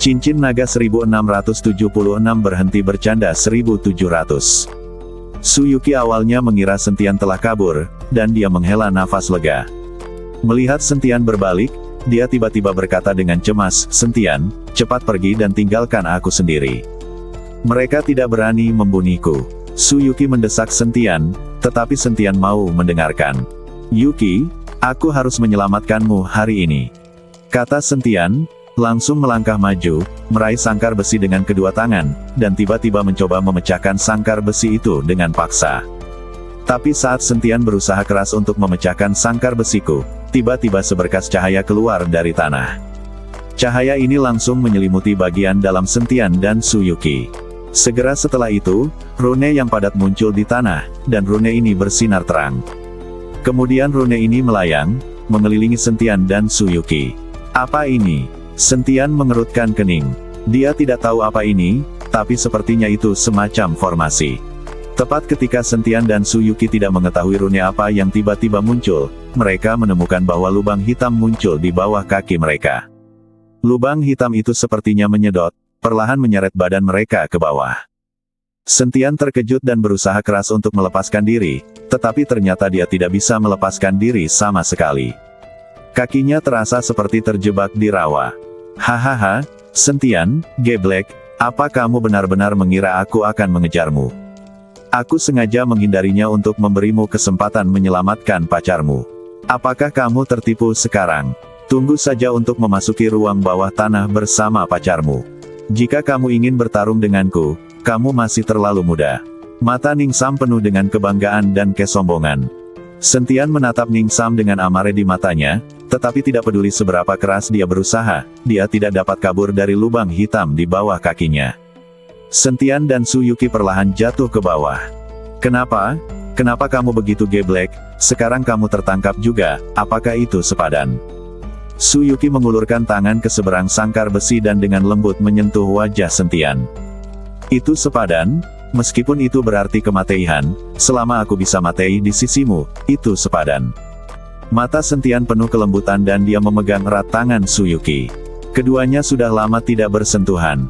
Cincin naga 1676 berhenti bercanda 1700. Suyuki awalnya mengira Sentian telah kabur, dan dia menghela nafas lega. Melihat Sentian berbalik, dia tiba-tiba berkata dengan cemas, "Sentian, cepat pergi dan tinggalkan aku sendiri. Mereka tidak berani membunuhku." Suyuki mendesak Sentian, tetapi Sentian mau mendengarkan. "Yuki, aku harus menyelamatkanmu hari ini," kata Sentian, langsung melangkah maju, meraih sangkar besi dengan kedua tangan, dan tiba-tiba mencoba memecahkan sangkar besi itu dengan paksa. Tapi saat Sentian berusaha keras untuk memecahkan sangkar besiku, tiba-tiba seberkas cahaya keluar dari tanah. Cahaya ini langsung menyelimuti bagian dalam Sentian dan Suyuki. Segera setelah itu, rune yang padat muncul di tanah, dan rune ini bersinar terang. Kemudian rune ini melayang, mengelilingi Sentian dan Suyuki. "Apa ini?" Sentian mengerutkan kening. Dia tidak tahu apa ini, tapi sepertinya itu semacam formasi. Tepat ketika Sentian dan Suyuki tidak mengetahui rune apa yang tiba-tiba muncul, mereka menemukan bahwa lubang hitam muncul di bawah kaki mereka. Lubang hitam itu sepertinya menyedot, perlahan menyeret badan mereka ke bawah. Sentian terkejut dan berusaha keras untuk melepaskan diri, tetapi ternyata dia tidak bisa melepaskan diri sama sekali. Kakinya terasa seperti terjebak di rawa. "Hahaha, Sentian, geblek, apa kamu benar-benar mengira aku akan mengejarmu? Aku sengaja menghindarinya untuk memberimu kesempatan menyelamatkan pacarmu. Apakah kamu tertipu sekarang? Tunggu saja untuk memasuki ruang bawah tanah bersama pacarmu. Jika kamu ingin bertarung denganku, kamu masih terlalu muda." Mata Ningsam penuh dengan kebanggaan dan kesombongan. Sentian menatap Ningsam dengan amarah di matanya, tetapi tidak peduli seberapa keras dia berusaha, dia tidak dapat kabur dari lubang hitam di bawah kakinya. Sentian dan Suyuki perlahan jatuh ke bawah. "Kenapa? Kenapa kamu begitu geblek? Sekarang kamu tertangkap juga, apakah itu sepadan?" Suyuki mengulurkan tangan ke seberang sangkar besi dan dengan lembut menyentuh wajah Sentian. "Itu sepadan? Meskipun itu berarti kematian, selama aku bisa mati di sisimu, itu sepadan." Mata Sentian penuh kelembutan dan dia memegang erat tangan Suyuki. Keduanya sudah lama tidak bersentuhan.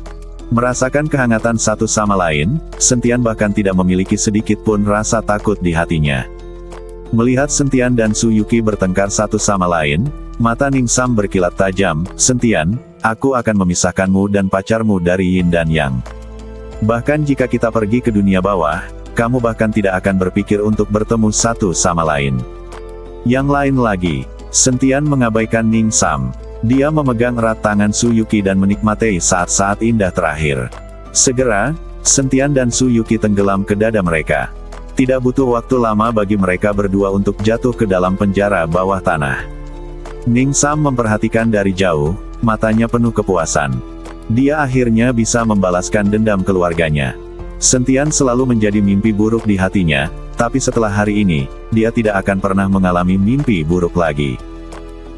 Merasakan kehangatan satu sama lain, Sentian bahkan tidak memiliki sedikit pun rasa takut di hatinya. Melihat Sentian dan Suyuki bertengkar satu sama lain, mata Ningsam berkilat tajam. "Sentian, aku akan memisahkanmu dan pacarmu dari Yin dan Yang. Bahkan jika kita pergi ke dunia bawah, kamu bahkan tidak akan berpikir untuk bertemu satu sama lain." Yang lain lagi, Sentian mengabaikan Ningsam. Dia memegang erat tangan Suyuki dan menikmati saat-saat indah terakhir. Segera, Sentian dan Suyuki tenggelam ke dada mereka. Tidak butuh waktu lama bagi mereka berdua untuk jatuh ke dalam penjara bawah tanah. Ningsam memperhatikan dari jauh, matanya penuh kepuasan. Dia akhirnya bisa membalaskan dendam keluarganya. Sentian selalu menjadi mimpi buruk di hatinya, tapi setelah hari ini, dia tidak akan pernah mengalami mimpi buruk lagi.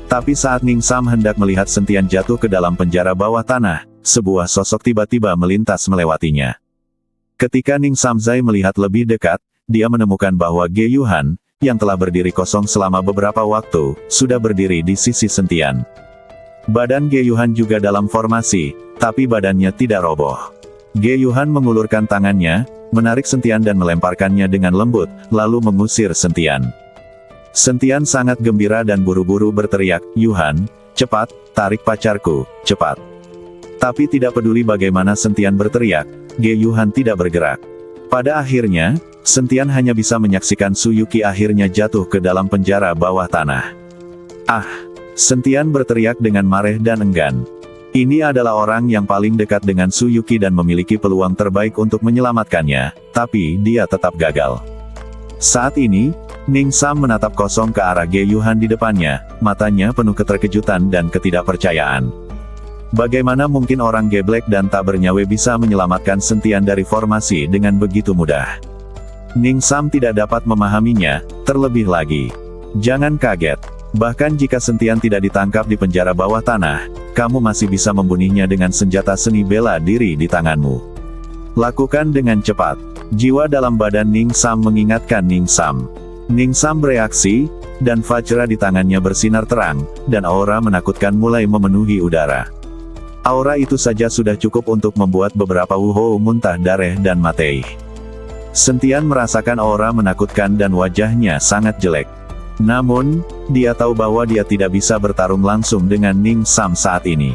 Tapi saat Ningsam hendak melihat Sentian jatuh ke dalam penjara bawah tanah, sebuah sosok tiba-tiba melintas melewatinya. Ketika Ningsam Zai melihat lebih dekat, dia menemukan bahwa Ge Yuhan, yang telah berdiri kosong selama beberapa waktu, sudah berdiri di sisi Sentian. Badan Ge Yuhan juga dalam formasi, tapi badannya tidak roboh. Ge Yuhan mengulurkan tangannya, menarik Sentian dan melemparkannya dengan lembut, lalu mengusir Sentian. Sentian sangat gembira dan buru-buru berteriak, "Yuhan, cepat, tarik pacarku, cepat." Tapi tidak peduli bagaimana Sentian berteriak, Ge Yuhan tidak bergerak. Pada akhirnya, Sentian hanya bisa menyaksikan Suyuki akhirnya jatuh ke dalam penjara bawah tanah. "Ah!" Sentian berteriak dengan marah dan enggan. Ini adalah orang yang paling dekat dengan Suyuki dan memiliki peluang terbaik untuk menyelamatkannya, tapi dia tetap gagal. Saat ini, Ningsam menatap kosong ke arah Ge Yuhan di depannya, matanya penuh keterkejutan dan ketidakpercayaan. Bagaimana mungkin orang geblek dan tak bernyawa bisa menyelamatkan Sentian dari formasi dengan begitu mudah? Ningsam tidak dapat memahaminya, terlebih lagi. "Jangan kaget. Bahkan jika Sentian tidak ditangkap di penjara bawah tanah, kamu masih bisa membunuhnya dengan senjata seni bela diri di tanganmu. Lakukan dengan cepat." Jiwa dalam badan Ningsam mengingatkan Ningsam. Ningsam bereaksi, dan Vajra di tangannya bersinar terang, dan aura menakutkan mulai memenuhi udara. Aura itu saja sudah cukup untuk membuat beberapa Wuhou muntah darah dan mati. Sentian merasakan aura menakutkan dan wajahnya sangat jelek. Namun, dia tahu bahwa dia tidak bisa bertarung langsung dengan Ning Sam saat ini.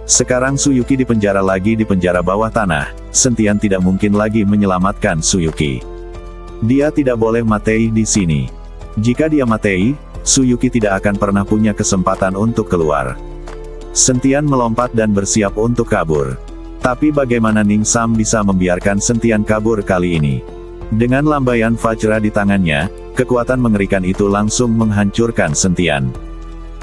Sekarang Suyuki dipenjara lagi di penjara bawah tanah, Sentian tidak mungkin lagi menyelamatkan Suyuki. Dia tidak boleh mati di sini. Jika dia mati, Suyuki tidak akan pernah punya kesempatan untuk keluar. Sentian melompat dan bersiap untuk kabur. Tapi bagaimana Ning Sam bisa membiarkan Sentian kabur kali ini? Dengan lambaian Vajra di tangannya, kekuatan mengerikan itu langsung menghancurkan Sentian.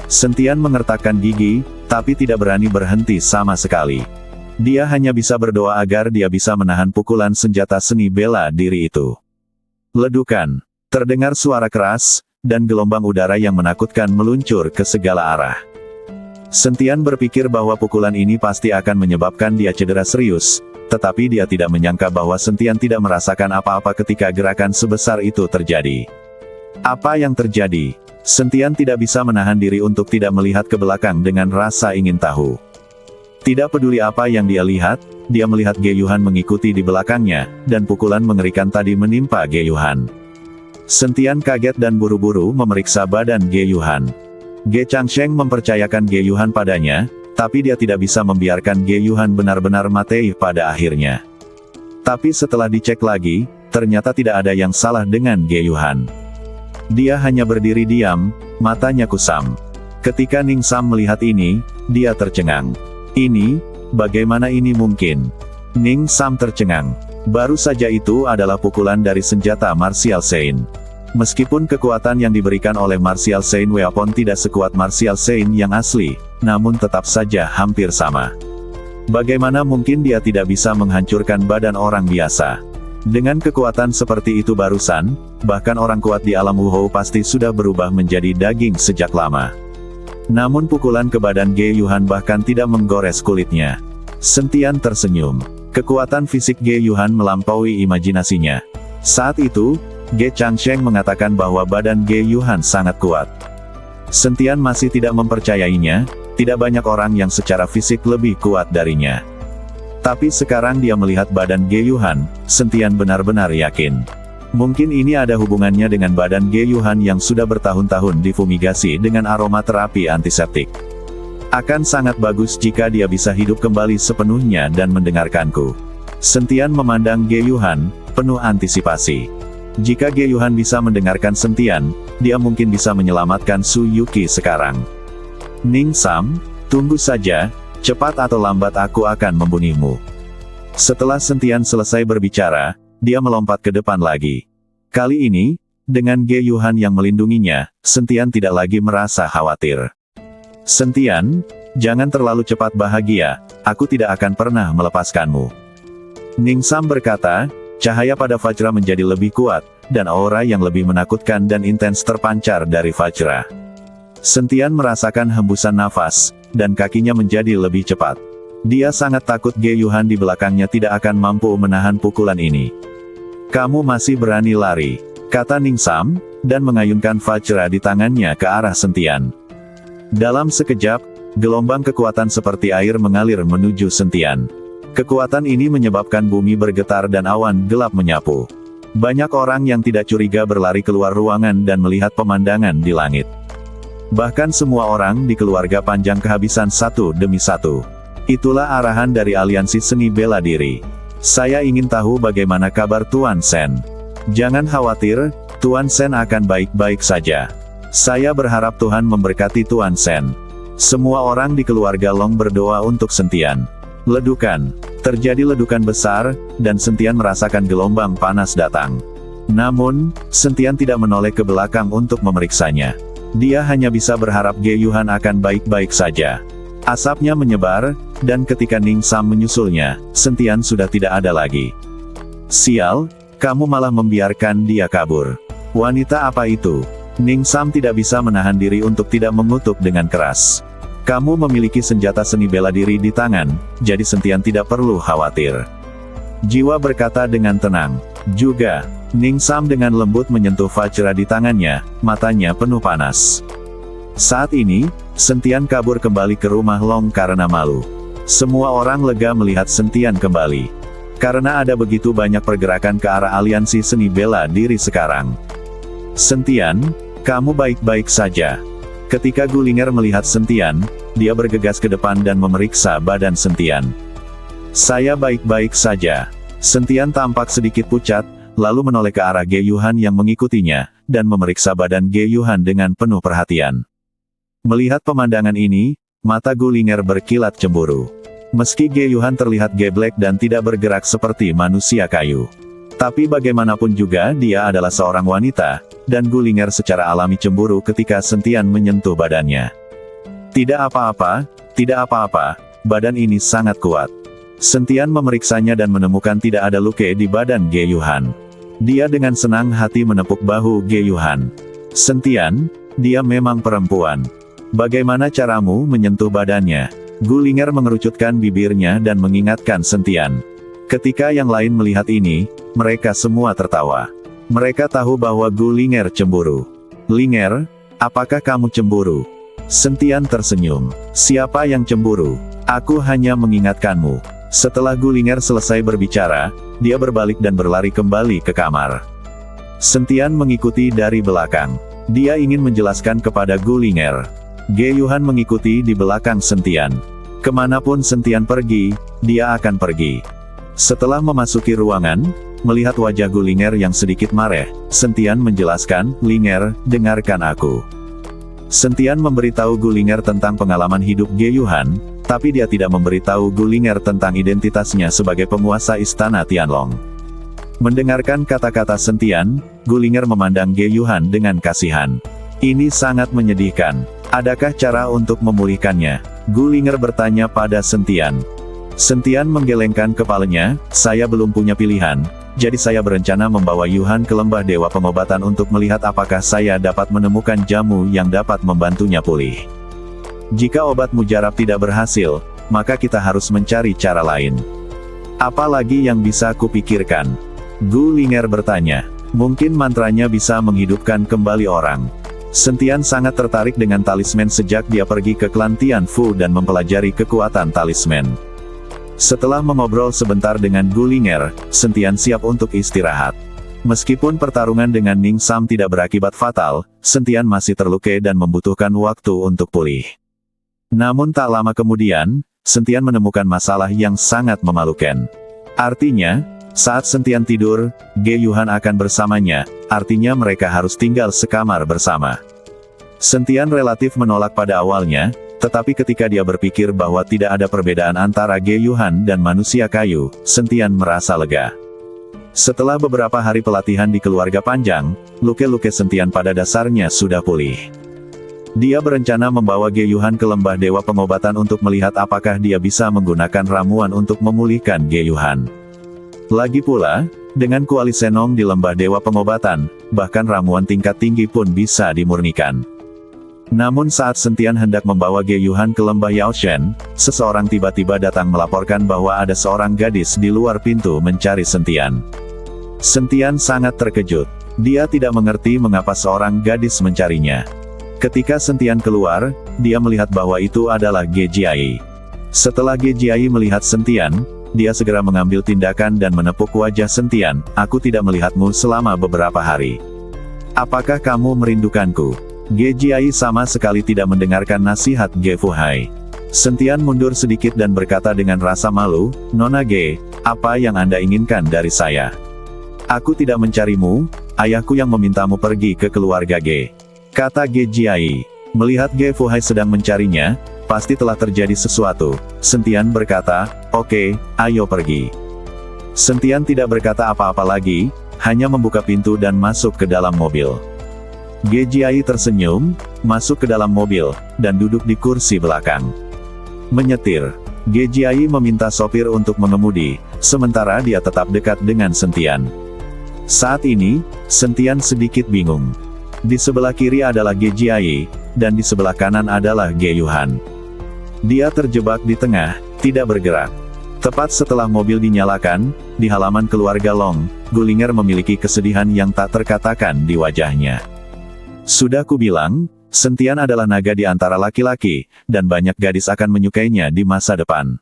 Sentian mengertakkan gigi, tapi tidak berani berhenti sama sekali. Dia hanya bisa berdoa agar dia bisa menahan pukulan senjata seni bela diri itu. Ledukan. Terdengar suara keras, dan gelombang udara yang menakutkan meluncur ke segala arah. Sentian berpikir bahwa pukulan ini pasti akan menyebabkan dia cedera serius, tetapi dia tidak menyangka bahwa Sentian tidak merasakan apa-apa ketika gerakan sebesar itu terjadi. Apa yang terjadi? Sentian tidak bisa menahan diri untuk tidak melihat ke belakang dengan rasa ingin tahu. Tidak peduli apa yang dia lihat, dia melihat Ge Yuhan mengikuti di belakangnya, dan pukulan mengerikan tadi menimpa Ge Yuhan. Sentian kaget dan buru-buru memeriksa badan Ge Yuhan. Ge Changsheng mempercayakan Ge Yuhan padanya, tapi dia tidak bisa membiarkan Ge Yuhan benar-benar mati pada akhirnya. Tapi setelah dicek lagi, ternyata tidak ada yang salah dengan Ge Yuhan. Dia hanya berdiri diam, matanya kusam. Ketika Ning Sam melihat ini, dia tercengang. Ini, bagaimana ini mungkin? Ning Sam tercengang. Baru saja itu adalah pukulan dari senjata Martial Saint. Meskipun kekuatan yang diberikan oleh Martial Saint Weapon tidak sekuat Martial Saint yang asli, namun tetap saja hampir sama. Bagaimana mungkin dia tidak bisa menghancurkan badan orang biasa? Dengan kekuatan seperti itu barusan, bahkan orang kuat di alam Wuhou pasti sudah berubah menjadi daging sejak lama. Namun pukulan ke badan Ge Yuhan bahkan tidak menggores kulitnya. Sentian tersenyum. Kekuatan fisik Ge Yuhan melampaui imajinasinya. Saat itu, Ge Changsheng mengatakan bahwa badan Ge Yuhan sangat kuat. Sentian masih tidak mempercayainya, tidak banyak orang yang secara fisik lebih kuat darinya. Tapi sekarang dia melihat badan Ge Yuhan, Sentian benar-benar yakin. Mungkin ini ada hubungannya dengan badan Ge Yuhan yang sudah bertahun-tahun difumigasi dengan aroma terapi antiseptik. Akan sangat bagus jika dia bisa hidup kembali sepenuhnya dan mendengarkanku. Sentian memandang Ge Yuhan, penuh antisipasi. Jika Ge Yuhan bisa mendengarkan Sentian, dia mungkin bisa menyelamatkan Suyuki sekarang. Ning Sam, tunggu saja, cepat atau lambat aku akan membunuhmu. Setelah Sentian selesai berbicara, dia melompat ke depan lagi. Kali ini, dengan Ge Yuhan yang melindunginya, Sentian tidak lagi merasa khawatir. Sentian, jangan terlalu cepat bahagia, aku tidak akan pernah melepaskanmu. Ning Sam berkata, cahaya pada Vajra menjadi lebih kuat, dan aura yang lebih menakutkan dan intens terpancar dari Vajra. Sentian merasakan hembusan nafas, dan kakinya menjadi lebih cepat. Dia sangat takut Ge Yuhan di belakangnya tidak akan mampu menahan pukulan ini. Kamu masih berani lari, kata Ning Sam, dan mengayunkan Vajra di tangannya ke arah Sentian. Dalam sekejap, gelombang kekuatan seperti air mengalir menuju Sentian. Kekuatan ini menyebabkan bumi bergetar dan awan gelap menyapu. Banyak orang yang tidak curiga berlari keluar ruangan dan melihat pemandangan di langit. Bahkan semua orang di keluarga Panjang kehabisan satu demi satu. Itulah arahan dari aliansi seni bela diri. Saya ingin tahu bagaimana kabar Tuan Sen. Jangan khawatir, Tuan Sen akan baik-baik saja. Saya berharap Tuhan memberkati Tuan Sen. Semua orang di keluarga Long berdoa untuk Sentian. Ledukan. Terjadi ledukan besar, dan Sentian merasakan gelombang panas datang. Namun, Sentian tidak menoleh ke belakang untuk memeriksanya. Dia hanya bisa berharap Ge Yuhan akan baik-baik saja. Asapnya menyebar, dan ketika Ning Sam menyusulnya, Sentian sudah tidak ada lagi. Sial, kamu malah membiarkan dia kabur. Wanita apa itu? Ning Sam tidak bisa menahan diri untuk tidak mengutuk dengan keras. Kamu memiliki senjata seni bela diri di tangan, jadi Sentian tidak perlu khawatir. Jiwa berkata dengan tenang. Juga, Ning Sam dengan lembut menyentuh Vajra di tangannya, matanya penuh panas. Saat ini, Sentian kabur kembali ke rumah Long karena malu. Semua orang lega melihat Sentian kembali. Karena ada begitu banyak pergerakan ke arah aliansi seni bela diri sekarang. Sentian, kamu baik-baik saja. Ketika Gullinger melihat Sentian, dia bergegas ke depan dan memeriksa badan Sentian. Saya baik-baik saja. Sentian tampak sedikit pucat, lalu menoleh ke arah Ge Yuhan yang mengikutinya, dan memeriksa badan Ge Yuhan dengan penuh perhatian. Melihat pemandangan ini, mata Gullinger berkilat cemburu. Meski Ge Yuhan terlihat geblek dan tidak bergerak seperti manusia kayu. Tapi bagaimanapun juga dia adalah seorang wanita, dan Gullinger secara alami cemburu ketika Sentian menyentuh badannya. Tidak apa-apa, badan ini sangat kuat. Sentian memeriksanya dan menemukan tidak ada luka di badan Ge Yuhan. Dia dengan senang hati menepuk bahu Ge Yuhan. Sentian, dia memang perempuan. Bagaimana caramu menyentuh badannya? Gullinger mengerucutkan bibirnya dan mengingatkan Sentian. Ketika yang lain melihat ini, mereka semua tertawa. Mereka tahu bahwa Gullinger cemburu. Linger, apakah kamu cemburu? Sentian tersenyum. Siapa yang cemburu? Aku hanya mengingatkanmu. Setelah Gullinger selesai berbicara, dia berbalik dan berlari kembali ke kamar. Sentian mengikuti dari belakang. Dia ingin menjelaskan kepada Gullinger. Ge Yuhan mengikuti di belakang Sentian. Kemanapun Sentian pergi, dia akan pergi. Setelah memasuki ruangan, melihat wajah Gullinger yang sedikit marah, Sentian menjelaskan, Linger, dengarkan aku. Sentian memberitahu Gullinger tentang pengalaman hidup Ge Yuhan, tapi dia tidak memberitahu Gullinger tentang identitasnya sebagai penguasa istana Tianlong. Mendengarkan kata-kata Sentian, Gullinger memandang Ge Yuhan dengan kasihan. Ini sangat menyedihkan. Adakah cara untuk memulihkannya? Gullinger bertanya pada Sentian. Sentian menggelengkan kepalanya, saya belum punya pilihan, jadi saya berencana membawa Yuhan ke lembah dewa pengobatan untuk melihat apakah saya dapat menemukan jamu yang dapat membantunya pulih. Jika obat mujarab tidak berhasil, maka kita harus mencari cara lain. Apalagi yang bisa kupikirkan? Gullinger bertanya. Mungkin mantranya bisa menghidupkan kembali orang. Sentian sangat tertarik dengan talisman sejak dia pergi ke klan Tianfu dan mempelajari kekuatan talisman. Setelah mengobrol sebentar dengan Gullinger, Sentian siap untuk istirahat. Meskipun pertarungan dengan Ning Sam tidak berakibat fatal, Sentian masih terluka dan membutuhkan waktu untuk pulih. Namun tak lama kemudian, Sentian menemukan masalah yang sangat memalukan. Artinya, saat Sentian tidur, Ge Yuhan akan bersamanya, artinya mereka harus tinggal sekamar bersama. Sentian relatif menolak pada awalnya, tetapi ketika dia berpikir bahwa tidak ada perbedaan antara Ge Yuhan dan manusia kayu, Sentian merasa lega. Setelah beberapa hari pelatihan di keluarga panjang, luka-luka Sentian pada dasarnya sudah pulih. Dia berencana membawa Ge Yuhan ke lembah dewa pengobatan untuk melihat apakah dia bisa menggunakan ramuan untuk memulihkan Ge Yuhan. Lagi pula, dengan kuali Senong di lembah dewa pengobatan, bahkan ramuan tingkat tinggi pun bisa dimurnikan. Namun saat Sentian hendak membawa Ge Yuhan ke lembah Yaoshen, seseorang tiba-tiba datang melaporkan bahwa ada seorang gadis di luar pintu mencari Sentian. Sentian sangat terkejut. Dia tidak mengerti mengapa seorang gadis mencarinya. Ketika Sentian keluar, dia melihat bahwa itu adalah Ge Jiai. Setelah Ge Jiai melihat Sentian, dia segera mengambil tindakan dan menepuk wajah Sentian, aku tidak melihatmu selama beberapa hari. Apakah kamu merindukanku? Ge Jiai sama sekali tidak mendengarkan nasihat Ge Fuhai. Sentian mundur sedikit dan berkata dengan rasa malu, Nona Ge, apa yang Anda inginkan dari saya? Aku tidak mencarimu, ayahku yang memintamu pergi ke keluarga Ge. Kata Ge Jiai. Melihat Ge Fuhai sedang mencarinya, pasti telah terjadi sesuatu. Sentian berkata, oke, ayo pergi. Sentian tidak berkata apa-apa lagi, hanya membuka pintu dan masuk ke dalam mobil. Ge Jiai tersenyum, masuk ke dalam mobil, dan duduk di kursi belakang. Menyetir. Ge Jiai meminta sopir untuk mengemudi, sementara dia tetap dekat dengan Sentian. Saat ini, Sentian sedikit bingung. Di sebelah kiri adalah Ge Jiai, dan di sebelah kanan adalah Ge Yuhan. Dia terjebak di tengah, tidak bergerak. Tepat setelah mobil dinyalakan, di halaman keluarga Long, Gullinger memiliki kesedihan yang tak terkatakan di wajahnya. Sudah kubilang, Sentian adalah naga di antara laki-laki, dan banyak gadis akan menyukainya di masa depan.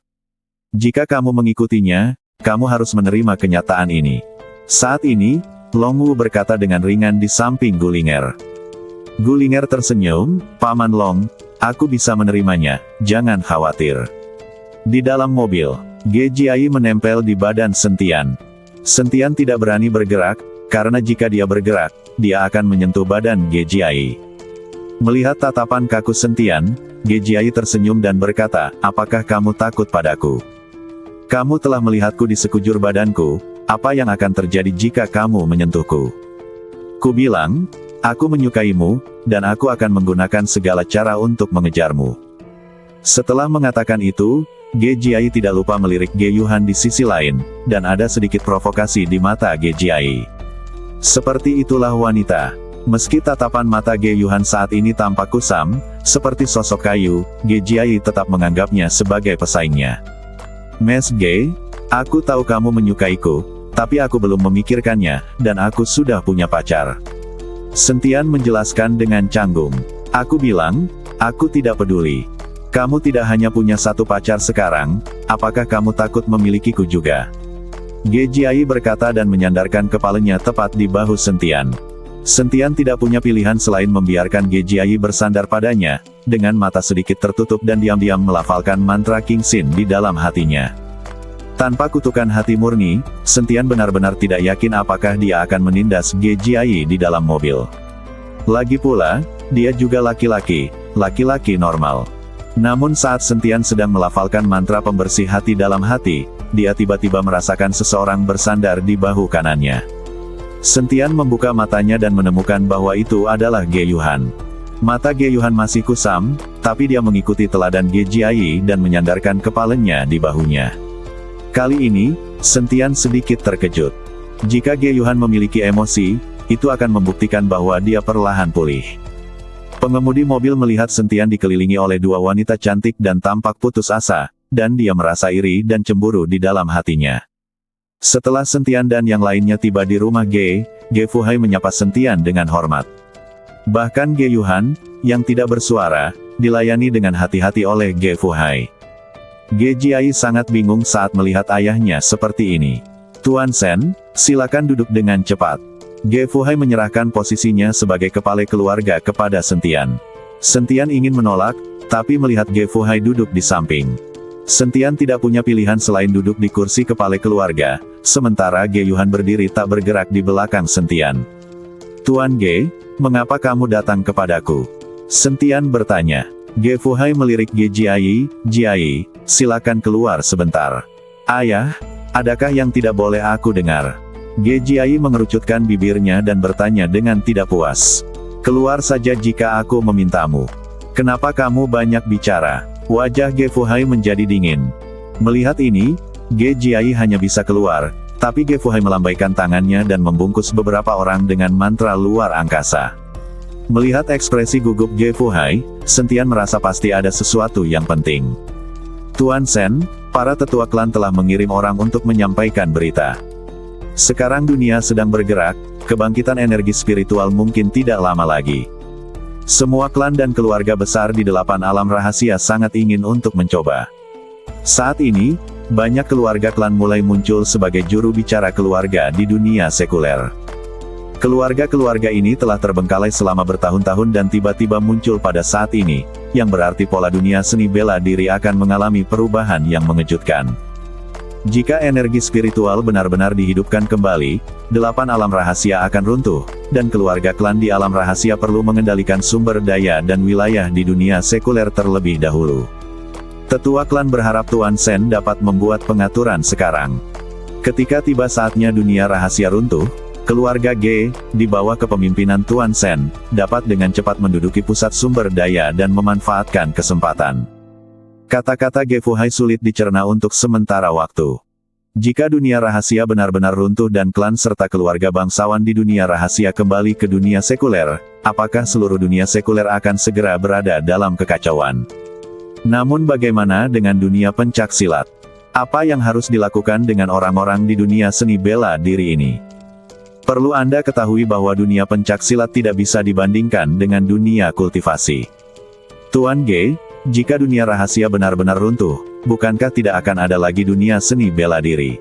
Jika kamu mengikutinya, kamu harus menerima kenyataan ini. Saat ini, Long Wu berkata dengan ringan di samping Gulinger. Gulinger tersenyum, Paman Long, aku bisa menerimanya, jangan khawatir. Di dalam mobil, Ge Jiayi menempel di badan Sentian. Sentian tidak berani bergerak, karena jika dia bergerak, dia akan menyentuh badan Ge Jiayi. Melihat tatapan kaku Sentian, Ge Jiayi tersenyum dan berkata, apakah kamu takut padaku? Kamu telah melihatku di sekujur badanku, apa yang akan terjadi jika kamu menyentuhku? Ku bilang, aku menyukaimu, dan aku akan menggunakan segala cara untuk mengejarmu. Setelah mengatakan itu, Ge Jiayi tidak lupa melirik Ge Yuhan di sisi lain, dan ada sedikit provokasi di mata Ge Jiayi. Seperti itulah wanita. Meski tatapan mata Ge Yuhan saat ini tampak kusam, seperti sosok kayu, Ge Jiayi tetap menganggapnya sebagai pesaingnya. Mes Ge, aku tahu kamu menyukaiku, tapi aku belum memikirkannya, dan aku sudah punya pacar. Sentian menjelaskan dengan canggung. Aku bilang, aku tidak peduli. Kamu tidak hanya punya satu pacar sekarang, apakah kamu takut memilikiku juga? Ge Jiayi berkata dan menyandarkan kepalanya tepat di bahu Sentian. Sentian tidak punya pilihan selain membiarkan Ge Jiayi bersandar padanya, dengan mata sedikit tertutup dan diam-diam melafalkan mantra King Sin di dalam hatinya. Tanpa kutukan hati murni, Sentian benar-benar tidak yakin apakah dia akan menindas Ge Jiayi di dalam mobil. Lagi pula, dia juga laki-laki normal. Namun saat Sentian sedang melafalkan mantra pembersih hati dalam hati, dia tiba-tiba merasakan seseorang bersandar di bahu kanannya. Sentian membuka matanya dan menemukan bahwa itu adalah Ge Yuhan. Mata Ge Yuhan masih kusam, tapi dia mengikuti teladan Ge Jiayi dan menyandarkan kepalanya di bahunya. Kali ini, Sentian sedikit terkejut. Jika Ge Yuhan memiliki emosi, itu akan membuktikan bahwa dia perlahan pulih. Pengemudi mobil melihat Sentian dikelilingi oleh dua wanita cantik dan tampak putus asa, dan dia merasa iri dan cemburu di dalam hatinya. Setelah Sentian dan yang lainnya tiba di rumah Ge Fuhai menyapa Sentian dengan hormat. Bahkan Ge Yuhan, yang tidak bersuara, dilayani dengan hati-hati oleh Ge Fuhai. Ge Jiayi sangat bingung saat melihat ayahnya seperti ini. Tuan Sen, silakan duduk dengan cepat. Ge Fuhai menyerahkan posisinya sebagai kepala keluarga kepada Sentian. Sentian ingin menolak, tapi melihat Ge Fuhai duduk di samping. Sentian tidak punya pilihan selain duduk di kursi kepala keluarga, sementara Ge Yuhan berdiri tak bergerak di belakang Sentian. Tuan Ge, mengapa kamu datang kepadaku? Sentian bertanya. Ge Fuhai melirik Ge Jiayi, Jiayi, silakan keluar sebentar. Ayah, adakah yang tidak boleh aku dengar? Ge Jiayi mengerucutkan bibirnya dan bertanya dengan tidak puas. Keluar saja jika aku memintamu. Kenapa kamu banyak bicara? Wajah Ge Fuhai menjadi dingin. Melihat ini, Ge Jiayi hanya bisa keluar, tapi Ge Fuhai melambaikan tangannya dan membungkus beberapa orang dengan mantra luar angkasa. Melihat ekspresi gugup Ge Fuhai, Sentian merasa pasti ada sesuatu yang penting. Tuan Sen, para tetua klan telah mengirim orang untuk menyampaikan berita. Sekarang dunia sedang bergerak, kebangkitan energi spiritual mungkin tidak lama lagi. Semua klan dan keluarga besar di 8 alam rahasia sangat ingin untuk mencoba. Saat ini, banyak keluarga klan mulai muncul sebagai juru bicara keluarga di dunia sekuler. Keluarga-keluarga ini telah terbengkalai selama bertahun-tahun dan tiba-tiba muncul pada saat ini, yang berarti pola dunia seni bela diri akan mengalami perubahan yang mengejutkan. Jika energi spiritual benar-benar dihidupkan kembali, 8 alam rahasia akan runtuh, dan keluarga klan di alam rahasia perlu mengendalikan sumber daya dan wilayah di dunia sekuler terlebih dahulu. Tetua klan berharap Tuan Sen dapat membuat pengaturan sekarang. Ketika tiba saatnya dunia rahasia runtuh, keluarga Ge, di bawah kepemimpinan Tuan Sen, dapat dengan cepat menduduki pusat sumber daya dan memanfaatkan kesempatan. Kata-kata Ge Fuhai sulit dicerna untuk sementara waktu. Jika dunia rahasia benar-benar runtuh dan klan serta keluarga bangsawan di dunia rahasia kembali ke dunia sekuler, apakah seluruh dunia sekuler akan segera berada dalam kekacauan? Namun bagaimana dengan dunia pencak silat? Apa yang harus dilakukan dengan orang-orang di dunia seni bela diri ini? Perlu Anda ketahui bahwa dunia pencak silat tidak bisa dibandingkan dengan dunia kultivasi. Tuan Ge, jika dunia rahasia benar-benar runtuh, bukankah tidak akan ada lagi dunia seni bela diri?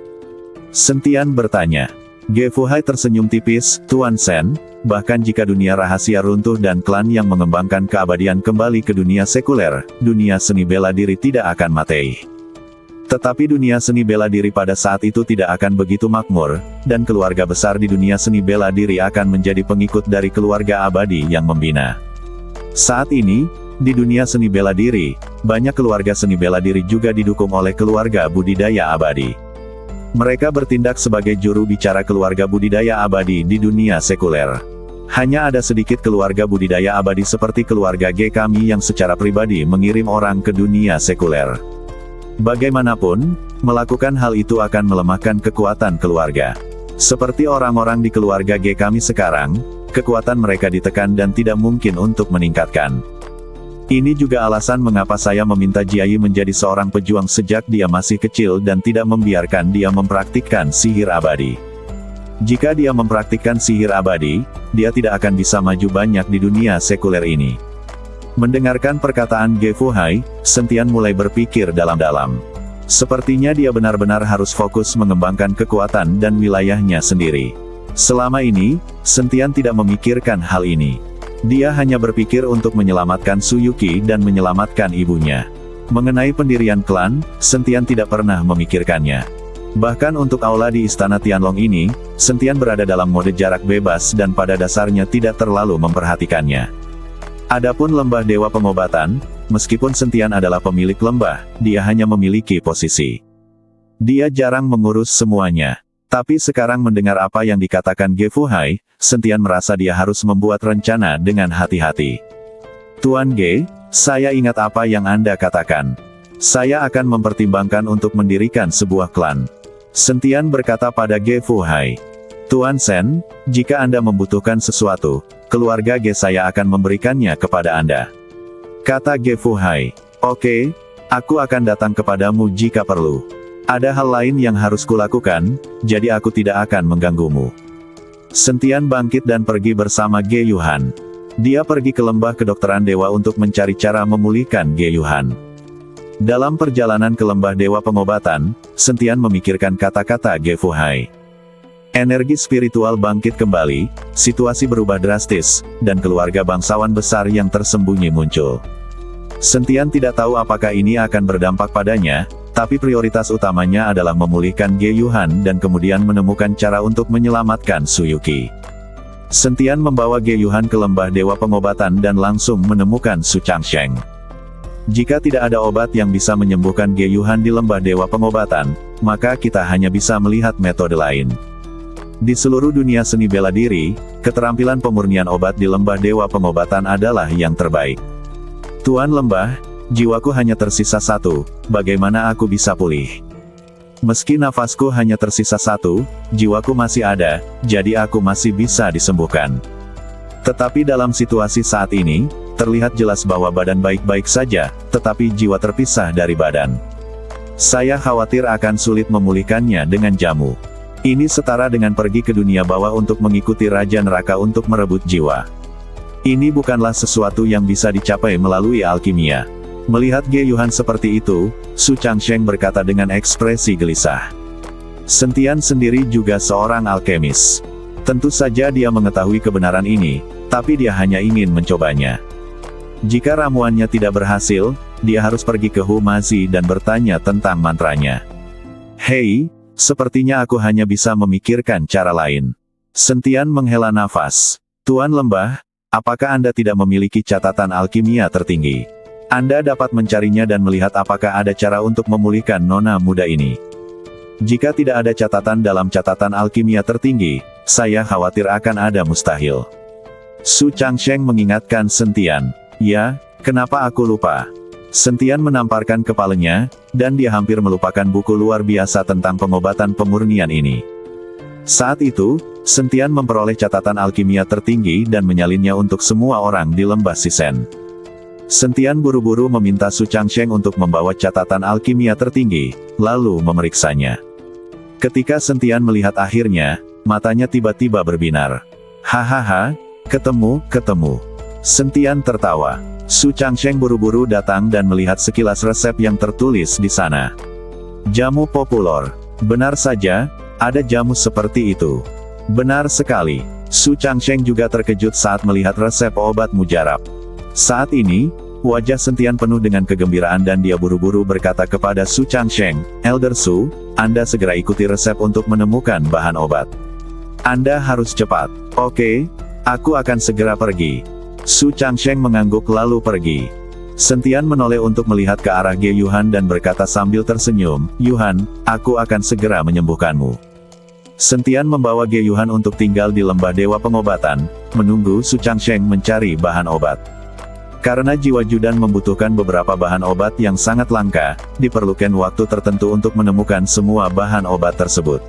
Sentian bertanya. Ge Fuhai tersenyum tipis, Tuan Sen, bahkan jika dunia rahasia runtuh dan klan yang mengembangkan keabadian kembali ke dunia sekuler, dunia seni bela diri tidak akan mati. Tetapi dunia seni bela diri pada saat itu tidak akan begitu makmur, dan keluarga besar di dunia seni bela diri akan menjadi pengikut dari keluarga abadi yang membina. Saat ini, di dunia seni bela diri, banyak keluarga seni bela diri juga didukung oleh keluarga budidaya abadi. Mereka bertindak sebagai juru bicara keluarga budidaya abadi di dunia sekuler. Hanya ada sedikit keluarga budidaya abadi seperti keluarga Ge kami yang secara pribadi mengirim orang ke dunia sekuler. Bagaimanapun, melakukan hal itu akan melemahkan kekuatan keluarga. Seperti orang-orang di keluarga Ge kami sekarang, kekuatan mereka ditekan dan tidak mungkin untuk meningkatkan. Ini juga alasan mengapa saya meminta Jiayi menjadi seorang pejuang sejak dia masih kecil dan tidak membiarkan dia mempraktikkan sihir abadi. Jika dia mempraktikkan sihir abadi, dia tidak akan bisa maju banyak di dunia sekuler ini. Mendengarkan perkataan Ge Fuhai, Sentian mulai berpikir dalam-dalam. Sepertinya dia benar-benar harus fokus mengembangkan kekuatan dan wilayahnya sendiri. Selama ini, Sentian tidak memikirkan hal ini. Dia hanya berpikir untuk menyelamatkan Suyuki dan menyelamatkan ibunya. Mengenai pendirian klan, Sentian tidak pernah memikirkannya. Bahkan untuk aula di Istana Tianlong ini, Sentian berada dalam mode jarak bebas dan pada dasarnya tidak terlalu memperhatikannya. Adapun lembah Dewa Pengobatan, meskipun Sentian adalah pemilik lembah, dia hanya memiliki posisi. Dia jarang mengurus semuanya. Tapi sekarang mendengar apa yang dikatakan Ge Fuhai, Sentian merasa dia harus membuat rencana dengan hati-hati. Tuan Ge, saya ingat apa yang Anda katakan. Saya akan mempertimbangkan untuk mendirikan sebuah klan. Sentian berkata pada Ge Fuhai. Tuan Sen, jika Anda membutuhkan sesuatu, keluarga Ge saya akan memberikannya kepada Anda. Kata Ge Fuhai. Oke, aku akan datang kepadamu jika perlu. Ada hal lain yang harus kulakukan, jadi aku tidak akan mengganggumu. Sentian bangkit dan pergi bersama Ge Yuhan. Dia pergi ke lembah kedokteran dewa untuk mencari cara memulihkan Ge Yuhan. Dalam perjalanan ke lembah dewa pengobatan, Sentian memikirkan kata-kata Ge Fuhai. Energi spiritual bangkit kembali, situasi berubah drastis, dan keluarga bangsawan besar yang tersembunyi muncul. Sentian tidak tahu apakah ini akan berdampak padanya, tapi prioritas utamanya adalah memulihkan Ge Yuhan dan kemudian menemukan cara untuk menyelamatkan Suyuki. Sentian membawa Ge Yuhan ke lembah dewa pengobatan dan langsung menemukan Su Changsheng. Jika tidak ada obat yang bisa menyembuhkan Ge Yuhan di lembah dewa pengobatan, maka kita hanya bisa melihat metode lain. Di seluruh dunia seni bela diri, keterampilan pemurnian obat di lembah dewa pengobatan adalah yang terbaik. Tuan Lembah, jiwaku hanya tersisa satu, bagaimana aku bisa pulih? Meski nafasku hanya tersisa satu, jiwaku masih ada, jadi aku masih bisa disembuhkan. Tetapi dalam situasi saat ini, terlihat jelas bahwa badan baik-baik saja, tetapi jiwa terpisah dari badan. Saya khawatir akan sulit memulihkannya dengan jamu. Ini setara dengan pergi ke dunia bawah untuk mengikuti Raja Neraka untuk merebut jiwa. Ini bukanlah sesuatu yang bisa dicapai melalui alkimia. Melihat Ge Yuhan seperti itu, Su Changsheng berkata dengan ekspresi gelisah. Sentian sendiri juga seorang alkemis. Tentu saja dia mengetahui kebenaran ini, tapi dia hanya ingin mencobanya. Jika ramuannya tidak berhasil, dia harus pergi ke Hu Mazi dan bertanya tentang mantranya. Hei, sepertinya aku hanya bisa memikirkan cara lain. Sentian menghela nafas. Tuan Lembah, apakah Anda tidak memiliki catatan alkimia tertinggi? Anda dapat mencarinya dan melihat apakah ada cara untuk memulihkan nona muda ini. Jika tidak ada catatan dalam catatan alkimia tertinggi, saya khawatir akan ada mustahil. Su Changsheng mengingatkan Sentian. Ya, kenapa aku lupa? Sentian menamparkan kepalanya, dan dia hampir melupakan buku luar biasa tentang pengobatan pemurnian ini. Saat itu, Sentian memperoleh catatan alkimia tertinggi dan menyalinnya untuk semua orang di lembah Sisen. Sentian buru-buru meminta Su Changsheng untuk membawa catatan alkimia tertinggi, lalu memeriksanya. Ketika Sentian melihat akhirnya, matanya tiba-tiba berbinar. Hahaha, ketemu. Sentian tertawa. Su Changsheng buru-buru datang dan melihat sekilas resep yang tertulis di sana. Jamu populer. Benar saja, ada jamu seperti itu. Benar sekali. Su Changsheng juga terkejut saat melihat resep obat mujarab. Saat ini, wajah Sentian penuh dengan kegembiraan dan dia buru-buru berkata kepada Su Changsheng, "Elder Su, Anda segera ikuti resep untuk menemukan bahan obat. Anda harus cepat." "Oke, aku akan segera pergi." Su Changsheng mengangguk lalu pergi. Sentian menoleh untuk melihat ke arah Ge Yuhan dan berkata sambil tersenyum, "Yuhan, aku akan segera menyembuhkanmu." Sentian membawa Ge Yuhan untuk tinggal di lembah Dewa Pengobatan, menunggu Su Changsheng mencari bahan obat. Karena jiwa Judan membutuhkan beberapa bahan obat yang sangat langka, diperlukan waktu tertentu untuk menemukan semua bahan obat tersebut.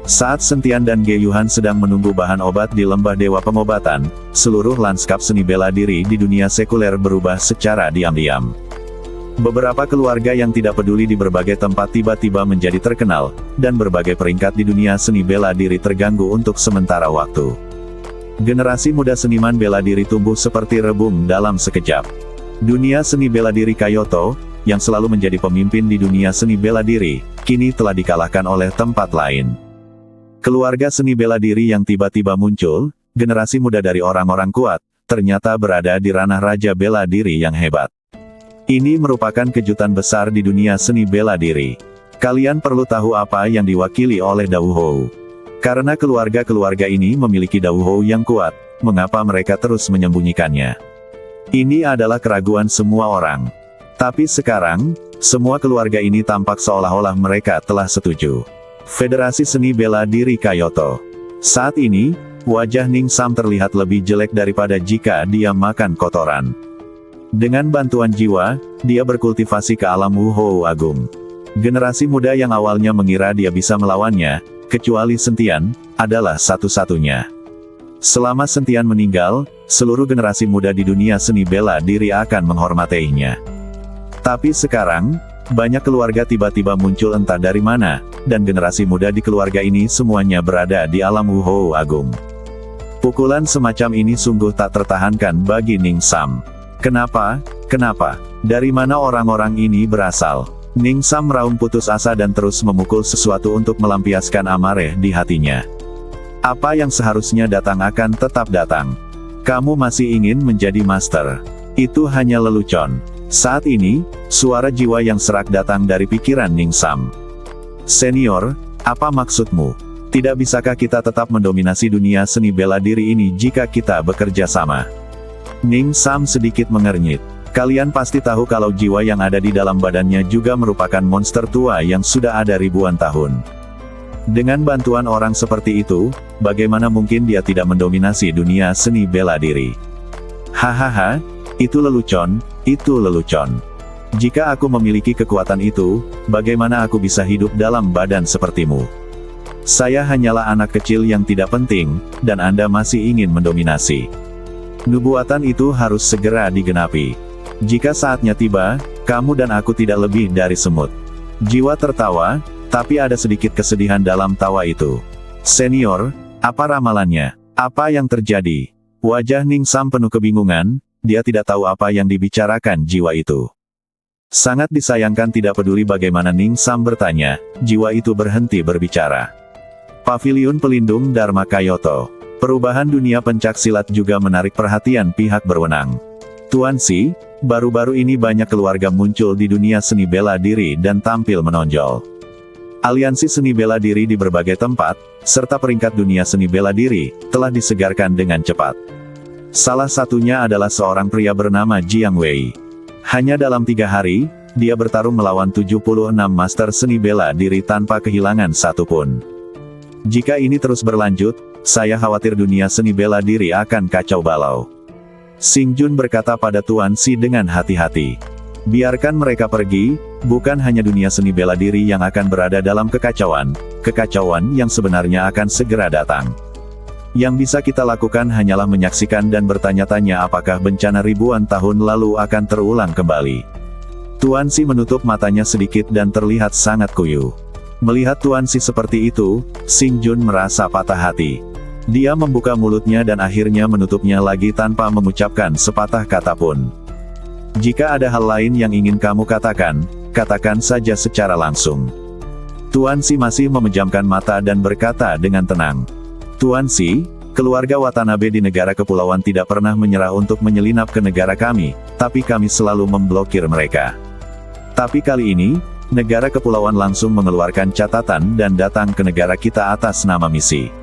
Saat Sentian dan Ge Yuhan sedang menunggu bahan obat di lembah Dewa Pengobatan, seluruh lanskap seni bela diri di dunia sekuler berubah secara diam-diam. Beberapa keluarga yang tidak peduli di berbagai tempat tiba-tiba menjadi terkenal, dan berbagai peringkat di dunia seni bela diri terganggu untuk sementara waktu. Generasi muda seniman bela diri tumbuh seperti rebung dalam sekejap. Dunia seni bela diri Kyoto, yang selalu menjadi pemimpin di dunia seni bela diri, kini telah dikalahkan oleh tempat lain. Keluarga seni bela diri yang tiba-tiba muncul, generasi muda dari orang-orang kuat, ternyata berada di ranah raja bela diri yang hebat. Ini merupakan kejutan besar di dunia seni bela diri. Kalian perlu tahu apa yang diwakili oleh Dao Hou. Karena keluarga-keluarga ini memiliki Dao Hou yang kuat, mengapa mereka terus menyembunyikannya? Ini adalah keraguan semua orang. Tapi sekarang, semua keluarga ini tampak seolah-olah mereka telah setuju. Federasi Seni Bela Diri Kyoto. Saat ini, wajah Ning Sam terlihat lebih jelek daripada jika dia makan kotoran. Dengan bantuan jiwa, dia berkultivasi ke alam Wu Hou Agung. Generasi muda yang awalnya mengira dia bisa melawannya, kecuali Sentian, adalah satu-satunya. Selama Sentian meninggal, seluruh generasi muda di dunia seni bela diri akan menghormatinya. Tapi sekarang, banyak keluarga tiba-tiba muncul entah dari mana, dan generasi muda di keluarga ini semuanya berada di alam Wu Hou Agung. Pukulan semacam ini sungguh tak tertahankan bagi Ning Sam. Kenapa? Kenapa? Dari mana orang-orang ini berasal? Ning Sam meraung putus asa dan terus memukul sesuatu untuk melampiaskan amarah di hatinya. Apa yang seharusnya datang akan tetap datang. Kamu masih ingin menjadi master. Itu hanya lelucon. Saat ini, suara jiwa yang serak datang dari pikiran Ning Sam. "Senior, apa maksudmu? Tidak bisakah kita tetap mendominasi dunia seni bela diri ini jika kita bekerja sama?" Ning Sam sedikit mengernyit. Kalian pasti tahu kalau jiwa yang ada di dalam badannya juga merupakan monster tua yang sudah ada ribuan tahun. Dengan bantuan orang seperti itu, bagaimana mungkin dia tidak mendominasi dunia seni bela diri? Hahaha, itu lelucon, itu lelucon. Jika aku memiliki kekuatan itu, bagaimana aku bisa hidup dalam badan sepertimu? Saya hanyalah anak kecil yang tidak penting, dan Anda masih ingin mendominasi. Nubuatan itu harus segera digenapi. Jika saatnya tiba, kamu dan aku tidak lebih dari semut. Jiwa tertawa, tapi ada sedikit kesedihan dalam tawa itu. Senior, apa ramalannya? Apa yang terjadi? Wajah Ning Sam penuh kebingungan, dia tidak tahu apa yang dibicarakan jiwa itu. Sangat disayangkan tidak peduli bagaimana Ning Sam bertanya, jiwa itu berhenti berbicara. Paviliun Pelindung Dharma Kyoto. Perubahan dunia pencaksilat juga menarik perhatian pihak berwenang. Tuan Si, baru-baru ini banyak keluarga muncul di dunia seni bela diri dan tampil menonjol. Aliansi seni bela diri di berbagai tempat, serta peringkat dunia seni bela diri, telah disegarkan dengan cepat. Salah satunya adalah seorang pria bernama Jiang Wei. Hanya dalam 3 hari, dia bertarung melawan 76 master seni bela diri tanpa kehilangan satupun. Jika ini terus berlanjut, saya khawatir dunia seni bela diri akan kacau balau. Xing Jun berkata pada Tuan Si dengan hati-hati. Biarkan mereka pergi, bukan hanya dunia seni bela diri yang akan berada dalam kekacauan yang sebenarnya akan segera datang. Yang bisa kita lakukan hanyalah menyaksikan dan bertanya-tanya apakah bencana ribuan tahun lalu akan terulang kembali. Tuan Si menutup matanya sedikit dan terlihat sangat kuyuh. Melihat Tuan Si seperti itu, Xing Jun merasa patah hati. Dia membuka mulutnya dan akhirnya menutupnya lagi tanpa mengucapkan sepatah kata pun. Jika ada hal lain yang ingin kamu katakan, katakan saja secara langsung. Tuan Shi masih memejamkan mata dan berkata dengan tenang. Tuan Shi, keluarga Watanabe di negara kepulauan tidak pernah menyerah untuk menyelinap ke negara kami, tapi kami selalu memblokir mereka. Tapi kali ini, negara kepulauan langsung mengeluarkan catatan dan datang ke negara kita atas nama misi.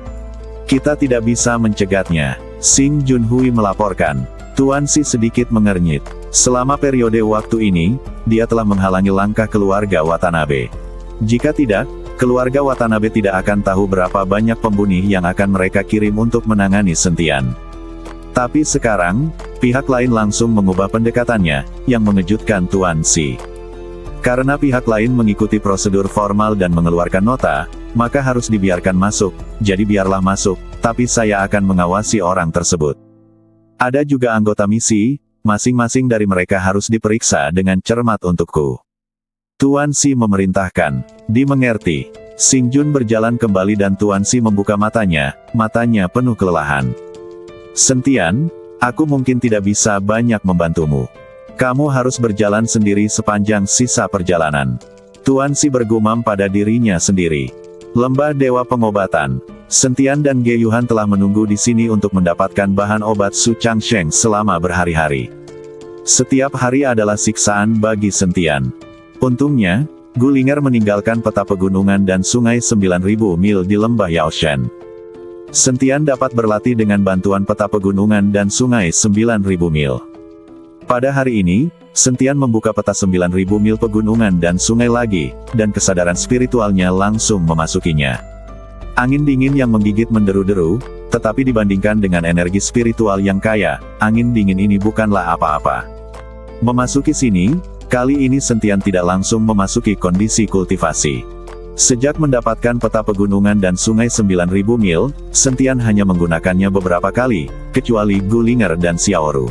Kita tidak bisa mencegatnya, Sing Junhui melaporkan. Tuan Shi sedikit mengernyit. Selama periode waktu ini, dia telah menghalangi langkah keluarga Watanabe. Jika tidak, keluarga Watanabe tidak akan tahu berapa banyak pembunuh yang akan mereka kirim untuk menangani Sentian. Tapi sekarang, pihak lain langsung mengubah pendekatannya, yang mengejutkan Tuan Shi. Karena pihak lain mengikuti prosedur formal dan mengeluarkan nota, maka harus dibiarkan masuk, jadi biarlah masuk, tapi saya akan mengawasi orang tersebut. Ada juga anggota misi, masing-masing dari mereka harus diperiksa dengan cermat untukku. Tuan Shi memerintahkan. Dimengerti. Sing Jun berjalan kembali dan Tuan Shi membuka matanya penuh kelelahan. Sentian, aku mungkin tidak bisa banyak membantumu. Kamu harus berjalan sendiri sepanjang sisa perjalanan. Tuan Shi bergumam pada dirinya sendiri. Lembah Dewa Pengobatan. Sentian dan Ge Yuhan telah menunggu di sini untuk mendapatkan bahan obat Su Changsheng selama berhari-hari. Setiap hari adalah siksaan bagi Sentian. Untungnya, Gulinger meninggalkan peta pegunungan dan sungai 9.000 mil di lembah Yaoshan. Sentian dapat berlatih dengan bantuan peta pegunungan dan sungai 9.000 mil. Pada hari ini, Sentian membuka peta 9.000 mil pegunungan dan sungai lagi, dan kesadaran spiritualnya langsung memasukinya. Angin dingin yang menggigit menderu-deru, tetapi dibandingkan dengan energi spiritual yang kaya, angin dingin ini bukanlah apa-apa. Memasuki sini, kali ini Sentian tidak langsung memasuki kondisi kultivasi. Sejak mendapatkan peta pegunungan dan sungai 9.000 mil, Sentian hanya menggunakannya beberapa kali, kecuali Gulinger dan Xiaoru.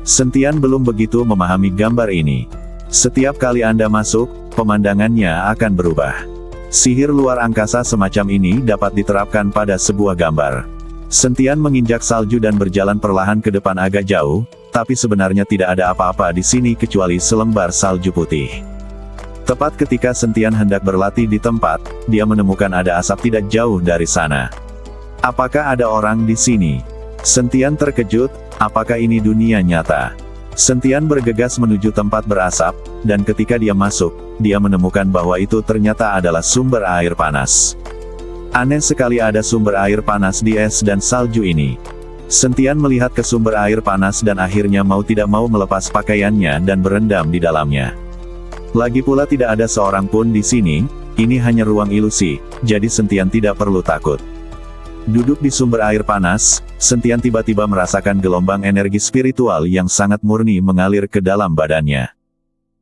Sentian belum begitu memahami gambar ini. Setiap kali Anda masuk, pemandangannya akan berubah. Sihir luar angkasa semacam ini dapat diterapkan pada sebuah gambar. Sentian menginjak salju dan berjalan perlahan ke depan agak jauh, tapi sebenarnya tidak ada apa-apa di sini kecuali selembar salju putih. Tepat ketika Sentian hendak berlatih di tempat, dia menemukan ada asap tidak jauh dari sana. Apakah ada orang di sini? Sentian terkejut, apakah ini dunia nyata? Sentian bergegas menuju tempat berasap, dan ketika dia masuk, dia menemukan bahwa itu ternyata adalah sumber air panas. Aneh sekali ada sumber air panas di es dan salju ini. Sentian melihat ke sumber air panas dan akhirnya mau tidak mau melepas pakaiannya dan berendam di dalamnya. Lagi pula tidak ada seorang pun di sini, ini hanya ruang ilusi, jadi Sentian tidak perlu takut. Duduk di sumber air panas, Sentian tiba-tiba merasakan gelombang energi spiritual yang sangat murni mengalir ke dalam badannya.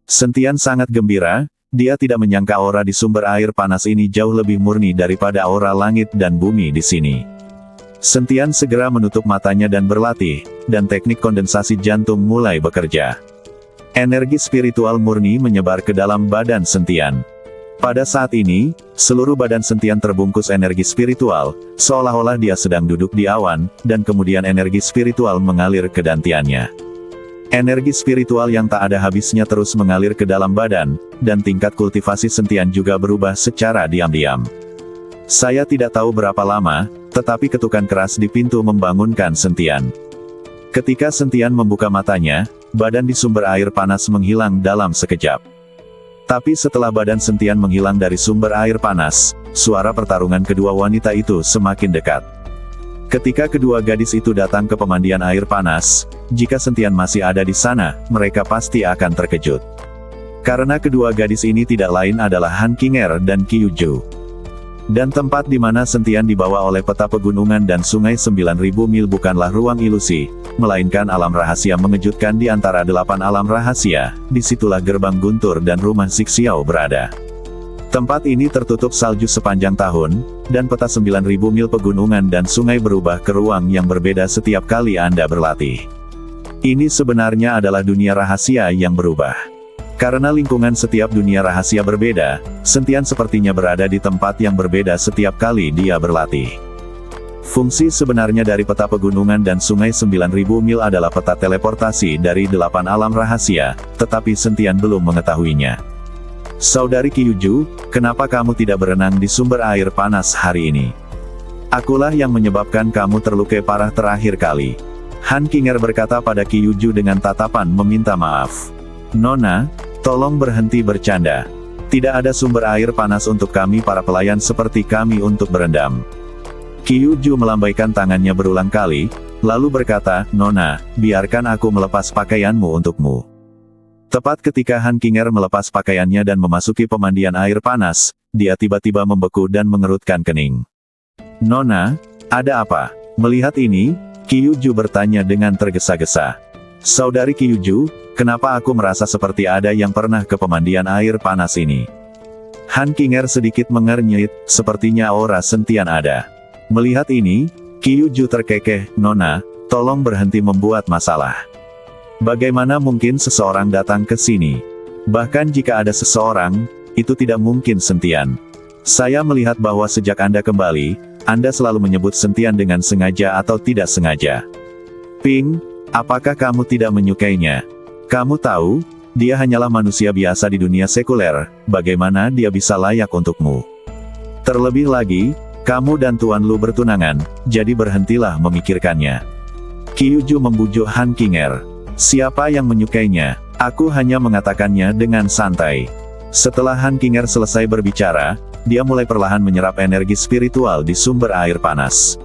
Sentian sangat gembira, dia tidak menyangka aura di sumber air panas ini jauh lebih murni daripada aura langit dan bumi di sini. Sentian segera menutup matanya dan berlatih, dan teknik kondensasi jantung mulai bekerja. Energi spiritual murni menyebar ke dalam badan Sentian. Pada saat ini, seluruh badan Sentian terbungkus energi spiritual, seolah-olah dia sedang duduk di awan, dan kemudian energi spiritual mengalir ke dantiannya. Energi spiritual yang tak ada habisnya terus mengalir ke dalam badan, dan tingkat kultivasi Sentian juga berubah secara diam-diam. Saya tidak tahu berapa lama, tetapi ketukan keras di pintu membangunkan Sentian. Ketika Sentian membuka matanya, badan di sumber air panas menghilang dalam sekejap. Tapi setelah badan Sentian menghilang dari sumber air panas, suara pertarungan kedua wanita itu semakin dekat. Ketika kedua gadis itu datang ke pemandian air panas, jika Sentian masih ada di sana, mereka pasti akan terkejut. Karena kedua gadis ini tidak lain adalah Han Qinger dan Qiuju. Dan tempat di mana Sentian dibawa oleh peta pegunungan dan sungai 9.000 mil bukanlah ruang ilusi, melainkan alam rahasia mengejutkan di antara 8 alam rahasia, disitulah gerbang Guntur dan rumah Zixiao berada. Tempat ini tertutup salju sepanjang tahun, dan peta 9.000 mil pegunungan dan sungai berubah ke ruang yang berbeda setiap kali Anda berlatih. Ini sebenarnya adalah dunia rahasia yang berubah. Karena lingkungan setiap dunia rahasia berbeda, Sentian sepertinya berada di tempat yang berbeda setiap kali dia berlatih. Fungsi sebenarnya dari peta pegunungan dan sungai 9.000 mil adalah peta teleportasi dari 8 alam rahasia, tetapi Sentian belum mengetahuinya. Saudari Kyuju, kenapa kamu tidak berenang di sumber air panas hari ini? Akulah yang menyebabkan kamu terluka parah terakhir kali. Han Qinger berkata pada Kyuju dengan tatapan meminta maaf. Nona, tolong berhenti bercanda. Tidak ada sumber air panas untuk kami para pelayan seperti kami untuk berendam. Kyuju melambaikan tangannya berulang kali, lalu berkata, Nona, biarkan aku melepas pakaianmu untukmu. Tepat ketika Han Qinger melepas pakaiannya dan memasuki pemandian air panas, dia tiba-tiba membeku dan mengerutkan kening. Nona, ada apa? Melihat ini, Kyuju bertanya dengan tergesa-gesa. Saudari Kyuju, kenapa aku merasa seperti ada yang pernah ke pemandian air panas ini? Han Qinger sedikit mengernyit, sepertinya aura Sentian ada. Melihat ini, Kyuju terkekeh, Nona, tolong berhenti membuat masalah. Bagaimana mungkin seseorang datang ke sini? Bahkan jika ada seseorang, itu tidak mungkin Sentian. Saya melihat bahwa sejak Anda kembali, Anda selalu menyebut Sentian dengan sengaja atau tidak sengaja. Ping, apakah kamu tidak menyukainya? Kamu tahu, dia hanyalah manusia biasa di dunia sekuler, bagaimana dia bisa layak untukmu? Terlebih lagi, kamu dan Tuan Lu bertunangan, jadi berhentilah memikirkannya. Kyuju membujuk Han Qinger. Siapa yang menyukainya? Aku hanya mengatakannya dengan santai. Setelah Han Qinger selesai berbicara, dia mulai perlahan menyerap energi spiritual di sumber air panas.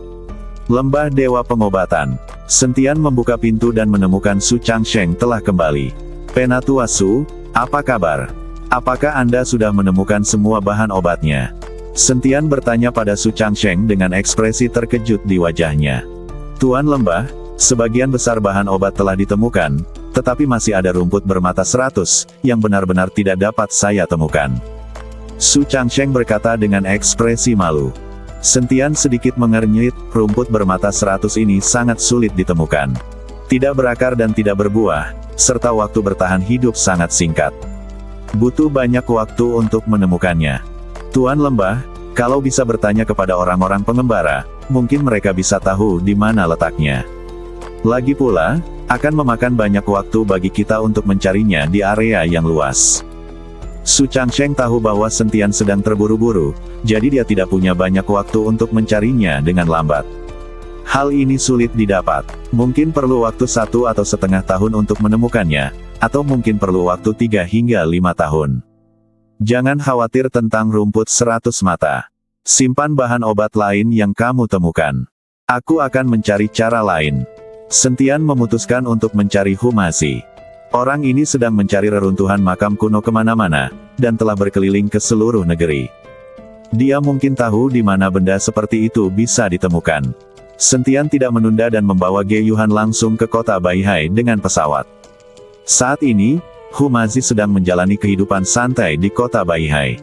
Lembah Dewa Pengobatan. Sentian membuka pintu dan menemukan Su Changsheng telah kembali. Penatua Su, apa kabar? Apakah Anda sudah menemukan semua bahan obatnya? Sentian bertanya pada Su Changsheng dengan ekspresi terkejut di wajahnya. Tuan Lembah, sebagian besar bahan obat telah ditemukan, tetapi masih ada rumput bermata 100, yang benar-benar tidak dapat saya temukan. Su Changsheng berkata dengan ekspresi malu. Sentian sedikit mengernyit, rumput bermata 100 ini sangat sulit ditemukan. Tidak berakar dan tidak berbuah, serta waktu bertahan hidup sangat singkat. Butuh banyak waktu untuk menemukannya. Tuan Lembah, kalau bisa bertanya kepada orang-orang pengembara, mungkin mereka bisa tahu di mana letaknya. Lagi pula, akan memakan banyak waktu bagi kita untuk mencarinya di area yang luas. Su Changsheng tahu bahwa Sentian sedang terburu-buru, jadi dia tidak punya banyak waktu untuk mencarinya dengan lambat. Hal ini sulit didapat. Mungkin perlu waktu 1 atau setengah tahun untuk menemukannya, atau mungkin perlu waktu 3 hingga 5 tahun. Jangan khawatir tentang rumput 100 mata. Simpan bahan obat lain yang kamu temukan. Aku akan mencari cara lain. Sentian memutuskan untuk mencari Humazi. Orang ini sedang mencari reruntuhan makam kuno kemana-mana, dan telah berkeliling ke seluruh negeri. Dia mungkin tahu di mana benda seperti itu bisa ditemukan. Sentian tidak menunda dan membawa Ge Yuhan langsung ke kota Baihai dengan pesawat. Saat ini, Humazi sedang menjalani kehidupan santai di kota Baihai.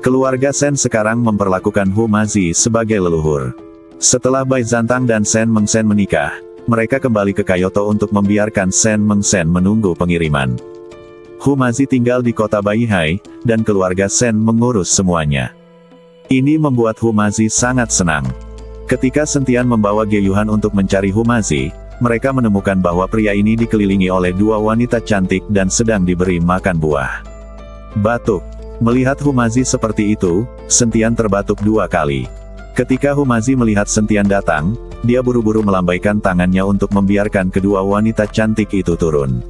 Keluarga Sen sekarang memperlakukan Humazi sebagai leluhur. Setelah Bai Zantang dan Sen Mengsen menikah, mereka kembali ke Kyoto untuk membiarkan Sen Mengsen menunggu pengiriman. Humazi tinggal di kota Baihai, dan keluarga Sen mengurus semuanya. Ini membuat Humazi sangat senang. Ketika Sentian membawa Ge Yuhan untuk mencari Humazi, mereka menemukan bahwa pria ini dikelilingi oleh 2 wanita cantik dan sedang diberi makan buah. Batuk. Melihat Humazi seperti itu, Sentian terbatuk 2 kali. Ketika Humazi melihat Sentian datang, dia buru-buru melambaikan tangannya untuk membiarkan kedua wanita cantik itu turun.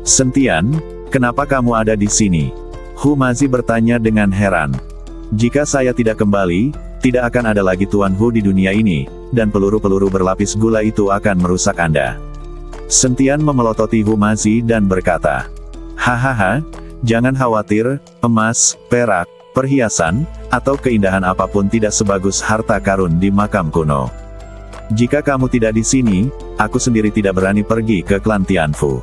Sentian, kenapa kamu ada di sini? Humazi bertanya dengan heran. Jika saya tidak kembali, tidak akan ada lagi Tuan Hu di dunia ini, dan peluru-peluru berlapis gula itu akan merusak Anda. Sentian memelototi Humazi dan berkata, hahaha, jangan khawatir, emas, perak, perhiasan, atau keindahan apapun tidak sebagus harta karun di makam kuno. Jika kamu tidak di sini, aku sendiri tidak berani pergi ke klan Tianfu.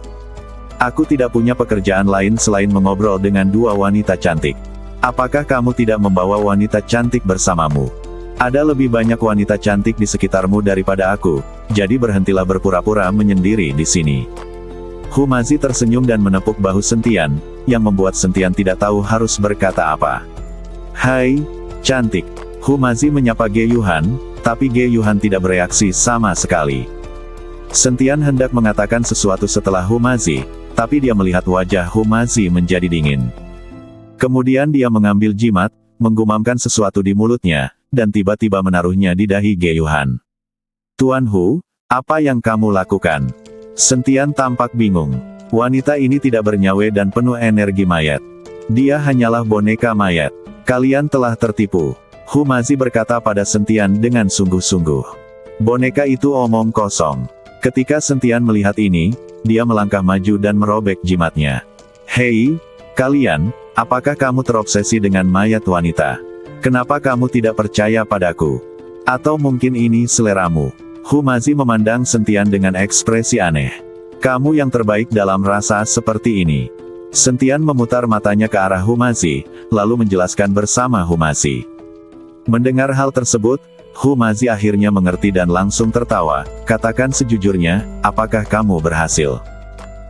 Aku tidak punya pekerjaan lain selain mengobrol dengan 2 wanita cantik. Apakah kamu tidak membawa wanita cantik bersamamu? Ada lebih banyak wanita cantik di sekitarmu daripada aku, jadi berhentilah berpura-pura menyendiri di sini. Humazi tersenyum dan menepuk bahu Sentian, yang membuat Sentian tidak tahu harus berkata apa. Hai, cantik. Humazi menyapa Ge Yuhan, Tapi Ge Yuhan tidak bereaksi sama sekali. Sentian hendak mengatakan sesuatu setelah Humazi, tapi dia melihat wajah Humazi menjadi dingin. Kemudian dia mengambil jimat, menggumamkan sesuatu di mulutnya, dan tiba-tiba menaruhnya di dahi Ge Yuhan. Tuan Hu, apa yang kamu lakukan? Sentian tampak bingung. Wanita ini tidak bernyawa dan penuh energi mayat. Dia hanyalah boneka mayat. Kalian telah tertipu. Humazi berkata pada Sentian dengan sungguh-sungguh. Boneka itu omong kosong. Ketika Sentian melihat ini, dia melangkah maju dan merobek jimatnya. Hei, kalian, apakah kamu terobsesi dengan mayat wanita? Kenapa kamu tidak percaya padaku? Atau mungkin ini seleramu? Humazi memandang Sentian dengan ekspresi aneh. Kamu yang terbaik dalam rasa seperti ini. Sentian memutar matanya ke arah Humazi, lalu menjelaskan bersama Humazi. Mendengar hal tersebut, Humazi akhirnya mengerti dan langsung tertawa. Katakan sejujurnya, apakah kamu berhasil?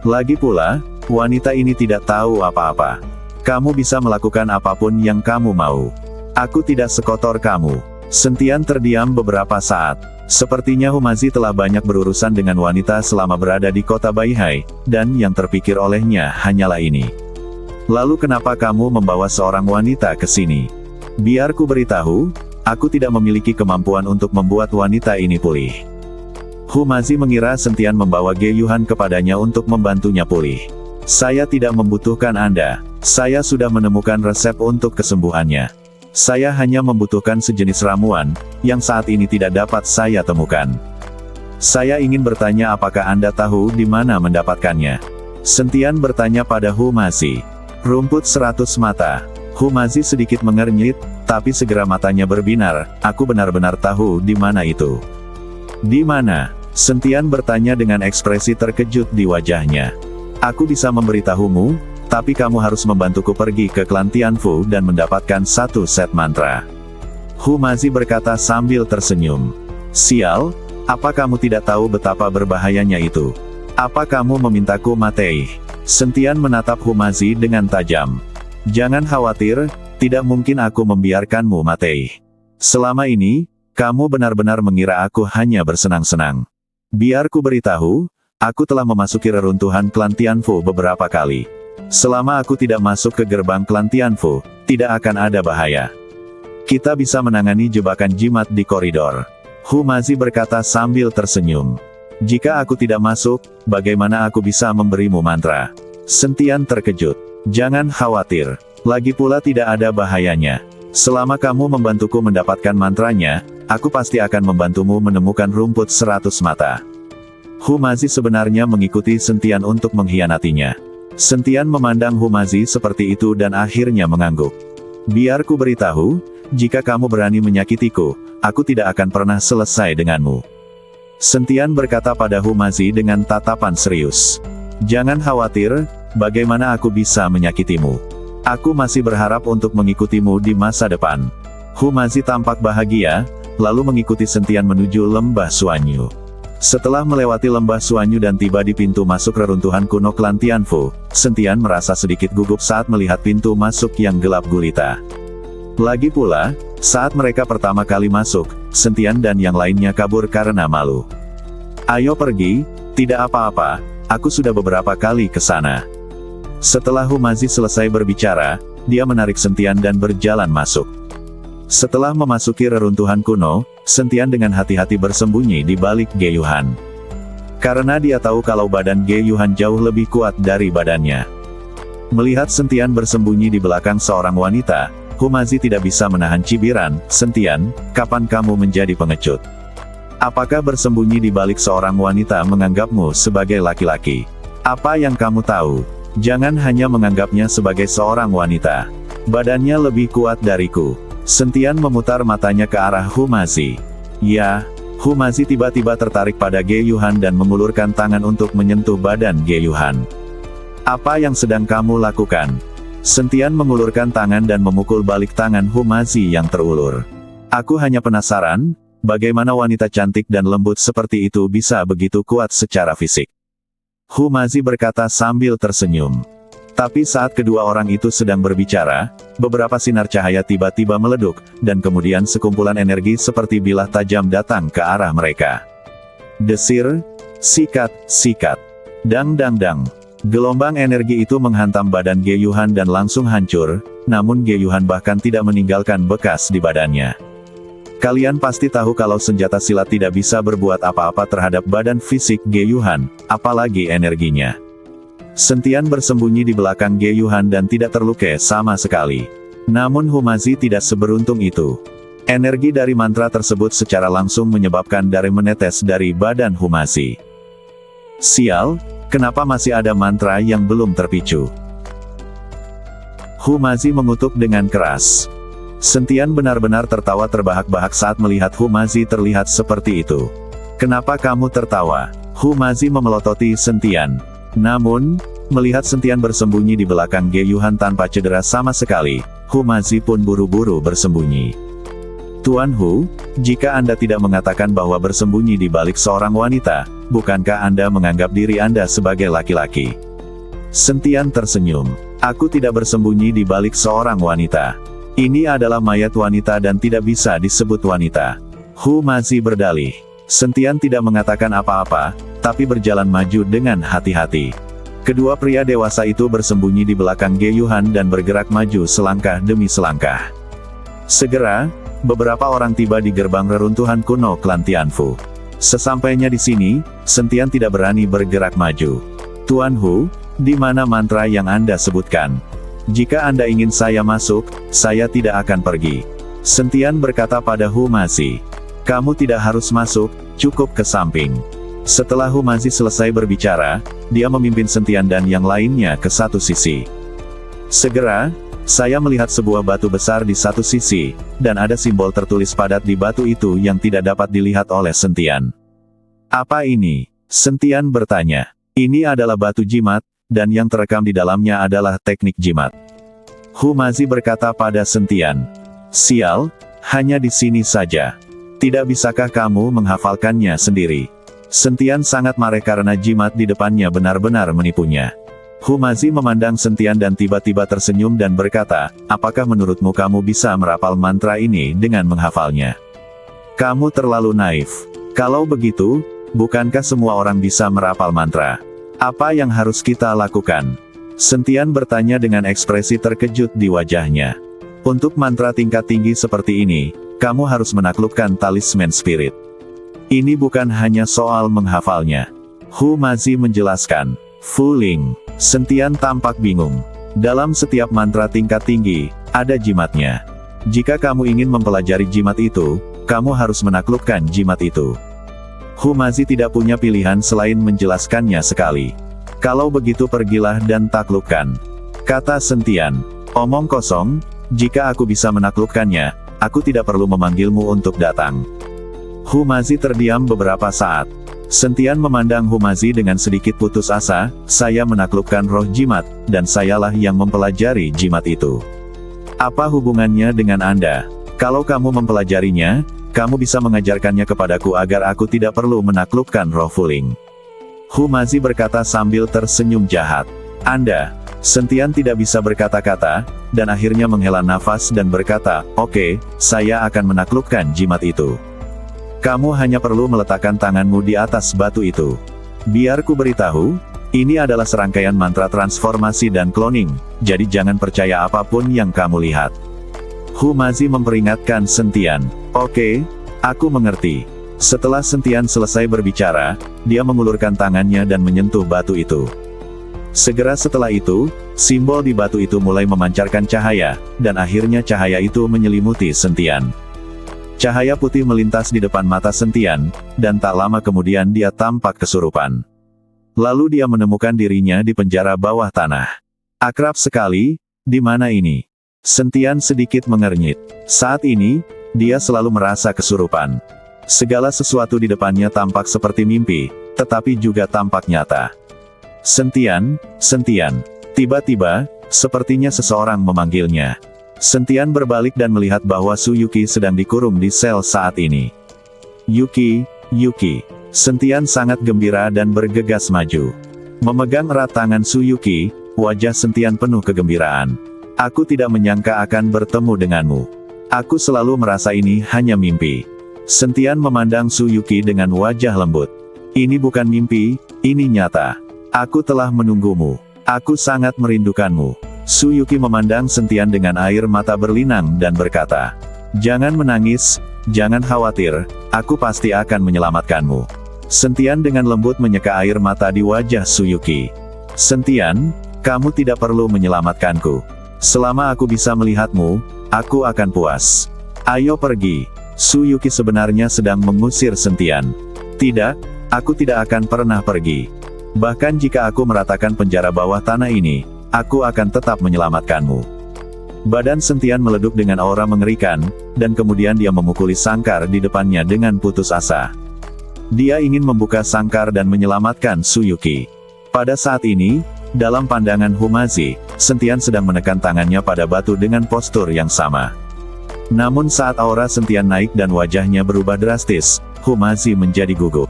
Lagi pula, wanita ini tidak tahu apa-apa. Kamu bisa melakukan apapun yang kamu mau. Aku tidak sekotor kamu. Sentian terdiam beberapa saat. Sepertinya Humazi telah banyak berurusan dengan wanita selama berada di kota Baihai, dan yang terpikir olehnya hanyalah ini. Lalu kenapa kamu membawa seorang wanita ke sini? Biar ku beritahu, aku tidak memiliki kemampuan untuk membuat wanita ini pulih. Humazi mengira Sentian membawa Ge Yuhan kepadanya untuk membantunya pulih. Saya tidak membutuhkan Anda. Saya sudah menemukan resep untuk kesembuhannya. Saya hanya membutuhkan sejenis ramuan, yang saat ini tidak dapat saya temukan. Saya ingin bertanya apakah Anda tahu di mana mendapatkannya? Sentian bertanya pada Humazi. Rumput 100 mata. Humazi sedikit mengernyit, tapi segera matanya berbinar. Aku benar-benar tahu di mana itu. Di mana? Sentian bertanya dengan ekspresi terkejut di wajahnya. Aku bisa memberitahumu, tapi kamu harus membantuku pergi ke klan Tianfu dan mendapatkan 1 set mantra. Humazi berkata sambil tersenyum. Sial, apa kamu tidak tahu betapa berbahayanya itu? Apa kamu memintaku mati? Sentian menatap Humazi dengan tajam. Jangan khawatir, tidak mungkin aku membiarkanmu mati. Selama ini, kamu benar-benar mengira aku hanya bersenang-senang. Biar ku beritahu, aku telah memasuki reruntuhan klan Tianfu beberapa kali. Selama aku tidak masuk ke gerbang klan Tianfu, tidak akan ada bahaya. Kita bisa menangani jebakan jimat di koridor. Humazi berkata sambil tersenyum. Jika aku tidak masuk, bagaimana aku bisa memberimu mantra? Sentian terkejut. Jangan khawatir. Lagi pula tidak ada bahayanya. Selama kamu membantuku mendapatkan mantranya, aku pasti akan membantumu menemukan rumput 100 mata. Humazi sebenarnya mengikuti Sentian untuk mengkhianatinya. Sentian memandang Humazi seperti itu dan akhirnya mengangguk. Biar ku beritahu, jika kamu berani menyakitiku, aku tidak akan pernah selesai denganmu. Sentian berkata pada Humazi dengan tatapan serius. Jangan khawatir, bagaimana aku bisa menyakitimu? Aku masih berharap untuk mengikutimu di masa depan. Humazi tampak bahagia, lalu mengikuti Sentian menuju lembah Suanyu. Setelah melewati lembah Suanyu dan tiba di pintu masuk reruntuhan kuno klan Tianfu, Sentian merasa sedikit gugup saat melihat pintu masuk yang gelap gulita. Lagi pula, saat mereka pertama kali masuk, Sentian dan yang lainnya kabur karena malu. Ayo pergi, tidak apa-apa, aku sudah beberapa kali ke sana. Setelah Humazi selesai berbicara, dia menarik Sentian dan berjalan masuk. Setelah memasuki reruntuhan kuno, Sentian dengan hati-hati bersembunyi di balik Ge Yuhan. Karena dia tahu kalau badan Ge Yuhan jauh lebih kuat dari badannya. Melihat Sentian bersembunyi di belakang seorang wanita, Humazi tidak bisa menahan cibiran. Sentian, kapan kamu menjadi pengecut? Apakah bersembunyi di balik seorang wanita menganggapmu sebagai laki-laki? Apa yang kamu tahu? Jangan hanya menganggapnya sebagai seorang wanita. Badannya lebih kuat dariku. Sentian memutar matanya ke arah Humazi. Ya, Humazi tiba-tiba tertarik pada Ge Yuhan dan mengulurkan tangan untuk menyentuh badan Ge Yuhan. Apa yang sedang kamu lakukan? Sentian mengulurkan tangan dan memukul balik tangan Humazi yang terulur. Aku hanya penasaran, bagaimana wanita cantik dan lembut seperti itu bisa begitu kuat secara fisik. Humazi berkata sambil tersenyum. Tapi saat kedua orang itu sedang berbicara, beberapa sinar cahaya tiba-tiba meleduk, dan kemudian sekumpulan energi seperti bilah tajam datang ke arah mereka. Desir, sikat, sikat. Dang dang dang. Gelombang energi itu menghantam badan Ge Yuhan dan langsung hancur, namun Ge Yuhan bahkan tidak meninggalkan bekas di badannya. Kalian pasti tahu kalau senjata silat tidak bisa berbuat apa-apa terhadap badan fisik Ge Yuhan, apalagi energinya. Sentian bersembunyi di belakang Ge Yuhan dan tidak terluka sama sekali. Namun Humazi tidak seberuntung itu. Energi dari mantra tersebut secara langsung menyebabkan darah menetes dari badan Humazi. Sial, kenapa masih ada mantra yang belum terpicu? Humazi mengutuk dengan keras. Sentian benar-benar tertawa terbahak-bahak saat melihat Humazi terlihat seperti itu. Kenapa kamu tertawa? Humazi memelototi Sentian. Namun, melihat Sentian bersembunyi di belakang Ge Yuhan tanpa cedera sama sekali, Humazi pun buru-buru bersembunyi. Tuan Hu, jika Anda tidak mengatakan bahwa bersembunyi di balik seorang wanita, bukankah Anda menganggap diri Anda sebagai laki-laki? Sentian tersenyum. Aku tidak bersembunyi di balik seorang wanita. Ini adalah mayat wanita dan tidak bisa disebut wanita. Humazi berdalih. Sentian tidak mengatakan apa-apa, tapi berjalan maju dengan hati-hati. Kedua pria dewasa itu bersembunyi di belakang Ge Yuhan dan bergerak maju selangkah demi selangkah. Segera, beberapa orang tiba di gerbang reruntuhan kuno klan Tianfu. Sesampainya di sini, Sentian tidak berani bergerak maju. Tuan Hu, di mana mantra yang Anda sebutkan? Jika Anda ingin saya masuk, saya tidak akan pergi. Sentian berkata pada Humazi. Kamu tidak harus masuk, cukup ke samping. Setelah Humazi selesai berbicara, dia memimpin Sentian dan yang lainnya ke satu sisi. Segera, saya melihat sebuah batu besar di satu sisi, dan ada simbol tertulis padat di batu itu yang tidak dapat dilihat oleh Sentian. Apa ini? Sentian bertanya. Ini adalah batu jimat, dan yang terekam di dalamnya adalah teknik jimat. Humazi berkata pada Sentian. Sial, hanya di sini saja. Tidak bisakah kamu menghafalkannya sendiri? Sentian sangat marah karena jimat di depannya benar-benar menipunya. Humazi memandang Sentian dan tiba-tiba tersenyum dan berkata, apakah menurutmu kamu bisa merapal mantra ini dengan menghafalnya? Kamu terlalu naif. Kalau begitu, bukankah semua orang bisa merapal mantra? Apa yang harus kita lakukan? Sentian bertanya dengan ekspresi terkejut di wajahnya. Untuk mantra tingkat tinggi seperti ini, kamu harus menaklukkan talisman spirit. Ini bukan hanya soal menghafalnya. Humazi menjelaskan. Fuling. Sentian tampak bingung. Dalam setiap mantra tingkat tinggi, ada jimatnya. Jika kamu ingin mempelajari jimat itu, kamu harus menaklukkan jimat itu. Humazi tidak punya pilihan selain menjelaskannya sekali. Kalau begitu pergilah dan taklukkan. Kata Sentian. Omong kosong, jika aku bisa menaklukkannya, aku tidak perlu memanggilmu untuk datang. Humazi terdiam beberapa saat. Sentian memandang Humazi dengan sedikit putus asa, saya menaklukkan roh jimat, dan sayalah yang mempelajari jimat itu. Apa hubungannya dengan Anda? Kalau kamu mempelajarinya, kamu bisa mengajarkannya kepadaku agar aku tidak perlu menaklukkan roh Fuling. Humazi berkata sambil tersenyum jahat. Anda, Sentian tidak bisa berkata-kata, dan akhirnya menghela nafas dan berkata, oke, saya akan menaklukkan jimat itu. Kamu hanya perlu meletakkan tanganmu di atas batu itu. Biar ku beritahu, ini adalah serangkaian mantra transformasi dan cloning, jadi jangan percaya apapun yang kamu lihat. Humazi memperingatkan Sentian. Oke, aku mengerti. Setelah Sentian selesai berbicara, dia mengulurkan tangannya dan menyentuh batu itu. Segera setelah itu, simbol di batu itu mulai memancarkan cahaya, dan akhirnya cahaya itu menyelimuti Sentian. Cahaya putih melintas di depan mata Sentian, dan tak lama kemudian dia tampak kesurupan. Lalu dia menemukan dirinya di penjara bawah tanah. Akrab sekali, di mana ini? Sentian sedikit mengernyit. Saat ini, dia selalu merasa kesurupan. Segala sesuatu di depannya tampak seperti mimpi, tetapi juga tampak nyata. Sentian, Sentian. Tiba-tiba, sepertinya seseorang memanggilnya. Sentian berbalik dan melihat bahwa Su Yuki sedang dikurung di sel saat ini. Yuki, Yuki. Sentian sangat gembira dan bergegas maju. Memegang erat tangan Su Yuki, wajah Sentian penuh kegembiraan. Aku tidak menyangka akan bertemu denganmu. Aku selalu merasa ini hanya mimpi. Sentian memandang Su Yuki dengan wajah lembut. Ini bukan mimpi, ini nyata. Aku telah menunggumu. Aku sangat merindukanmu. Su Yuki memandang Sentian dengan air mata berlinang dan berkata, "Jangan menangis, jangan khawatir, aku pasti akan menyelamatkanmu." Sentian dengan lembut menyeka air mata di wajah Su Yuki. "Sentian, kamu tidak perlu menyelamatkanku. Selama aku bisa melihatmu, aku akan puas. Ayo pergi." Su Yuki sebenarnya sedang mengusir Sentian. "Tidak, aku tidak akan pernah pergi. Bahkan jika aku meratakan penjara bawah tanah ini, aku akan tetap menyelamatkanmu." Badan Sentian meleduk dengan aura mengerikan, dan kemudian dia memukuli sangkar di depannya dengan putus asa. Dia ingin membuka sangkar dan menyelamatkan Su Yuki. Pada saat ini, dalam pandangan Humazi, Sentian sedang menekan tangannya pada batu dengan postur yang sama. Namun saat aura Sentian naik dan wajahnya berubah drastis, Humazi menjadi gugup.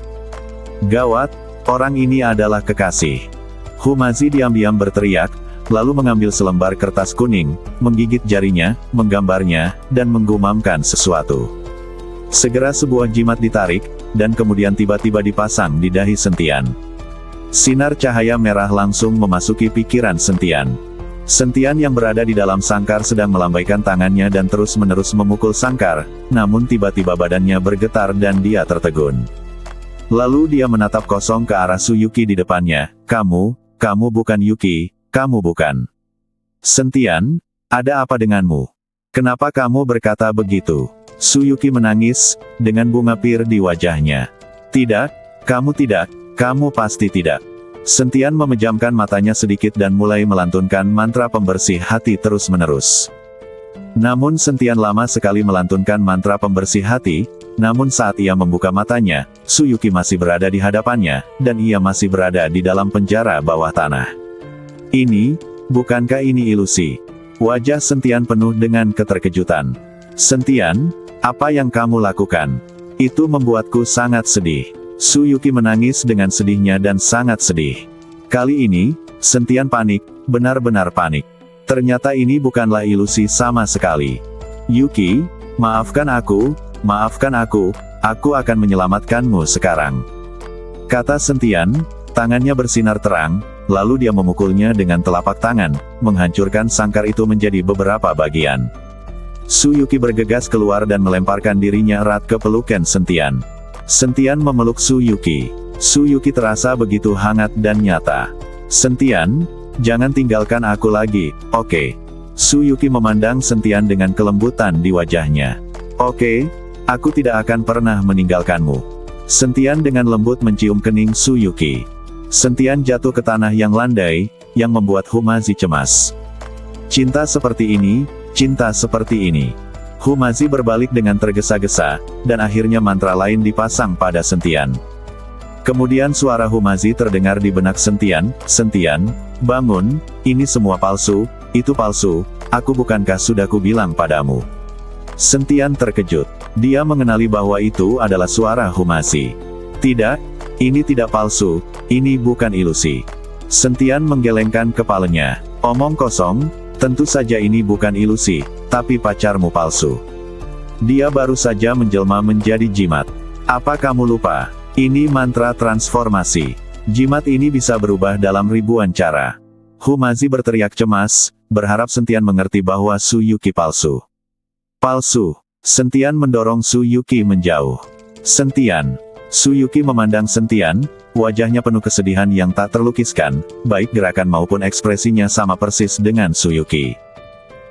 "Gawat, orang ini adalah kekasih." Humazi diam-diam berteriak, lalu mengambil selembar kertas kuning, menggigit jarinya, menggambarnya, dan menggumamkan sesuatu. Segera sebuah jimat ditarik, dan kemudian tiba-tiba dipasang di dahi Sentian. Sinar cahaya merah langsung memasuki pikiran Sentian. Sentian yang berada di dalam sangkar sedang melambaikan tangannya dan terus-menerus memukul sangkar, namun tiba-tiba badannya bergetar dan dia tertegun. Lalu dia menatap kosong ke arah Su Yuki di depannya. Kamu bukan Yuki, kamu bukan." "Sentian, ada apa denganmu? Kenapa kamu berkata begitu?" Su Yuki menangis, dengan bunga pir di wajahnya. "Tidak, kamu pasti tidak." Sentian memejamkan matanya sedikit dan mulai melantunkan mantra pembersih hati terus-menerus. Namun Sentian lama sekali melantunkan mantra pembersih hati, namun saat ia membuka matanya, Su Yuki masih berada di hadapannya, dan ia masih berada di dalam penjara bawah tanah. Bukankah ini ilusi?" Wajah Sentian penuh dengan keterkejutan. "Sentian, apa yang kamu lakukan? Itu membuatku sangat sedih." Su Yuki menangis dengan sedihnya dan sangat sedih. Kali ini, Sentian panik, benar-benar panik. Ternyata ini bukanlah ilusi sama sekali. "Yuki, maafkan aku, aku akan menyelamatkanmu sekarang," kata Sentian, tangannya bersinar terang, lalu dia memukulnya dengan telapak tangan, menghancurkan sangkar itu menjadi beberapa bagian. Su Yuki bergegas keluar dan melemparkan dirinya erat ke pelukan Sentian. Sentian memeluk Su Yuki. Su Yuki terasa begitu hangat dan nyata. "Sentian, jangan tinggalkan aku lagi, oke?" Su Yuki memandang Sentian dengan kelembutan di wajahnya. "Oke, aku tidak akan pernah meninggalkanmu." Sentian dengan lembut mencium kening Su Yuki. Sentian jatuh ke tanah yang landai, yang membuat Humazi cemas. Cinta seperti ini. Humazi berbalik dengan tergesa-gesa, dan akhirnya mantra lain dipasang pada Sentian. Kemudian suara Humazi terdengar di benak Sentian, "Sentian, bangun, ini semua palsu, itu palsu, bukankah sudah kubilang padamu?" Sentian terkejut. Dia mengenali bahwa itu adalah suara Humazi. "Tidak, ini tidak palsu, ini bukan ilusi." Sentian menggelengkan kepalanya. "Omong kosong, tentu saja ini bukan ilusi, tapi pacarmu palsu. Dia baru saja menjelma menjadi jimat. Apa kamu lupa? Ini mantra transformasi. Jimat ini bisa berubah dalam ribuan cara." Humazi berteriak cemas, berharap Sentian mengerti bahwa Su Yuki palsu. "Palsu." Sentian mendorong Su Yuki menjauh. "Sentian." Su Yuki memandang Sentian, wajahnya penuh kesedihan yang tak terlukiskan, baik gerakan maupun ekspresinya sama persis dengan Su Yuki.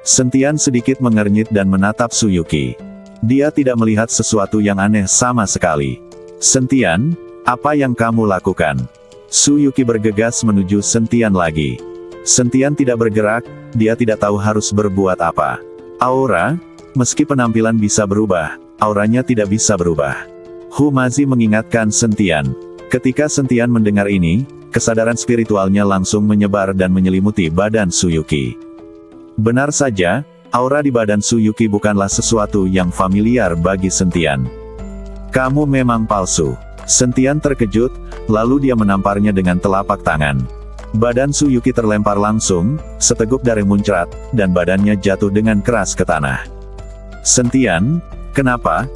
Sentian sedikit mengernyit dan menatap Su Yuki. Dia tidak melihat sesuatu yang aneh sama sekali. "Sentian, apa yang kamu lakukan?" Su Yuki bergegas menuju Sentian lagi. Sentian tidak bergerak, dia tidak tahu harus berbuat apa. Aura, meski penampilan bisa berubah, auranya tidak bisa berubah. Humazi mengingatkan Sentian. Ketika Sentian mendengar ini, kesadaran spiritualnya langsung menyebar dan menyelimuti badan Su Yuki. Benar saja, aura di badan Su Yuki bukanlah sesuatu yang familiar bagi Sentian. "Kamu memang palsu." Sentian terkejut, lalu dia menamparnya dengan telapak tangan. Badan Suyuki terlempar langsung, seteguk darah muncrat, dan badannya jatuh dengan keras ke tanah. Sentian, kenapa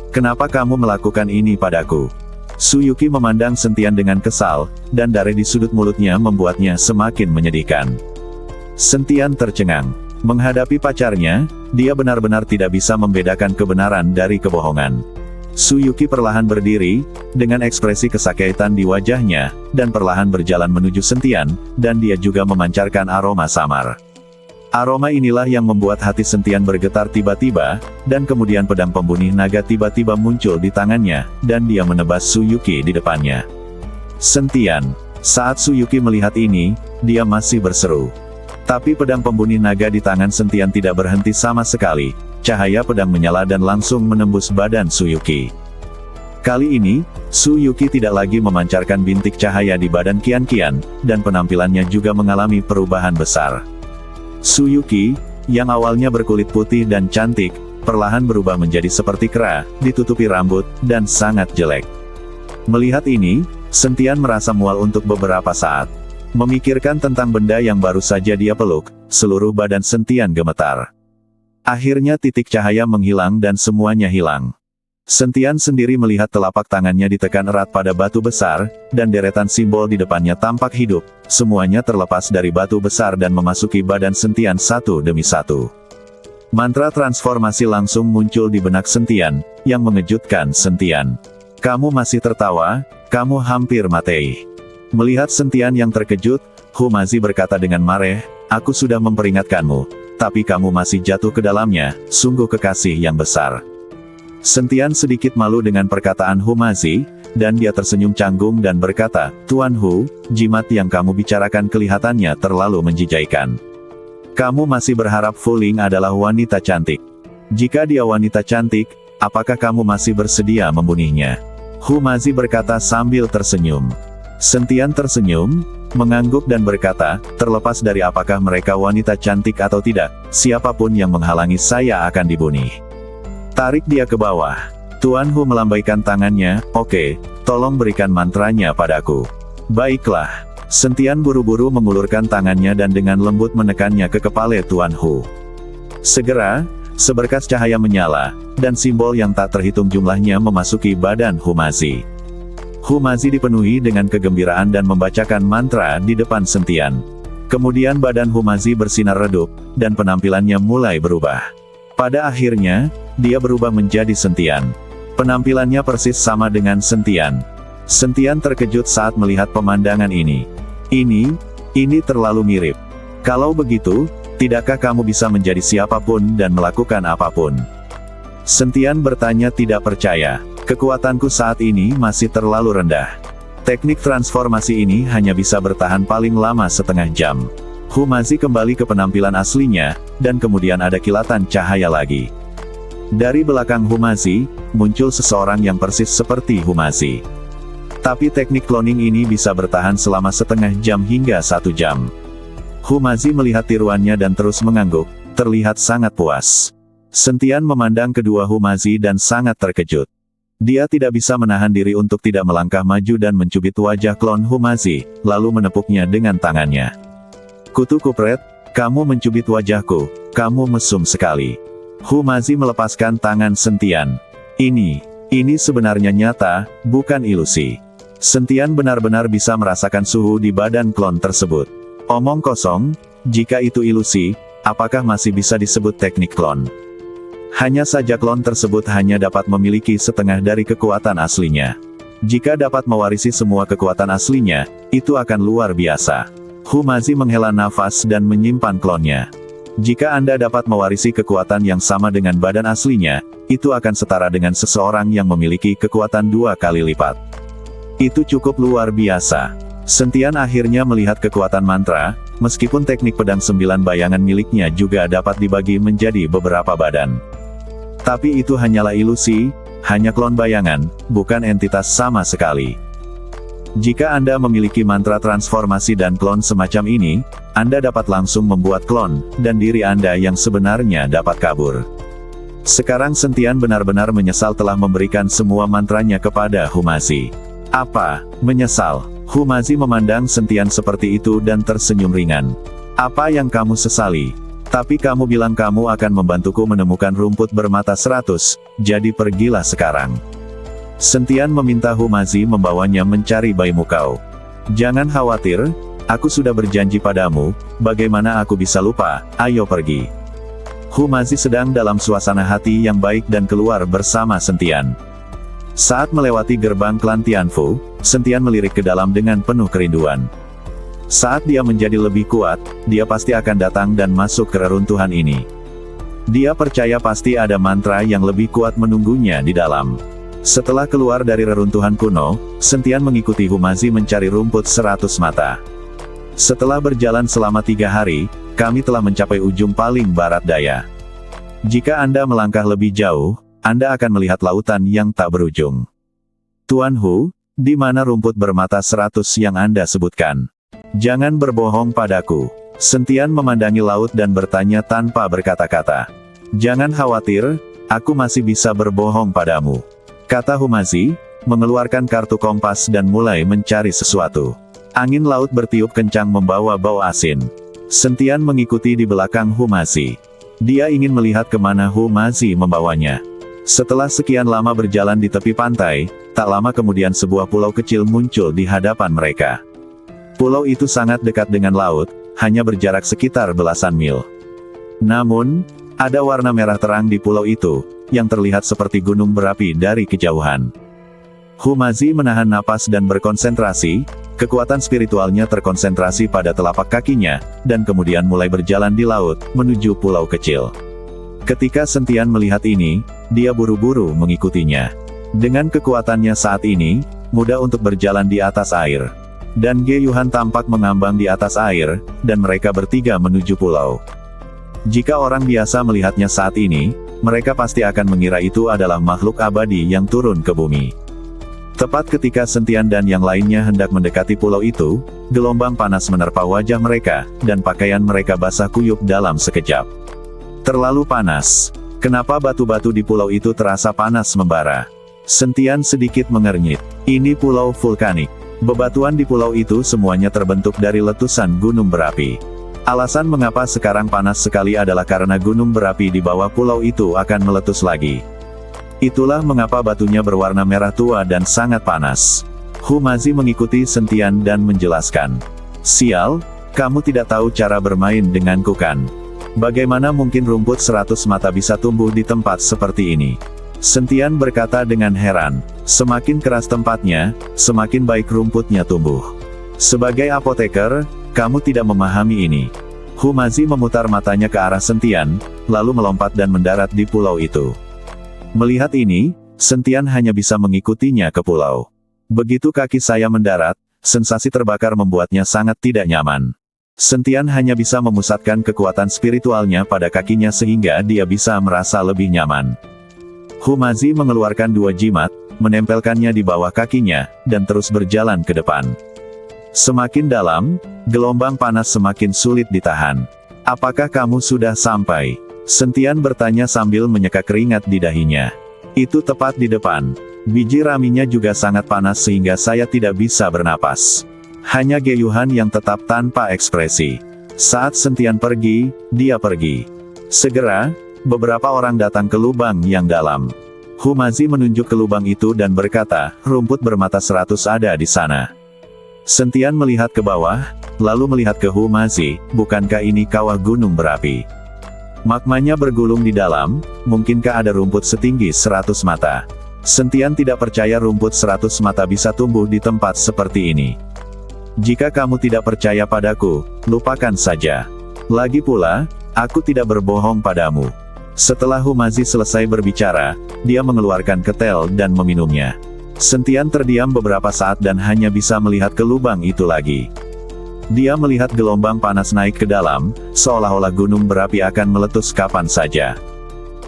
kamu melakukan ini padaku? Suyuki memandang Sentian dengan kesal, dan darah di sudut mulutnya membuatnya semakin menyedihkan. Sentian tercengang. Menghadapi pacarnya, dia benar-benar tidak bisa membedakan kebenaran dari kebohongan. Suyuki perlahan berdiri, dengan ekspresi kesakitan di wajahnya, dan perlahan berjalan menuju Sentian, dan dia juga memancarkan aroma samar. Aroma inilah yang membuat hati Sentian bergetar tiba-tiba, dan kemudian pedang pembunuh naga tiba-tiba muncul di tangannya, dan dia menebas Suyuki di depannya. Sentian. Saat Suyuki melihat ini, dia masih berseru. Tapi pedang pembunuh naga di tangan Sentian tidak berhenti sama sekali. Cahaya pedang menyala dan langsung menembus badan Suyuki. Kali ini, Suyuki tidak lagi memancarkan bintik cahaya di badan Qian-Qian, dan penampilannya juga mengalami perubahan besar. Suyuki, yang awalnya berkulit putih dan cantik, perlahan berubah menjadi seperti kera, ditutupi rambut, dan sangat jelek. Melihat ini, Sentian merasa mual untuk beberapa saat. Memikirkan tentang benda yang baru saja dia peluk, seluruh badan Sentian gemetar. Akhirnya titik cahaya menghilang dan semuanya hilang. Sentian sendiri melihat telapak tangannya ditekan erat pada batu besar, dan deretan simbol di depannya tampak hidup, semuanya terlepas dari batu besar dan memasuki badan Sentian satu demi satu. Mantra transformasi langsung muncul di benak Sentian, yang mengejutkan Sentian. Kamu masih tertawa, kamu hampir mati. Melihat Sentian yang terkejut, Humazi berkata dengan marah, aku sudah memperingatkanmu, tapi kamu masih jatuh ke dalamnya, sungguh kekasih yang besar. Sentian sedikit malu dengan perkataan Humazi, dan dia tersenyum canggung dan berkata, Tuan Hu, jimat yang kamu bicarakan kelihatannya terlalu menjijaikan. Kamu masih berharap Fu Ling adalah wanita cantik. Jika dia wanita cantik, apakah kamu masih bersedia membunuhnya? Humazi berkata sambil tersenyum. Sentian tersenyum, mengangguk dan berkata, terlepas dari apakah mereka wanita cantik atau tidak, siapapun yang menghalangi saya akan dibunuh. Tarik dia ke bawah. Tuan Hu melambaikan tangannya, oke, tolong berikan mantranya padaku. Baiklah. Sentian buru-buru mengulurkan tangannya dan dengan lembut menekannya ke kepala Tuan Hu. Segera, seberkas cahaya menyala, dan simbol yang tak terhitung jumlahnya memasuki badan Humazi. Humazi dipenuhi dengan kegembiraan dan membacakan mantra di depan Sentian. Kemudian badan Humazi bersinar redup, dan penampilannya mulai berubah. Pada akhirnya, dia berubah menjadi Sentian. Penampilannya persis sama dengan Sentian. Sentian terkejut saat melihat pemandangan ini. Ini terlalu mirip. Kalau begitu, tidakkah kamu bisa menjadi siapapun dan melakukan apapun? Sentian bertanya tidak percaya. Kekuatanku saat ini masih terlalu rendah. Teknik transformasi ini hanya bisa bertahan paling lama setengah jam. Humazi kembali ke penampilan aslinya, dan kemudian ada kilatan cahaya lagi. Dari belakang Humazi, muncul seseorang yang persis seperti Humazi. Tapi teknik cloning ini bisa bertahan selama setengah jam hingga 1 jam. Humazi melihat tiruannya dan terus mengangguk, terlihat sangat puas. Sentian memandang kedua Humazi dan sangat terkejut. Dia tidak bisa menahan diri untuk tidak melangkah maju dan mencubit wajah klon Humazi, lalu menepuknya dengan tangannya. Kutu kupret, kamu mencubit wajahku, kamu mesum sekali. Humazi melepaskan tangan Sentian. Ini sebenarnya nyata, bukan ilusi. Sentian benar-benar bisa merasakan suhu di badan klon tersebut. Omong kosong, jika itu ilusi, apakah masih bisa disebut teknik klon? Hanya saja klon tersebut hanya dapat memiliki setengah dari kekuatan aslinya. Jika dapat mewarisi semua kekuatan aslinya, itu akan luar biasa. Humazi menghela nafas dan menyimpan klonnya. Jika Anda dapat mewarisi kekuatan yang sama dengan badan aslinya, itu akan setara dengan seseorang yang memiliki kekuatan 2 kali lipat. Itu cukup luar biasa. Sentian akhirnya melihat kekuatan mantra, meskipun teknik pedang 9 bayangan miliknya juga dapat dibagi menjadi beberapa badan. Tapi itu hanyalah ilusi, hanya klon bayangan, bukan entitas sama sekali. Jika Anda memiliki mantra transformasi dan klon semacam ini, Anda dapat langsung membuat klon, dan diri Anda yang sebenarnya dapat kabur. Sekarang Sentian benar-benar menyesal telah memberikan semua mantranya kepada Humazi. Apa? Menyesal? Humazi memandang Sentian seperti itu dan tersenyum ringan. Apa yang kamu sesali? Tapi kamu bilang kamu akan membantuku menemukan rumput bermata 100, jadi pergilah sekarang. Sentian meminta Humazi membawanya mencari bayi mukau. Jangan khawatir, aku sudah berjanji padamu, bagaimana aku bisa lupa, ayo pergi. Humazi sedang dalam suasana hati yang baik dan keluar bersama Sentian. Saat melewati gerbang klan Tianfu, Sentian melirik ke dalam dengan penuh kerinduan. Saat dia menjadi lebih kuat, dia pasti akan datang dan masuk ke reruntuhan ini. Dia percaya pasti ada mantra yang lebih kuat menunggunya di dalam. Setelah keluar dari reruntuhan kuno, Sentian mengikuti Humazi mencari rumput 100 mata. Setelah berjalan selama 3 hari, kami telah mencapai ujung paling barat daya. Jika Anda melangkah lebih jauh, Anda akan melihat lautan yang tak berujung. Tuan Hu, di mana rumput bermata 100 yang Anda sebutkan? Jangan berbohong padaku. Sentian memandangi laut dan bertanya tanpa berkata-kata. Jangan khawatir, aku masih bisa berbohong padamu, kata Humazi, mengeluarkan kartu kompas dan mulai mencari sesuatu. Angin laut bertiup kencang membawa bau asin. Sentian mengikuti di belakang Humazi. Dia ingin melihat kemana Humazi membawanya. Setelah sekian lama berjalan di tepi pantai, tak lama kemudian sebuah pulau kecil muncul di hadapan mereka. Pulau itu sangat dekat dengan laut, hanya berjarak sekitar belasan mil. Namun, ada warna merah terang di pulau itu, yang terlihat seperti gunung berapi dari kejauhan. Humazi menahan napas dan berkonsentrasi, kekuatan spiritualnya terkonsentrasi pada telapak kakinya, dan kemudian mulai berjalan di laut, menuju pulau kecil. Ketika Sentian melihat ini, dia buru-buru mengikutinya. Dengan kekuatannya saat ini, mudah untuk berjalan di atas air. Dan Ge Yuhan tampak mengambang di atas air, dan mereka bertiga menuju pulau. Jika orang biasa melihatnya saat ini, mereka pasti akan mengira itu adalah makhluk abadi yang turun ke bumi. Tepat ketika Sentian dan yang lainnya hendak mendekati pulau itu, gelombang panas menerpa wajah mereka, dan pakaian mereka basah kuyup dalam sekejap. Terlalu panas. Kenapa batu-batu di pulau itu terasa panas membara? Sentian sedikit mengernyit. Ini pulau vulkanik. Bebatuan di pulau itu semuanya terbentuk dari letusan gunung berapi. Alasan mengapa sekarang panas sekali adalah karena gunung berapi di bawah pulau itu akan meletus lagi. Itulah mengapa batunya berwarna merah tua dan sangat panas. Humazi mengikuti Sentian dan menjelaskan. Sial, kamu tidak tahu cara bermain denganku kan? Bagaimana mungkin rumput 100 mata bisa tumbuh di tempat seperti ini? Sentian berkata dengan heran. Semakin keras tempatnya, semakin baik rumputnya tumbuh. Sebagai apoteker, kamu tidak memahami ini. Humazi memutar matanya ke arah Sentian, lalu melompat dan mendarat di pulau itu. Melihat ini, Sentian hanya bisa mengikutinya ke pulau. Begitu kaki saya mendarat, sensasi terbakar membuatnya sangat tidak nyaman. Sentian hanya bisa memusatkan kekuatan spiritualnya pada kakinya sehingga dia bisa merasa lebih nyaman. Humazi mengeluarkan 2 jimat, menempelkannya di bawah kakinya, dan terus berjalan ke depan. Semakin dalam, gelombang panas semakin sulit ditahan. Apakah kamu sudah sampai? Sentian bertanya sambil menyeka keringat di dahinya. Itu tepat di depan. Biji raminya juga sangat panas sehingga saya tidak bisa bernapas. Hanya Ge Yuhan yang tetap tanpa ekspresi. Saat Sentian pergi, dia pergi. Segera, beberapa orang datang ke lubang yang dalam. Humazi menunjuk ke lubang itu dan berkata, rumput bermata 100 ada di sana. Sentian melihat ke bawah, lalu melihat ke Humazi, bukankah ini kawah gunung berapi? Magmanya bergulung di dalam, mungkinkah ada rumput setinggi 100 mata? Sentian tidak percaya rumput 100 mata bisa tumbuh di tempat seperti ini. Jika kamu tidak percaya padaku, lupakan saja. Lagi pula, aku tidak berbohong padamu. Setelah Humazi selesai berbicara, dia mengeluarkan ketel dan meminumnya. Sentian terdiam beberapa saat dan hanya bisa melihat ke lubang itu lagi. Dia melihat gelombang panas naik ke dalam, seolah-olah gunung berapi akan meletus kapan saja.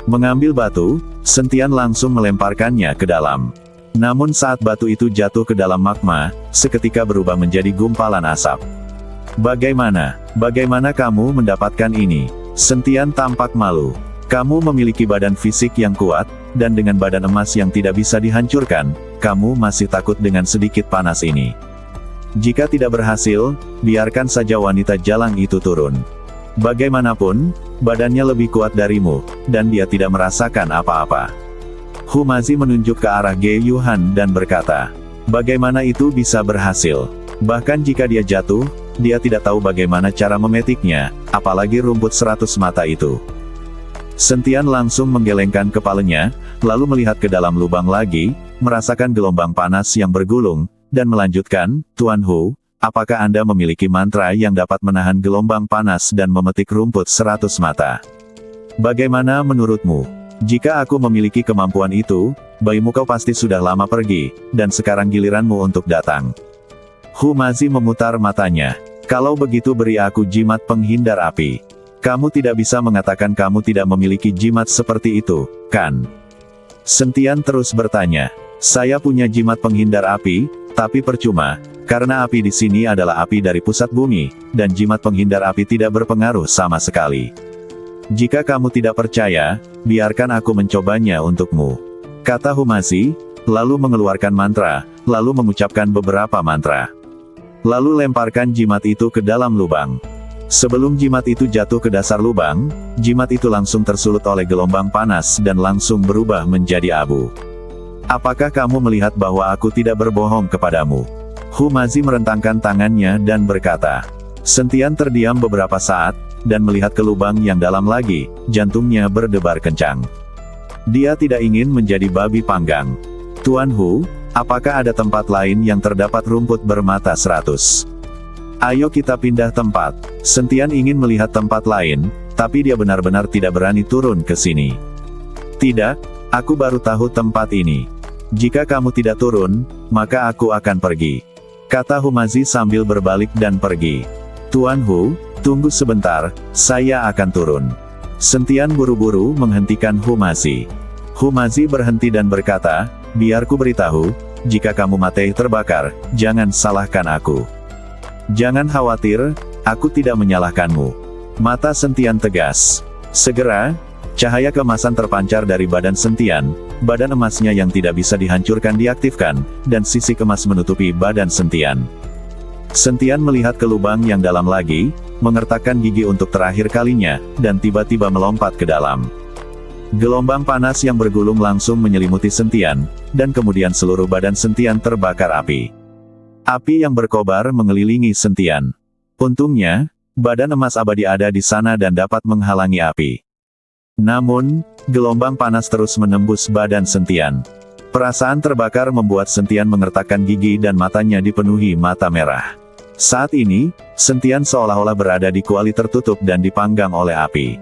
Mengambil batu, Sentian langsung melemparkannya ke dalam. Namun saat batu itu jatuh ke dalam magma, seketika berubah menjadi gumpalan asap. Bagaimana kamu mendapatkan ini? Sentian tampak malu. Kamu memiliki badan fisik yang kuat, dan dengan badan emas yang tidak bisa dihancurkan, kamu masih takut dengan sedikit panas ini. Jika tidak berhasil, biarkan saja wanita jalang itu turun. Bagaimanapun, badannya lebih kuat darimu, dan dia tidak merasakan apa-apa. Humazi menunjuk ke arah Ge Yuhan dan berkata, bagaimana itu bisa berhasil? Bahkan jika dia jatuh, dia tidak tahu bagaimana cara memetiknya, apalagi rumput 100 mata itu. Sentian langsung menggelengkan kepalanya, lalu melihat ke dalam lubang lagi, merasakan gelombang panas yang bergulung, dan melanjutkan, Tuan Hu, apakah Anda memiliki mantra yang dapat menahan gelombang panas dan memetik rumput 100 mata? Bagaimana menurutmu? Jika aku memiliki kemampuan itu, bayimu kau pasti sudah lama pergi, dan sekarang giliranmu untuk datang. Humazi memutar matanya. Kalau begitu beri aku jimat penghindar api. Kamu tidak bisa mengatakan kamu tidak memiliki jimat seperti itu, kan? Sentian terus bertanya. Saya punya jimat penghindar api, tapi percuma, karena api di sini adalah api dari pusat bumi, dan jimat penghindar api tidak berpengaruh sama sekali. Jika kamu tidak percaya, biarkan aku mencobanya untukmu. Kata Humazi, lalu mengeluarkan mantra, lalu mengucapkan beberapa mantra. Lalu lemparkan jimat itu ke dalam lubang. Sebelum jimat itu jatuh ke dasar lubang, jimat itu langsung tersulut oleh gelombang panas dan langsung berubah menjadi abu. Apakah kamu melihat bahwa aku tidak berbohong kepadamu? Humazi merentangkan tangannya dan berkata. Sentian terdiam beberapa saat, dan melihat ke lubang yang dalam lagi, jantungnya berdebar kencang. Dia tidak ingin menjadi babi panggang. Tuan Hu, apakah ada tempat lain yang terdapat rumput bermata 100? Ayo kita pindah tempat. Sentian ingin melihat tempat lain, tapi dia benar-benar tidak berani turun ke sini. Tidak, aku baru tahu tempat ini. Jika kamu tidak turun, maka aku akan pergi. Kata Humazi sambil berbalik dan pergi. Tuan Hu, tunggu sebentar, saya akan turun. Sentian buru-buru menghentikan Humazi. Humazi berhenti dan berkata, biar ku beritahu, jika kamu mati terbakar, jangan salahkan aku. Jangan khawatir, aku tidak menyalahkanmu. Mata Sentian tegas. Segera, cahaya keemasan terpancar dari badan Sentian, badan emasnya yang tidak bisa dihancurkan diaktifkan, dan sisi emas menutupi badan Sentian. Sentian melihat ke lubang yang dalam lagi, mengertakkan gigi untuk terakhir kalinya, dan tiba-tiba melompat ke dalam. Gelombang panas yang bergulung langsung menyelimuti Sentian, dan kemudian seluruh badan Sentian terbakar api. Api yang berkobar mengelilingi Sentian. Untungnya, badan emas abadi ada di sana dan dapat menghalangi api. Namun, gelombang panas terus menembus badan Sentian. Perasaan terbakar membuat Sentian mengertakkan gigi dan matanya dipenuhi mata merah. Saat ini, Sentian seolah-olah berada di kuali tertutup dan dipanggang oleh api.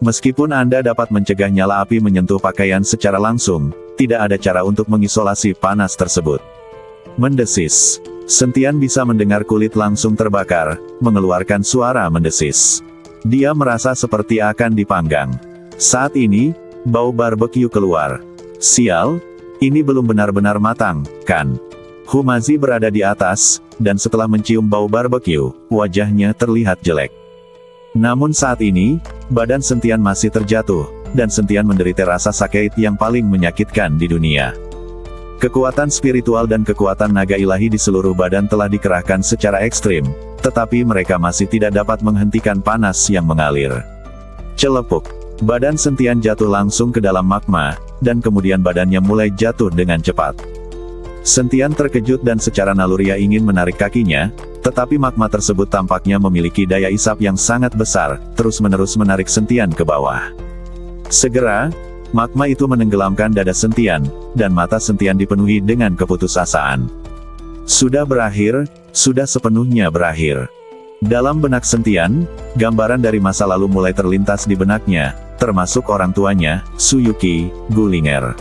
Meskipun Anda dapat mencegah nyala api menyentuh pakaian secara langsung, tidak ada cara untuk mengisolasi panas tersebut. Mendesis. Sentian bisa mendengar kulit langsung terbakar, mengeluarkan suara mendesis. Dia merasa seperti akan dipanggang. Saat ini, bau barbeque keluar. Sial, ini belum benar-benar matang, kan? Humazi berada di atas, dan setelah mencium bau barbeque, wajahnya terlihat jelek. Namun saat ini, badan Sentian masih terjatuh, dan Sentian menderita rasa sakit yang paling menyakitkan di dunia. Kekuatan spiritual dan kekuatan naga ilahi di seluruh badan telah dikerahkan secara ekstrim, tetapi mereka masih tidak dapat menghentikan panas yang mengalir. Celepuk. Badan Sentian jatuh langsung ke dalam magma, dan kemudian badannya mulai jatuh dengan cepat. Sentian terkejut dan secara naluriah ingin menarik kakinya, tetapi magma tersebut tampaknya memiliki daya isap yang sangat besar, terus-menerus menarik Sentian ke bawah. Segera, magma itu menenggelamkan dada Sentian, dan mata Sentian dipenuhi dengan keputusasaan. Sudah berakhir, sudah sepenuhnya berakhir. Dalam benak Sentian, gambaran dari masa lalu mulai terlintas di benaknya, termasuk orang tuanya, Suyuki Gulinger.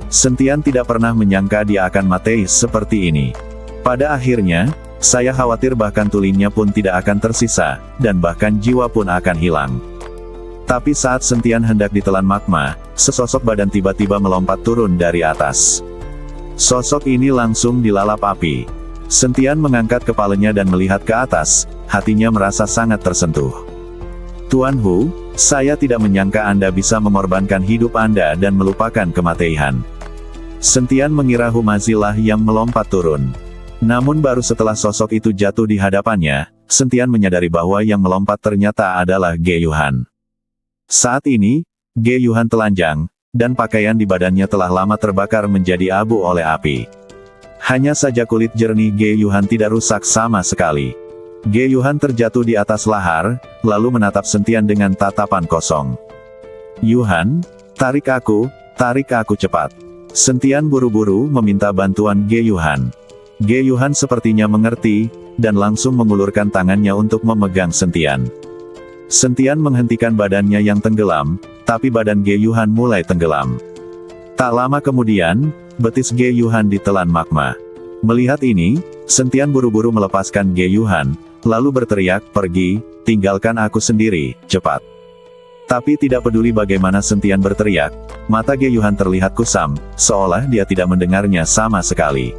Sentian tidak pernah menyangka dia akan mati seperti ini. Pada akhirnya, saya khawatir bahkan tulingnya pun tidak akan tersisa, dan bahkan jiwa pun akan hilang. Tapi saat Sentian hendak ditelan magma, sesosok badan tiba-tiba melompat turun dari atas. Sosok ini langsung dilalap api. Sentian mengangkat kepalanya dan melihat ke atas, hatinya merasa sangat tersentuh. Tuan Hu, saya tidak menyangka Anda bisa mengorbankan hidup Anda dan melupakan kematian. Sentian mengira Humazi lah yang melompat turun. Namun baru setelah sosok itu jatuh di hadapannya, Sentian menyadari bahwa yang melompat ternyata adalah Ge Yuhan. Saat ini, Ge Yuhan telanjang, dan pakaian di badannya telah lama terbakar menjadi abu oleh api. Hanya saja kulit jernih Ge Yuhan tidak rusak sama sekali. Ge Yuhan terjatuh di atas lahar, lalu menatap Sentian dengan tatapan kosong. "Yuhan, tarik aku cepat." Sentian buru-buru meminta bantuan Ge Yuhan. Ge Yuhan sepertinya mengerti, dan langsung mengulurkan tangannya untuk memegang Sentian. Sentian menghentikan badannya yang tenggelam, tapi badan Ge Yuhan mulai tenggelam. Tak lama kemudian, betis Ge Yuhan ditelan magma. Melihat ini, Sentian buru-buru melepaskan Ge Yuhan, lalu berteriak, "Pergi, tinggalkan aku sendiri, cepat." Tapi tidak peduli bagaimana Sentian berteriak, mata Ge Yuhan terlihat kusam, seolah dia tidak mendengarnya sama sekali.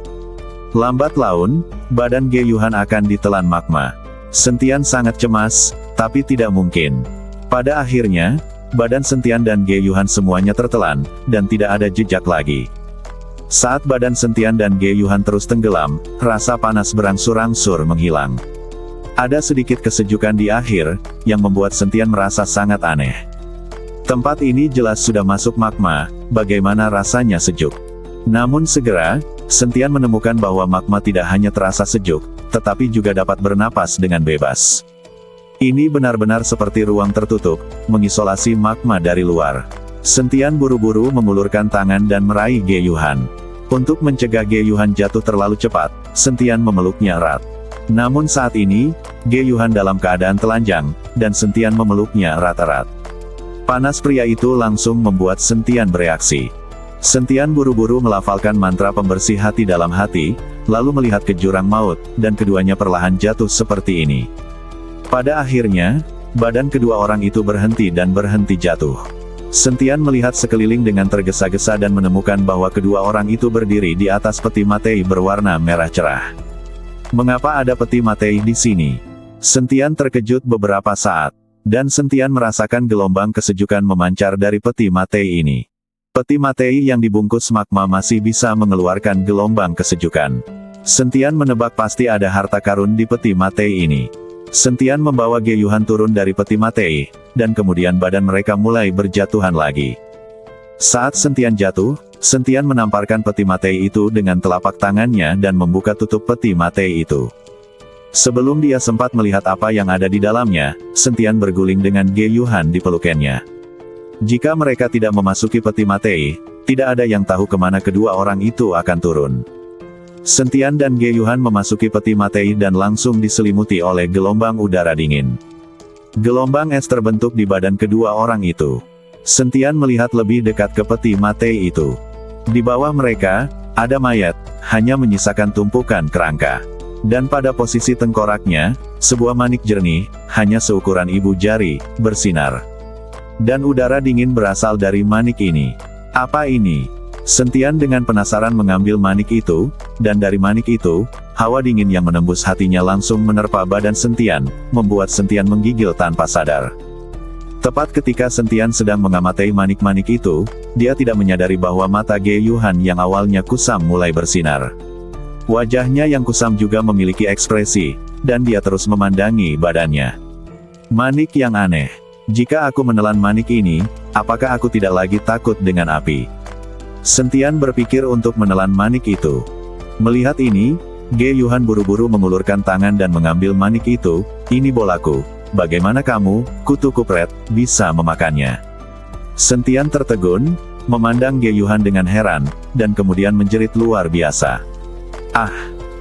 Lambat laun, badan Ge Yuhan akan ditelan magma. Sentian sangat cemas, tapi tidak mungkin. Pada akhirnya, badan Sentian dan Ge Yuhan semuanya tertelan, dan tidak ada jejak lagi. Saat badan Sentian dan Ge Yuhan terus tenggelam, rasa panas berangsur-angsur menghilang. Ada sedikit kesejukan di akhir, yang membuat Sentian merasa sangat aneh. Tempat ini jelas sudah masuk magma, bagaimana rasanya sejuk. Namun segera, Sentian menemukan bahwa magma tidak hanya terasa sejuk, tetapi juga dapat bernapas dengan bebas. Ini benar-benar seperti ruang tertutup, mengisolasi magma dari luar. Sentian buru-buru mengulurkan tangan dan meraih Ge Yuhan. Untuk mencegah Ge Yuhan jatuh terlalu cepat, Sentian memeluknya erat. Namun saat ini, Ge Yuhan dalam keadaan telanjang, dan Sentian memeluknya erat-erat. Panas pria itu langsung membuat Sentian bereaksi. Sentian buru-buru melafalkan mantra pembersih hati dalam hati, lalu melihat ke jurang maut, dan keduanya perlahan jatuh seperti ini. Pada akhirnya, badan kedua orang itu berhenti dan berhenti jatuh. Sentian melihat sekeliling dengan tergesa-gesa dan menemukan bahwa kedua orang itu berdiri di atas peti matei berwarna merah cerah. Mengapa ada peti matei di sini? Sentian terkejut beberapa saat, dan Sentian merasakan gelombang kesejukan memancar dari peti matei ini. Peti matei yang dibungkus magma masih bisa mengeluarkan gelombang kesejukan. Sentian menebak pasti ada harta karun di peti matei ini. Sentian membawa Ge Yuhan turun dari peti matei, dan kemudian badan mereka mulai berjatuhan lagi. Saat Sentian jatuh, Sentian menamparkan peti matei itu dengan telapak tangannya dan membuka tutup peti matei itu. Sebelum dia sempat melihat apa yang ada di dalamnya, Sentian berguling dengan Ge Yuhan di pelukannya. Jika mereka tidak memasuki peti matei, tidak ada yang tahu kemana kedua orang itu akan turun. Sentian dan Ge Yuhan memasuki peti matei dan langsung diselimuti oleh gelombang udara dingin. Gelombang es terbentuk di badan kedua orang itu. Sentian melihat lebih dekat ke peti matei itu. Di bawah mereka, ada mayat, hanya menyisakan tumpukan kerangka. Dan pada posisi tengkoraknya, sebuah manik jernih, hanya seukuran ibu jari, bersinar. Dan udara dingin berasal dari manik ini. Apa ini? Sentian dengan penasaran mengambil manik itu, dan dari manik itu, hawa dingin yang menembus hatinya langsung menerpa badan Sentian, membuat Sentian menggigil tanpa sadar. Tepat ketika Sentian sedang mengamati manik-manik itu, dia tidak menyadari bahwa mata Ge Yuhan yang awalnya kusam mulai bersinar. Wajahnya yang kusam juga memiliki ekspresi, dan dia terus memandangi badannya. Manik yang aneh. Jika aku menelan manik ini, apakah aku tidak lagi takut dengan api? Sentian berpikir untuk menelan manik itu. Melihat ini, Ge Yuhan buru-buru mengulurkan tangan dan mengambil manik itu. "Ini bolaku, bagaimana kamu, kutu kupret, bisa memakannya?" Sentian tertegun, memandang Ge Yuhan dengan heran, dan kemudian menjerit luar biasa. "Ah!"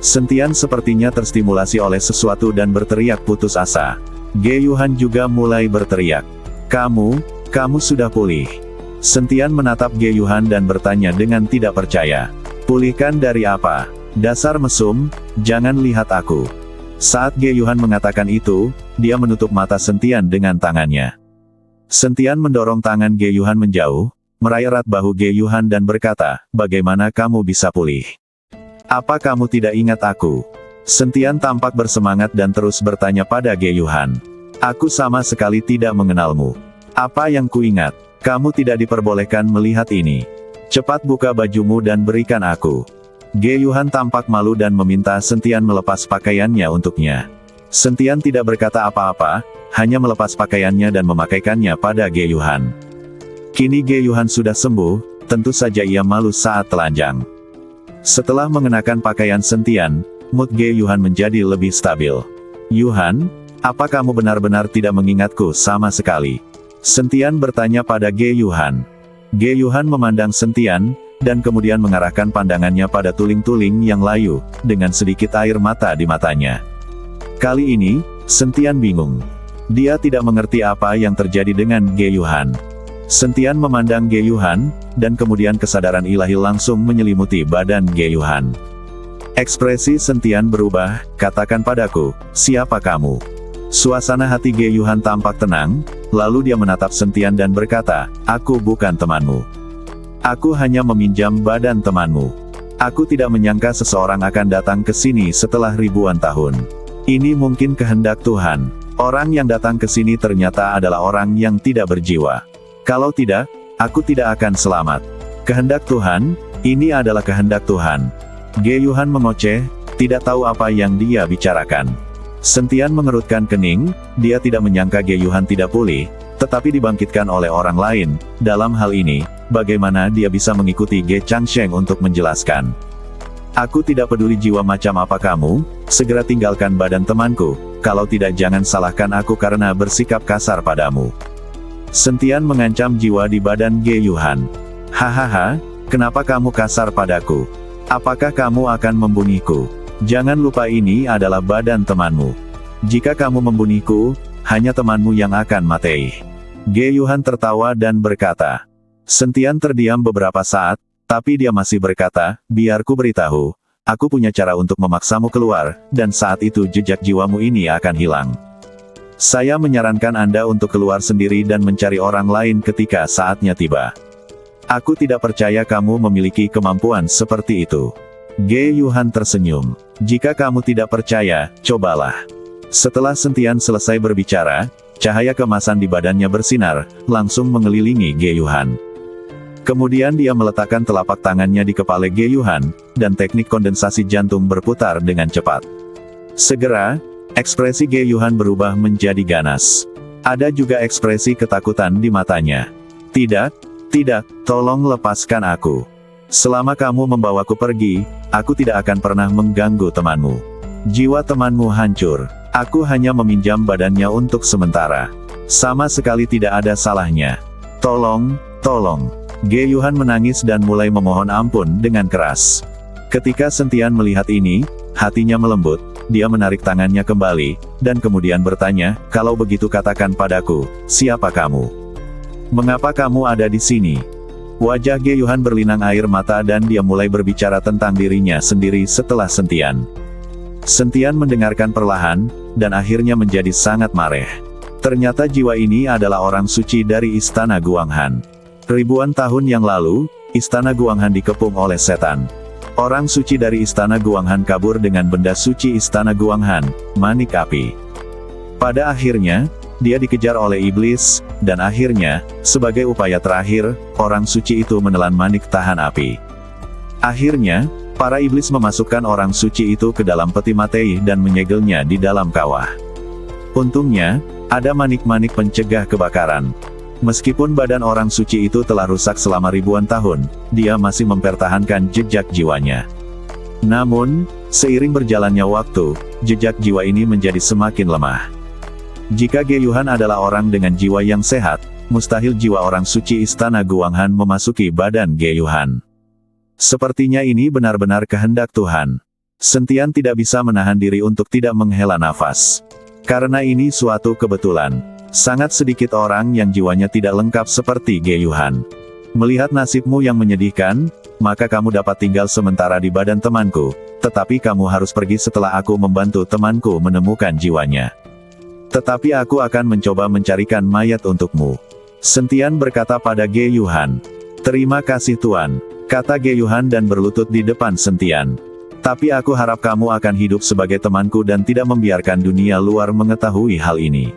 Sentian sepertinya terstimulasi oleh sesuatu dan berteriak putus asa. Ge Yuhan juga mulai berteriak. Kamu sudah pulih." Sentian menatap Ge Yuhan dan bertanya dengan tidak percaya. "Pulihkan dari apa? Dasar mesum, jangan lihat aku." Saat Ge Yuhan mengatakan itu, dia menutup mata Sentian dengan tangannya. Sentian mendorong tangan Ge Yuhan menjauh, meraih erat bahu Ge Yuhan dan berkata, "Bagaimana kamu bisa pulih? Apa kamu tidak ingat aku?" Sentian tampak bersemangat dan terus bertanya pada Ge Yuhan. "Aku sama sekali tidak mengenalmu. Apa yang kuingat? Kamu tidak diperbolehkan melihat ini. Cepat buka bajumu dan berikan aku." Ge Yuhan tampak malu dan meminta Sentian melepas pakaiannya untuknya. Sentian tidak berkata apa-apa, hanya melepas pakaiannya dan memakaikannya pada Ge Yuhan. Kini Ge Yuhan sudah sembuh, tentu saja ia malu saat telanjang. Setelah mengenakan pakaian Sentian, mood Ge Yuhan menjadi lebih stabil. "Yuhan, apa kamu benar-benar tidak mengingatku sama sekali?" Sentian bertanya pada Ge Yuhan. Ge Yuhan memandang Sentian, dan kemudian mengarahkan pandangannya pada tuling-tuling yang layu, dengan sedikit air mata di matanya. Kali ini, Sentian bingung. Dia tidak mengerti apa yang terjadi dengan Ge Yuhan. Sentian memandang Ge Yuhan, dan kemudian kesadaran ilahi langsung menyelimuti badan Ge Yuhan. Ekspresi Sentian berubah, "Katakan padaku, siapa kamu?" Suasana hati Ge Yuhan tampak tenang, lalu dia menatap Sentian dan berkata, "Aku bukan temanmu. Aku hanya meminjam badan temanmu. Aku tidak menyangka seseorang akan datang ke sini setelah ribuan tahun. Ini mungkin kehendak Tuhan. Orang yang datang ke sini ternyata adalah orang yang tidak berjiwa. Kalau tidak, aku tidak akan selamat. Kehendak Tuhan, ini adalah kehendak Tuhan." Ge Yuhan mengoceh, tidak tahu apa yang dia bicarakan. Sentian mengerutkan kening, dia tidak menyangka Ge Yuhan tidak pulih, tetapi dibangkitkan oleh orang lain. Dalam hal ini, bagaimana dia bisa mengikuti Ge Changsheng untuk menjelaskan? "Aku tidak peduli jiwa macam apa kamu, segera tinggalkan badan temanku, kalau tidak jangan salahkan aku karena bersikap kasar padamu." Sentian mengancam jiwa di badan Ge Yuhan. "Hahaha, kenapa kamu kasar padaku? Apakah kamu akan membunuhku? Jangan lupa ini adalah badan temanmu. Jika kamu membunuhku, hanya temanmu yang akan mati." Ge Yuhan tertawa dan berkata. Sentian terdiam beberapa saat, tapi dia masih berkata, "Biar ku beritahu, aku punya cara untuk memaksamu keluar, dan saat itu jejak jiwamu ini akan hilang. Saya menyarankan Anda untuk keluar sendiri dan mencari orang lain ketika saatnya tiba. Aku tidak percaya kamu memiliki kemampuan seperti itu." Ge Yuhan tersenyum. "Jika kamu tidak percaya, cobalah." Setelah Sentian selesai berbicara, cahaya keemasan di badannya bersinar, langsung mengelilingi Ge Yuhan. Kemudian dia meletakkan telapak tangannya di kepala Ge Yuhan, dan teknik kondensasi jantung berputar dengan cepat. Segera, ekspresi Ge Yuhan berubah menjadi ganas. Ada juga ekspresi ketakutan di matanya. "Tidak, tidak, tolong lepaskan aku. Selama kamu membawaku pergi, aku tidak akan pernah mengganggu temanmu. Jiwa temanmu hancur. Aku hanya meminjam badannya untuk sementara. Sama sekali tidak ada salahnya. Tolong, tolong." Ge Yuhan menangis dan mulai memohon ampun dengan keras. Ketika Sentian melihat ini, hatinya melembut, dia menarik tangannya kembali, dan kemudian bertanya, "Kalau begitu katakan padaku, siapa kamu? Mengapa kamu ada di sini?" Wajah Ge Yuhan berlinang air mata dan dia mulai berbicara tentang dirinya sendiri setelah Sentian. Sentian mendengarkan perlahan, dan akhirnya menjadi sangat marah. Ternyata jiwa ini adalah orang suci dari Istana Guanghan. Ribuan tahun yang lalu, Istana Guanghan dikepung oleh setan. Orang suci dari Istana Guanghan kabur dengan benda suci Istana Guanghan, manik api. Pada akhirnya, dia dikejar oleh iblis, dan akhirnya, sebagai upaya terakhir, orang suci itu menelan manik tahan api. Akhirnya, para iblis memasukkan orang suci itu ke dalam peti mati dan menyegelnya di dalam kawah. Untungnya, ada manik-manik pencegah kebakaran. Meskipun badan orang suci itu telah rusak selama ribuan tahun, dia masih mempertahankan jejak jiwanya. Namun, seiring berjalannya waktu, jejak jiwa ini menjadi semakin lemah. Jika Ge Yuhan adalah orang dengan jiwa yang sehat, mustahil jiwa orang suci Istana Guanghan memasuki badan Ge Yuhan. Sepertinya ini benar-benar kehendak Tuhan. Sentian tidak bisa menahan diri untuk tidak menghela nafas. Karena ini suatu kebetulan. Sangat sedikit orang yang jiwanya tidak lengkap seperti Ge Yuhan. Melihat nasibmu yang menyedihkan, maka kamu dapat tinggal sementara di badan temanku, tetapi kamu harus pergi setelah aku membantu temanku menemukan jiwanya. Tetapi aku akan mencoba mencarikan mayat untukmu. Sentian berkata pada Ge Yuhan. "Terima kasih Tuan," kata Ge Yuhan dan berlutut di depan Sentian. "Tapi aku harap kamu akan hidup sebagai temanku dan tidak membiarkan dunia luar mengetahui hal ini."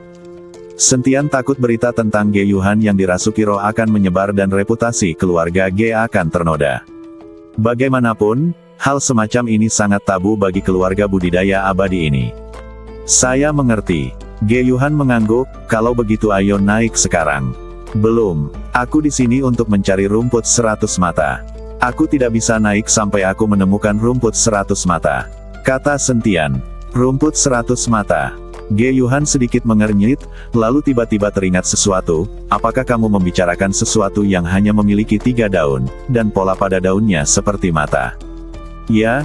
Sentian takut berita tentang Ge Yuhan yang dirasuki roh akan menyebar dan reputasi keluarga Ge akan ternoda. Bagaimanapun, Hal semacam ini sangat tabu bagi keluarga budidaya abadi ini. Saya mengerti. Ge Yuhan mengangguk, kalau begitu ayo naik sekarang. Belum, aku di sini untuk mencari rumput 100 mata. Aku tidak bisa naik sampai aku menemukan rumput 100 mata. Kata Sentian. Rumput 100 mata. Ge Yuhan sedikit mengernyit, lalu tiba-tiba teringat sesuatu. Apakah kamu membicarakan sesuatu yang hanya memiliki 3 daun, dan pola pada daunnya seperti mata? Ya,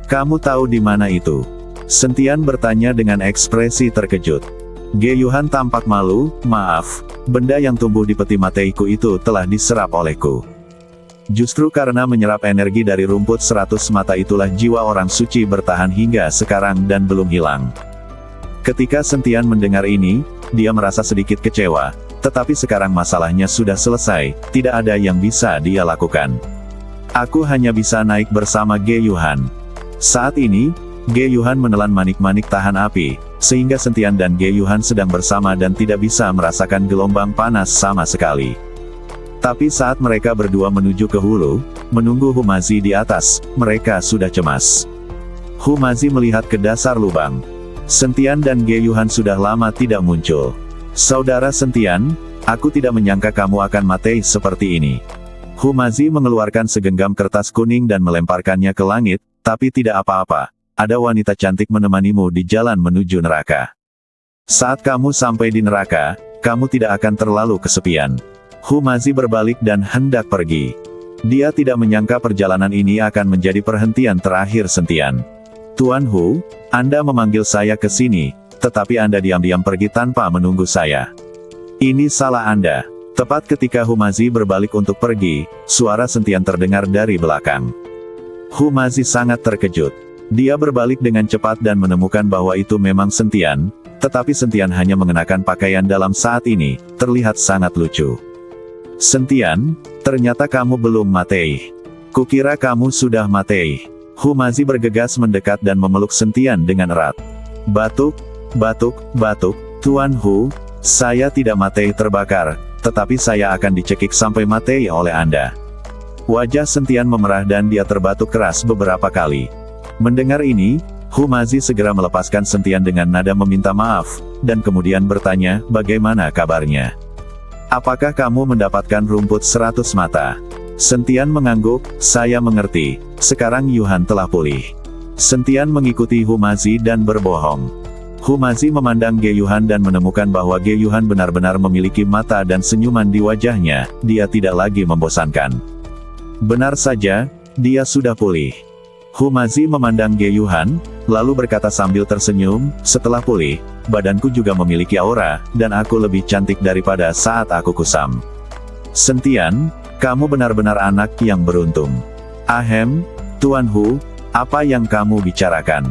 kamu tahu di mana itu? Sentian bertanya dengan ekspresi terkejut. Ge Yuhan tampak malu, maaf, benda yang tumbuh di peti mateiku itu telah diserap olehku. Justru karena menyerap energi dari rumput 100 mata itulah jiwa orang suci bertahan hingga sekarang dan belum hilang. Ketika Sentian mendengar ini, dia merasa sedikit kecewa, tetapi sekarang masalahnya sudah selesai, tidak ada yang bisa dia lakukan. Aku hanya bisa naik bersama Ge Yuhan. Saat ini, Ge Yuhan menelan manik-manik tahan api, sehingga Sentian dan Ge Yuhan sedang bersama dan tidak bisa merasakan gelombang panas sama sekali. Tapi saat mereka berdua menuju ke hulu, menunggu Humazi di atas, mereka sudah cemas. Humazi melihat ke dasar lubang. Sentian dan Ge Yuhan sudah lama tidak muncul. Saudara Sentian, aku tidak menyangka kamu akan mati seperti ini. Humazi mengeluarkan segenggam kertas kuning dan melemparkannya ke langit, tapi tidak apa-apa, ada wanita cantik menemanimu di jalan menuju neraka. Saat kamu sampai di neraka, kamu tidak akan terlalu kesepian. Humazi berbalik dan hendak pergi. Dia tidak menyangka perjalanan ini akan menjadi perhentian terakhir Sentian. Tuan Hu, Anda memanggil saya ke sini, tetapi Anda diam-diam pergi tanpa menunggu saya. Ini salah Anda. Tepat ketika Humazi berbalik untuk pergi, suara Sentian terdengar dari belakang. Humazi sangat terkejut. Dia berbalik dengan cepat dan menemukan bahwa itu memang Sentian, tetapi Sentian hanya mengenakan pakaian dalam saat ini, terlihat sangat lucu. Sentian, ternyata kamu belum mati. Kukira kamu sudah mati. Humazi bergegas mendekat dan memeluk Sentian dengan erat. Batuk, Tuan Hu, saya tidak mati terbakar, tetapi saya akan dicekik sampai mati oleh Anda. Wajah Sentian memerah dan dia terbatuk keras beberapa kali. Mendengar ini, Humazi segera melepaskan Sentian dengan nada meminta maaf, dan kemudian bertanya, bagaimana kabarnya? Apakah kamu mendapatkan rumput 100 mata? Sentian mengangguk, saya mengerti, sekarang Yuhan telah pulih. Sentian mengikuti Humazi dan berbohong. Humazi memandang Ge Yuhan dan menemukan bahwa Ge Yuhan benar-benar memiliki mata dan senyuman di wajahnya, dia tidak lagi membosankan. Benar saja, dia sudah pulih. Humazi memandang Ge Yuhan, lalu berkata sambil tersenyum, setelah pulih, badanku juga memiliki aura, dan aku lebih cantik daripada saat aku kusam. Sentian, kamu benar-benar anak yang beruntung. Ahem, Tuan Hu, apa yang kamu bicarakan?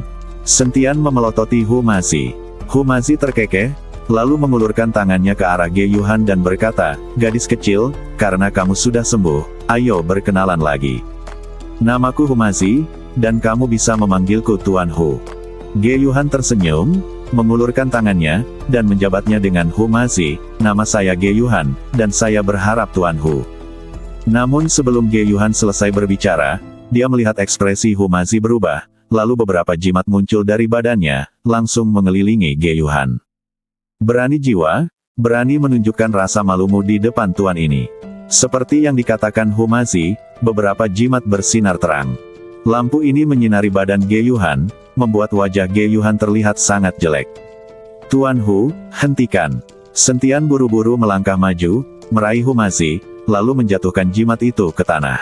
Sentian memelototi Humazi. Humazi terkekeh, lalu mengulurkan tangannya ke arah Ge Yuhan dan berkata, gadis kecil, karena kamu sudah sembuh, ayo berkenalan lagi. Namaku Humazi, dan kamu bisa memanggilku Tuan Hu. Ge Yuhan tersenyum, mengulurkan tangannya, dan menjabatnya dengan Humazi, nama saya Ge Yuhan, dan saya berharap Tuan Hu. Namun sebelum Ge Yuhan selesai berbicara, dia melihat ekspresi Humazi berubah, lalu beberapa jimat muncul dari badannya, langsung mengelilingi Ge Yuhan. Berani jiwa, berani menunjukkan rasa malumu di depan tuan ini. Seperti yang dikatakan Humazi, beberapa jimat bersinar terang. Lampu ini menyinari badan Ge Yuhan, membuat wajah Ge Yuhan terlihat sangat jelek. Tuan Hu, hentikan. Sentian buru-buru melangkah maju, meraih Humazi, lalu menjatuhkan jimat itu ke tanah.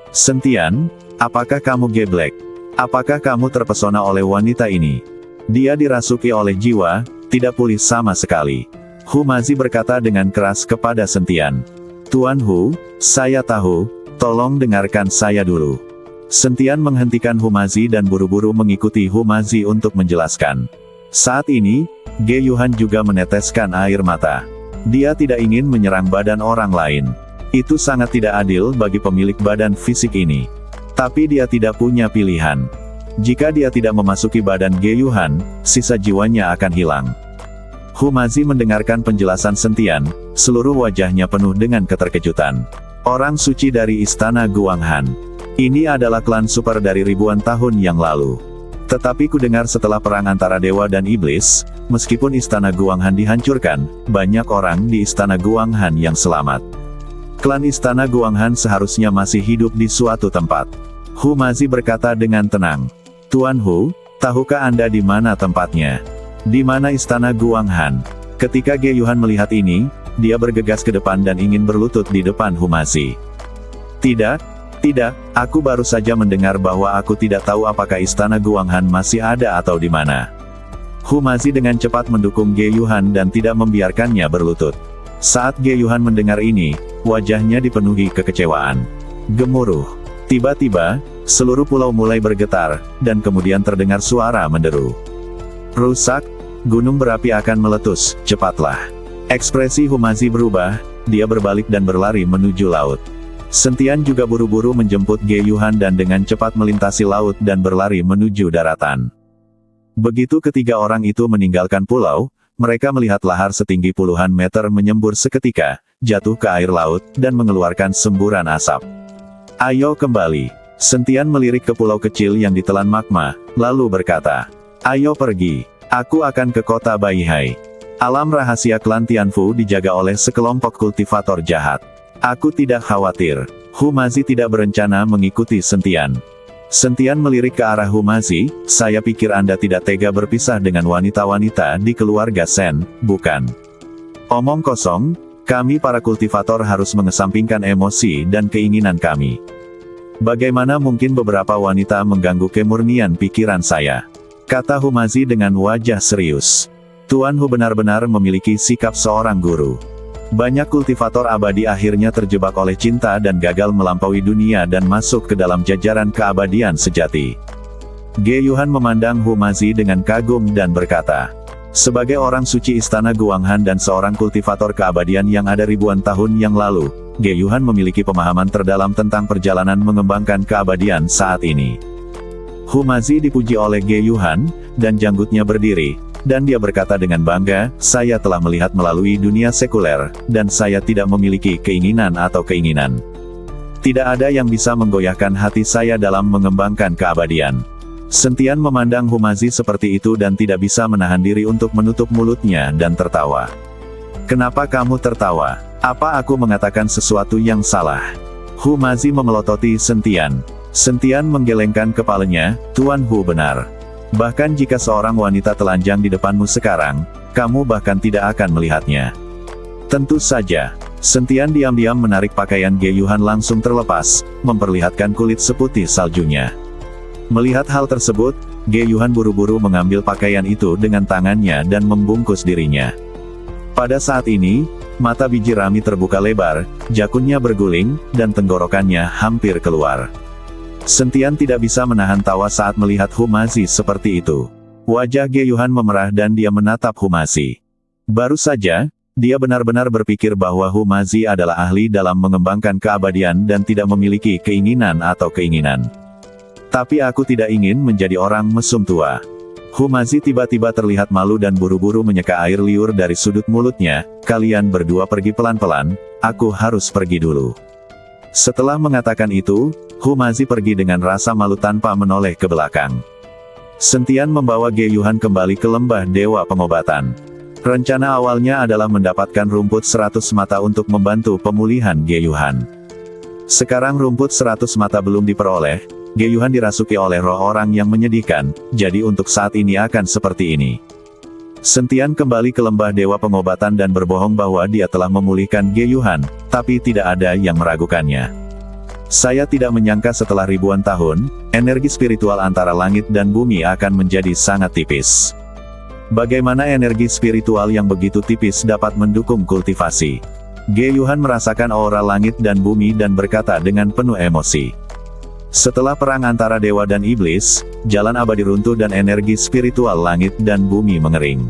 Sentian, apakah kamu geblek? Apakah kamu terpesona oleh wanita ini? Dia dirasuki oleh jiwa, tidak pulih sama sekali. Humazi berkata dengan keras kepada Sentian. Tuan Hu, saya tahu, tolong dengarkan saya dulu. Sentian menghentikan Humazi dan buru-buru mengikuti Humazi untuk menjelaskan. Saat ini, Ge Yuhan juga meneteskan air mata. Dia tidak ingin menyerang badan orang lain. Itu sangat tidak adil bagi pemilik badan fisik ini. Tapi dia tidak punya pilihan. Jika dia tidak memasuki badan Ge Yuhan, sisa jiwanya akan hilang. Humazi mendengarkan penjelasan Sentian, seluruh wajahnya penuh dengan keterkejutan. Orang suci dari istana Guanghan. Ini adalah klan super dari ribuan tahun yang lalu. Tetapi ku dengar setelah perang antara dewa dan iblis, meskipun istana Guanghan dihancurkan, banyak orang di istana Guanghan yang selamat. Klan istana Guanghan seharusnya masih hidup di suatu tempat. Hu Mazi berkata dengan tenang. Tuan Hu, tahukah Anda di mana tempatnya? Di mana istana Guanghan? Ketika Ge Yuhan melihat ini, dia bergegas ke depan dan ingin berlutut di depan Hu Mazi. Tidak, aku baru saja mendengar bahwa aku tidak tahu apakah istana Guanghan masih ada atau di mana. Hu Mazi dengan cepat mendukung Ge Yuhan dan tidak membiarkannya berlutut. Saat Ge Yuhan mendengar ini, wajahnya dipenuhi kekecewaan. Gemuruh. Tiba-tiba, seluruh pulau mulai bergetar, dan kemudian terdengar suara menderu. Rusak, gunung berapi akan meletus, cepatlah. Ekspresi Hu Mazi berubah, dia berbalik dan berlari menuju laut. Sentian juga buru-buru menjemput Ge Yuhan dan dengan cepat melintasi laut dan berlari menuju daratan. Begitu ketiga orang itu meninggalkan pulau, mereka melihat lahar setinggi puluhan meter menyembur seketika, jatuh ke air laut, dan mengeluarkan semburan asap. Ayo kembali. Sentian melirik ke pulau kecil yang ditelan magma, lalu berkata, ayo pergi. Aku akan ke kota Baihai. Alam rahasia klan Tianfu dijaga oleh sekelompok kultivator jahat. Aku tidak khawatir. Hu Mazi tidak berencana mengikuti Sentian. Sentian melirik ke arah Hu Mazi, saya pikir Anda tidak tega berpisah dengan wanita-wanita di keluarga Sen, bukan? Omong kosong, kami para kultivator harus mengesampingkan emosi dan keinginan kami. Bagaimana mungkin beberapa wanita mengganggu kemurnian pikiran saya? Kata Hu Mazi dengan wajah serius. Tuan Hu benar-benar memiliki sikap seorang guru. Banyak kultivator abadi akhirnya terjebak oleh cinta dan gagal melampaui dunia dan masuk ke dalam jajaran keabadian sejati. Ge Yuhan memandang Hu Mazi dengan kagum dan berkata, sebagai orang suci istana Guanghan dan seorang kultivator keabadian yang ada ribuan tahun yang lalu, Ge Yuhan memiliki pemahaman terdalam tentang perjalanan mengembangkan keabadian saat ini. Hu Mazi dipuji oleh Ge Yuhan, dan janggutnya berdiri, dan dia berkata dengan bangga, saya telah melihat melalui dunia sekuler, dan saya tidak memiliki keinginan atau keinginan. Tidak ada yang bisa menggoyahkan hati saya dalam mengembangkan keabadian. Sentian memandang Hu Mazi seperti itu dan tidak bisa menahan diri untuk menutup mulutnya dan tertawa. Kenapa kamu tertawa? Apa aku mengatakan sesuatu yang salah? Hu Mazi memelototi Sentian. Sentian menggelengkan kepalanya, Tuan Hu benar. Bahkan jika seorang wanita telanjang di depanmu sekarang, kamu bahkan tidak akan melihatnya. Tentu saja. Sentian diam-diam menarik pakaian Ge Yuhan langsung terlepas, memperlihatkan kulit seputih saljunya. Melihat hal tersebut, Ge Yuhan buru-buru mengambil pakaian itu dengan tangannya dan membungkus dirinya. Pada saat ini, mata biji Rami terbuka lebar, jakunnya berguling, dan tenggorokannya hampir keluar. Sentian tidak bisa menahan tawa saat melihat Hu Mazi seperti itu. Wajah Ge Yuhan memerah dan dia menatap Hu Mazi. Baru saja, dia benar-benar berpikir bahwa Hu Mazi adalah ahli dalam mengembangkan keabadian dan tidak memiliki keinginan atau keinginan. Tapi aku tidak ingin menjadi orang mesum tua. Hu Mazi tiba-tiba terlihat malu dan buru-buru menyeka air liur dari sudut mulutnya, kalian berdua pergi pelan-pelan, aku harus pergi dulu. Setelah mengatakan itu, Hu Mazi pergi dengan rasa malu tanpa menoleh ke belakang. Sentian membawa Ge Yuhan kembali ke lembah Dewa Pengobatan. Rencana awalnya adalah mendapatkan rumput 100 mata untuk membantu pemulihan Ge Yuhan. Sekarang rumput 100 mata belum diperoleh, Ge Yuhan dirasuki oleh roh orang yang menyedihkan, jadi untuk saat ini akan seperti ini. Sentian kembali ke lembah Dewa Pengobatan dan berbohong bahwa dia telah memulihkan Ge Yuhan, tapi tidak ada yang meragukannya. Saya tidak menyangka setelah ribuan tahun, energi spiritual antara langit dan bumi akan menjadi sangat tipis. Bagaimana energi spiritual yang begitu tipis dapat mendukung kultivasi? Ge Yuhan merasakan aura langit dan bumi dan berkata dengan penuh emosi. Setelah perang antara dewa dan iblis, jalan abadi runtuh dan energi spiritual langit dan bumi mengering.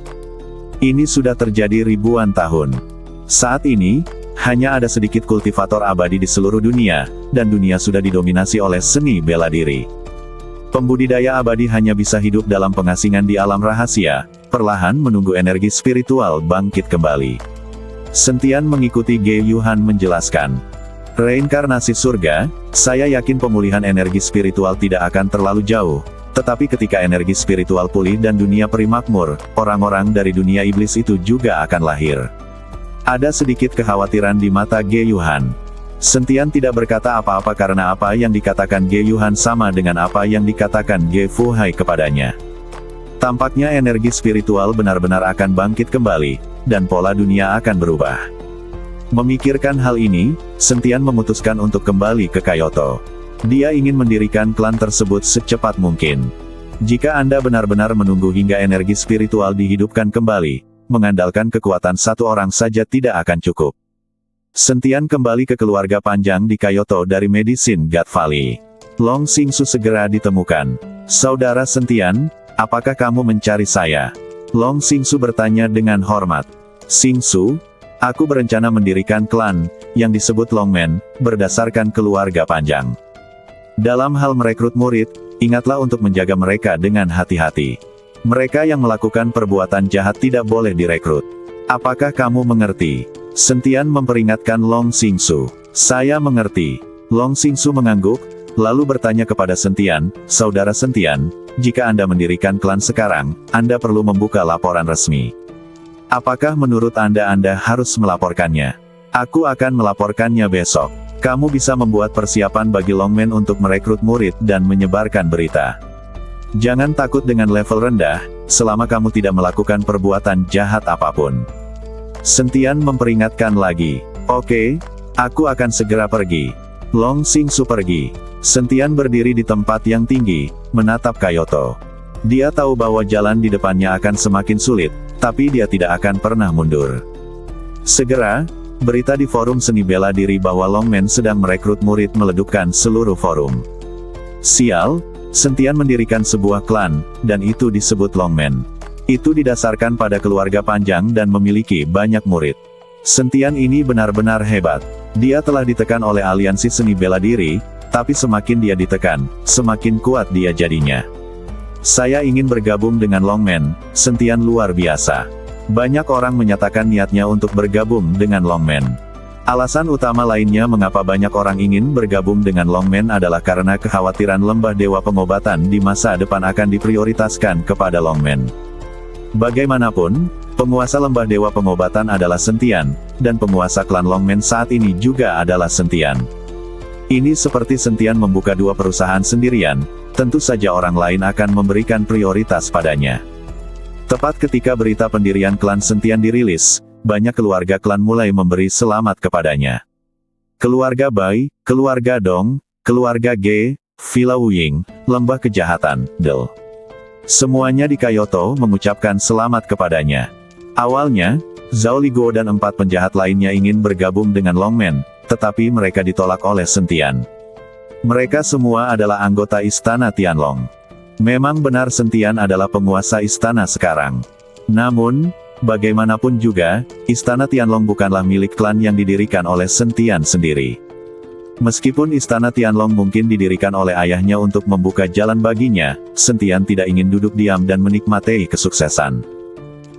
Ini sudah terjadi ribuan tahun. Saat ini, hanya ada sedikit kultivator abadi di seluruh dunia, dan dunia sudah didominasi oleh seni bela diri. Pembudidaya abadi hanya bisa hidup dalam pengasingan di alam rahasia, perlahan menunggu energi spiritual bangkit kembali. Sentian mengikuti Ge Yuhan menjelaskan. Reinkarnasi surga, saya yakin pemulihan energi spiritual tidak akan terlalu jauh. Tetapi ketika energi spiritual pulih dan dunia peri makmur, orang-orang dari dunia iblis itu juga akan lahir. Ada sedikit kekhawatiran di mata Ge Yuhan. Sentian tidak berkata apa-apa karena apa yang dikatakan Ge Yuhan sama dengan apa yang dikatakan Ge Fuhai kepadanya. Tampaknya energi spiritual benar-benar akan bangkit kembali, dan pola dunia akan berubah. Memikirkan hal ini, Sentian memutuskan untuk kembali ke Kyoto. Dia ingin mendirikan klan tersebut secepat mungkin. Jika Anda benar-benar menunggu hingga energi spiritual dihidupkan kembali, mengandalkan kekuatan satu orang saja tidak akan cukup. Sentian kembali ke keluarga panjang di Kyoto dari Medicine God Valley. Long Xingsu segera ditemukan. Saudara Sentian, apakah kamu mencari saya? Long Xingsu bertanya dengan hormat. Xingsu, aku berencana mendirikan klan, yang disebut Longmen, berdasarkan keluarga panjang. Dalam hal merekrut murid, ingatlah untuk menjaga mereka dengan hati-hati. Mereka yang melakukan perbuatan jahat tidak boleh direkrut. Apakah kamu mengerti? Sentian memperingatkan Long Xingsu. Saya mengerti. Long Xingsu mengangguk, lalu bertanya kepada Sentian, Saudara Sentian, jika Anda mendirikan klan sekarang, Anda perlu membuka laporan resmi. Apakah menurut Anda harus melaporkannya? Aku akan melaporkannya besok. Kamu bisa membuat persiapan bagi Longmen untuk merekrut murid dan menyebarkan berita. Jangan takut dengan level rendah, selama kamu tidak melakukan perbuatan jahat apapun. Sentian memperingatkan lagi. Oke, aku akan segera pergi. Long Xingsu pergi. Sentian berdiri di tempat yang tinggi, menatap Kyoto. Dia tahu bahwa jalan di depannya akan semakin sulit, tapi dia tidak akan pernah mundur. Segera, berita di forum seni bela diri bahwa Longmen sedang merekrut murid meledupkan seluruh forum. Sial, Sentian mendirikan sebuah klan, dan itu disebut Longmen. Itu didasarkan pada keluarga panjang dan memiliki banyak murid. Sentian ini benar-benar hebat. Dia telah ditekan oleh aliansi seni bela diri, tapi semakin dia ditekan, semakin kuat dia jadinya. Saya ingin bergabung dengan Longmen, Sentian luar biasa. Banyak orang menyatakan niatnya untuk bergabung dengan Longmen. Alasan utama lainnya mengapa banyak orang ingin bergabung dengan Longmen adalah karena kekhawatiran lembah dewa pengobatan di masa depan akan diprioritaskan kepada Longmen. Bagaimanapun, penguasa lembah dewa pengobatan adalah Sentian, dan penguasa klan Longmen saat ini juga adalah Sentian. Ini seperti Sentian membuka dua perusahaan sendirian, tentu saja orang lain akan memberikan prioritas padanya. Tepat ketika berita pendirian klan Sentian dirilis, banyak keluarga klan mulai memberi selamat kepadanya. Keluarga Bai, keluarga Dong, keluarga Ge, Villa Wuying, lembah kejahatan, Del. Semuanya di Kyoto mengucapkan selamat kepadanya. Awalnya, Zhao Ligo dan 4 penjahat lainnya ingin bergabung dengan Longmen, tetapi mereka ditolak oleh Sentian. Mereka semua adalah anggota Istana Tianlong. Memang benar Sentian adalah penguasa istana sekarang. Namun, bagaimanapun juga, Istana Tianlong bukanlah milik klan yang didirikan oleh Sentian sendiri. Meskipun Istana Tianlong mungkin didirikan oleh ayahnya untuk membuka jalan baginya, Sentian tidak ingin duduk diam dan menikmati kesuksesan.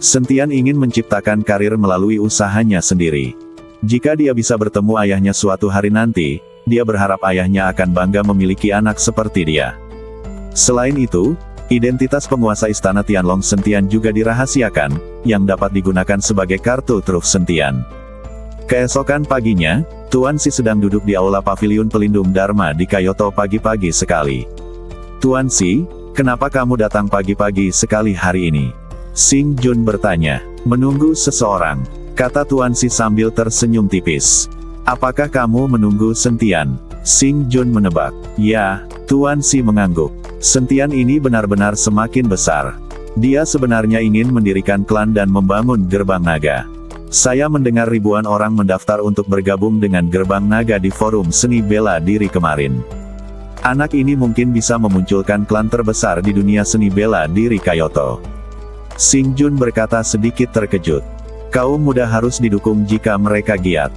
Sentian ingin menciptakan karir melalui usahanya sendiri. Jika dia bisa bertemu ayahnya suatu hari nanti, dia berharap ayahnya akan bangga memiliki anak seperti dia. Selain itu, identitas penguasa Istana Tianlong Sentian juga dirahasiakan, yang dapat digunakan sebagai kartu truf Sentian. Keesokan paginya, Tuan Si sedang duduk di aula paviliun pelindung Dharma di Kyoto pagi-pagi sekali. Tuan Si, kenapa kamu datang pagi-pagi sekali hari ini? Xing Jun bertanya. Menunggu seseorang, kata Tuan Si sambil tersenyum tipis. Apakah kamu menunggu Sentian? Xing Jun menebak. Ya, Tuan Si mengangguk. Sentian ini benar-benar semakin besar. Dia sebenarnya ingin mendirikan klan dan membangun gerbang naga. Saya mendengar ribuan orang mendaftar untuk bergabung dengan gerbang naga di forum seni bela diri kemarin. Anak ini mungkin bisa memunculkan klan terbesar di dunia seni bela diri Kyoto. Xing Jun berkata sedikit terkejut. Kaum muda harus didukung jika mereka giat.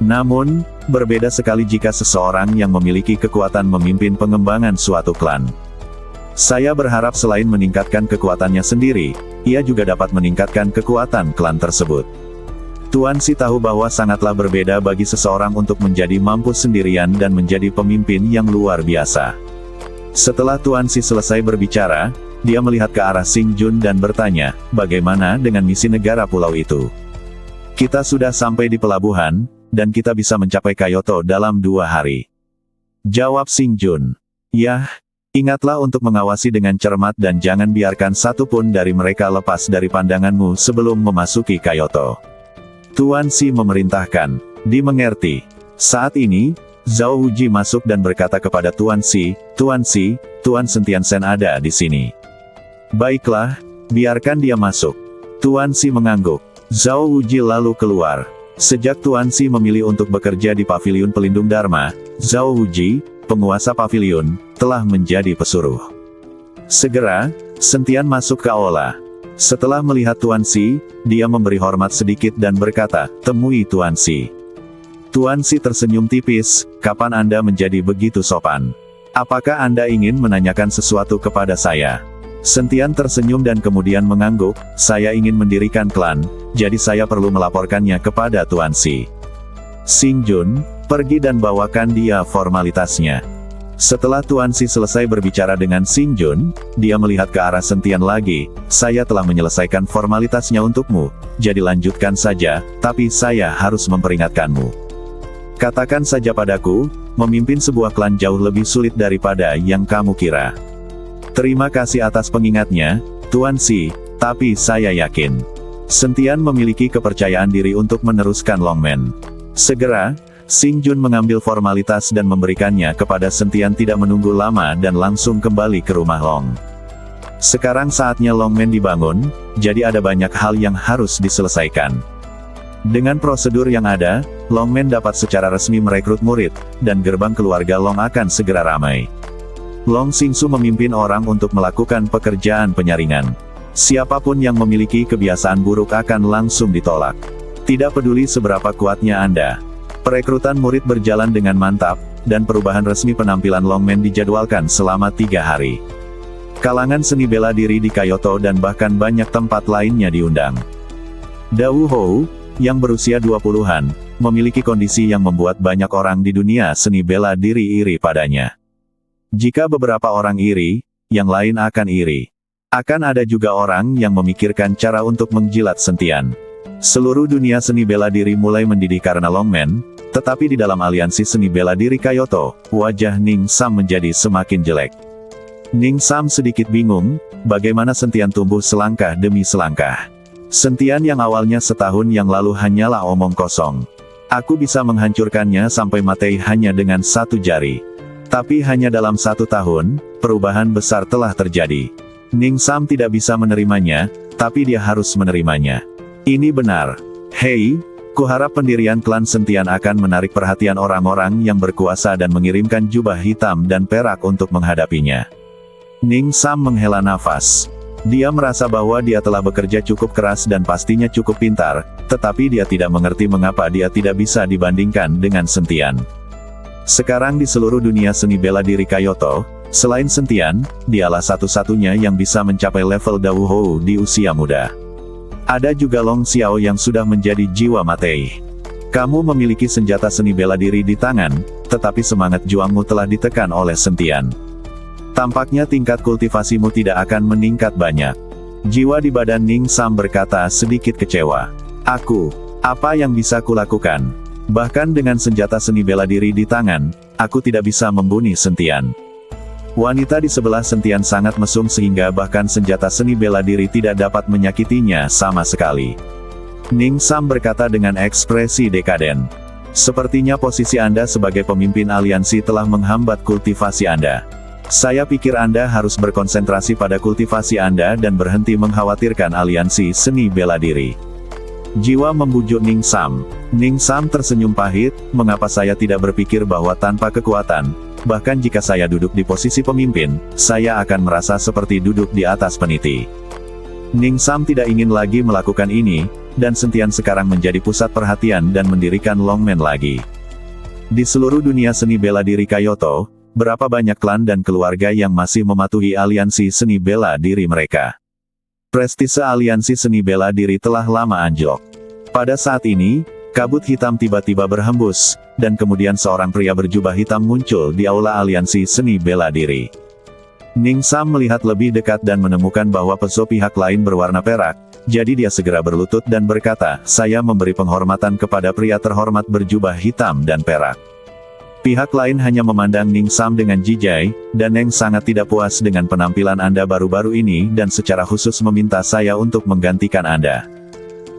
Namun, berbeda sekali jika seseorang yang memiliki kekuatan memimpin pengembangan suatu klan. Saya berharap selain meningkatkan kekuatannya sendiri, ia juga dapat meningkatkan kekuatan klan tersebut. Tuan Si tahu bahwa sangatlah berbeda bagi seseorang untuk menjadi mampu sendirian dan menjadi pemimpin yang luar biasa. Setelah Tuan Si selesai berbicara, dia melihat ke arah Xing Jun dan bertanya, bagaimana dengan misi negara pulau itu? Kita sudah sampai di pelabuhan, dan kita bisa mencapai Kyoto dalam 2 hari. Jawab Xing Jun. Yah, ingatlah untuk mengawasi dengan cermat dan jangan biarkan satu pun dari mereka lepas dari pandanganmu sebelum memasuki Kyoto. Tuan Si memerintahkan. Dimengerti. Saat ini, Zhao Wuji masuk dan berkata kepada Tuan Si, Tuan Sentian Sen ada di sini. Baiklah, biarkan dia masuk. Tuan Si mengangguk. Zhao Wuji lalu keluar. Sejak Tuan Si memilih untuk bekerja di Paviliun Pelindung Dharma, Zhao Wuji, penguasa paviliun, telah menjadi pesuruh. Segera, Sentian masuk ke aula. Setelah melihat Tuan Si, dia memberi hormat sedikit dan berkata, temui Tuan Si. Tuan Si tersenyum tipis, kapan Anda menjadi begitu sopan? Apakah Anda ingin menanyakan sesuatu kepada saya? Sentian tersenyum dan kemudian mengangguk, saya ingin mendirikan klan, jadi saya perlu melaporkannya kepada Tuan Si. Xing Jun, pergi dan bawakan dia formalitasnya. Setelah Tuan Si selesai berbicara dengan Xing Jun, dia melihat ke arah Sentian lagi, saya telah menyelesaikan formalitasnya untukmu, jadi lanjutkan saja, tapi saya harus memperingatkanmu. Katakan saja padaku, memimpin sebuah klan jauh lebih sulit daripada yang kamu kira. Terima kasih atas pengingatnya, Tuan Si, tapi saya yakin. Sentian memiliki kepercayaan diri untuk meneruskan Longmen. Segera, Xing Jun mengambil formalitas dan memberikannya kepada Sentian tidak menunggu lama dan langsung kembali ke rumah Long. Sekarang saatnya Longmen dibangun, jadi ada banyak hal yang harus diselesaikan. Dengan prosedur yang ada, Longmen dapat secara resmi merekrut murid, dan gerbang keluarga Long akan segera ramai. Long Xingsu memimpin orang untuk melakukan pekerjaan penyaringan. Siapapun yang memiliki kebiasaan buruk akan langsung ditolak. Tidak peduli seberapa kuatnya Anda. Perekrutan murid berjalan dengan mantap, dan perubahan resmi penampilan Longmen dijadwalkan selama 3 hari. Kalangan seni bela diri di Kyoto dan bahkan banyak tempat lainnya diundang. Dao Hou, yang berusia 20-an, memiliki kondisi yang membuat banyak orang di dunia seni bela diri iri padanya. Jika beberapa orang iri, yang lain akan iri. Akan ada juga orang yang memikirkan cara untuk menjilat Sentian. Seluruh dunia seni bela diri mulai mendidih karena Longmen, tetapi di dalam aliansi seni bela diri Kyoto, wajah Ning Sam menjadi semakin jelek. Ning Sam sedikit bingung, bagaimana Sentian tumbuh selangkah demi selangkah. Sentian yang awalnya setahun yang lalu hanyalah omong kosong. Aku bisa menghancurkannya sampai mati hanya dengan 1 jari. Tapi hanya dalam 1 tahun, perubahan besar telah terjadi. Ning Sam tidak bisa menerimanya, tapi dia harus menerimanya. Ini benar. Hei, kuharap pendirian klan Sentian akan menarik perhatian orang-orang yang berkuasa dan mengirimkan jubah hitam dan perak untuk menghadapinya. Ning Sam menghela nafas. Dia merasa bahwa dia telah bekerja cukup keras dan pastinya cukup pintar, tetapi dia tidak mengerti mengapa dia tidak bisa dibandingkan dengan Sentian. Sekarang di seluruh dunia seni bela diri Kyoto, selain Sentian, dialah satu-satunya yang bisa mencapai level Dao Hou di usia muda. Ada juga Long Xiao yang sudah menjadi jiwa matei. Kamu memiliki senjata seni bela diri di tangan, tetapi semangat juangmu telah ditekan oleh Sentian. Tampaknya tingkat kultivasimu tidak akan meningkat banyak. Jiwa di badan Ning Sam berkata sedikit kecewa. Apa yang bisa kulakukan? Bahkan dengan senjata seni bela diri di tangan, aku tidak bisa membunuh Sentian. Wanita di sebelah Sentian sangat mesum sehingga bahkan senjata seni bela diri tidak dapat menyakitinya sama sekali. Ning Sam berkata dengan ekspresi dekaden. Sepertinya posisi Anda sebagai pemimpin aliansi telah menghambat kultivasi Anda. Saya pikir Anda harus berkonsentrasi pada kultivasi Anda dan berhenti mengkhawatirkan aliansi seni bela diri. Jiwa membujuk Ning Sam. Ning Sam tersenyum pahit, mengapa saya tidak berpikir bahwa tanpa kekuatan, bahkan jika saya duduk di posisi pemimpin, saya akan merasa seperti duduk di atas peniti. Ning Sam tidak ingin lagi melakukan ini, dan Sentian sekarang menjadi pusat perhatian dan mendirikan Longmen lagi. Di seluruh dunia seni bela diri Kyoto, berapa banyak klan dan keluarga yang masih mematuhi aliansi seni bela diri mereka. Prestise aliansi seni bela diri telah lama anjlok. Pada saat ini, kabut hitam tiba-tiba berhembus, dan kemudian seorang pria berjubah hitam muncul di aula aliansi seni bela diri. Ning Sam melihat lebih dekat dan menemukan bahwa peso pihak lain berwarna perak, jadi dia segera berlutut dan berkata, "Saya memberi penghormatan kepada pria terhormat berjubah hitam dan perak." Pihak lain hanya memandang Ning Sam dengan jijai, dan Neng sangat tidak puas dengan penampilan Anda baru-baru ini dan secara khusus meminta saya untuk menggantikan Anda.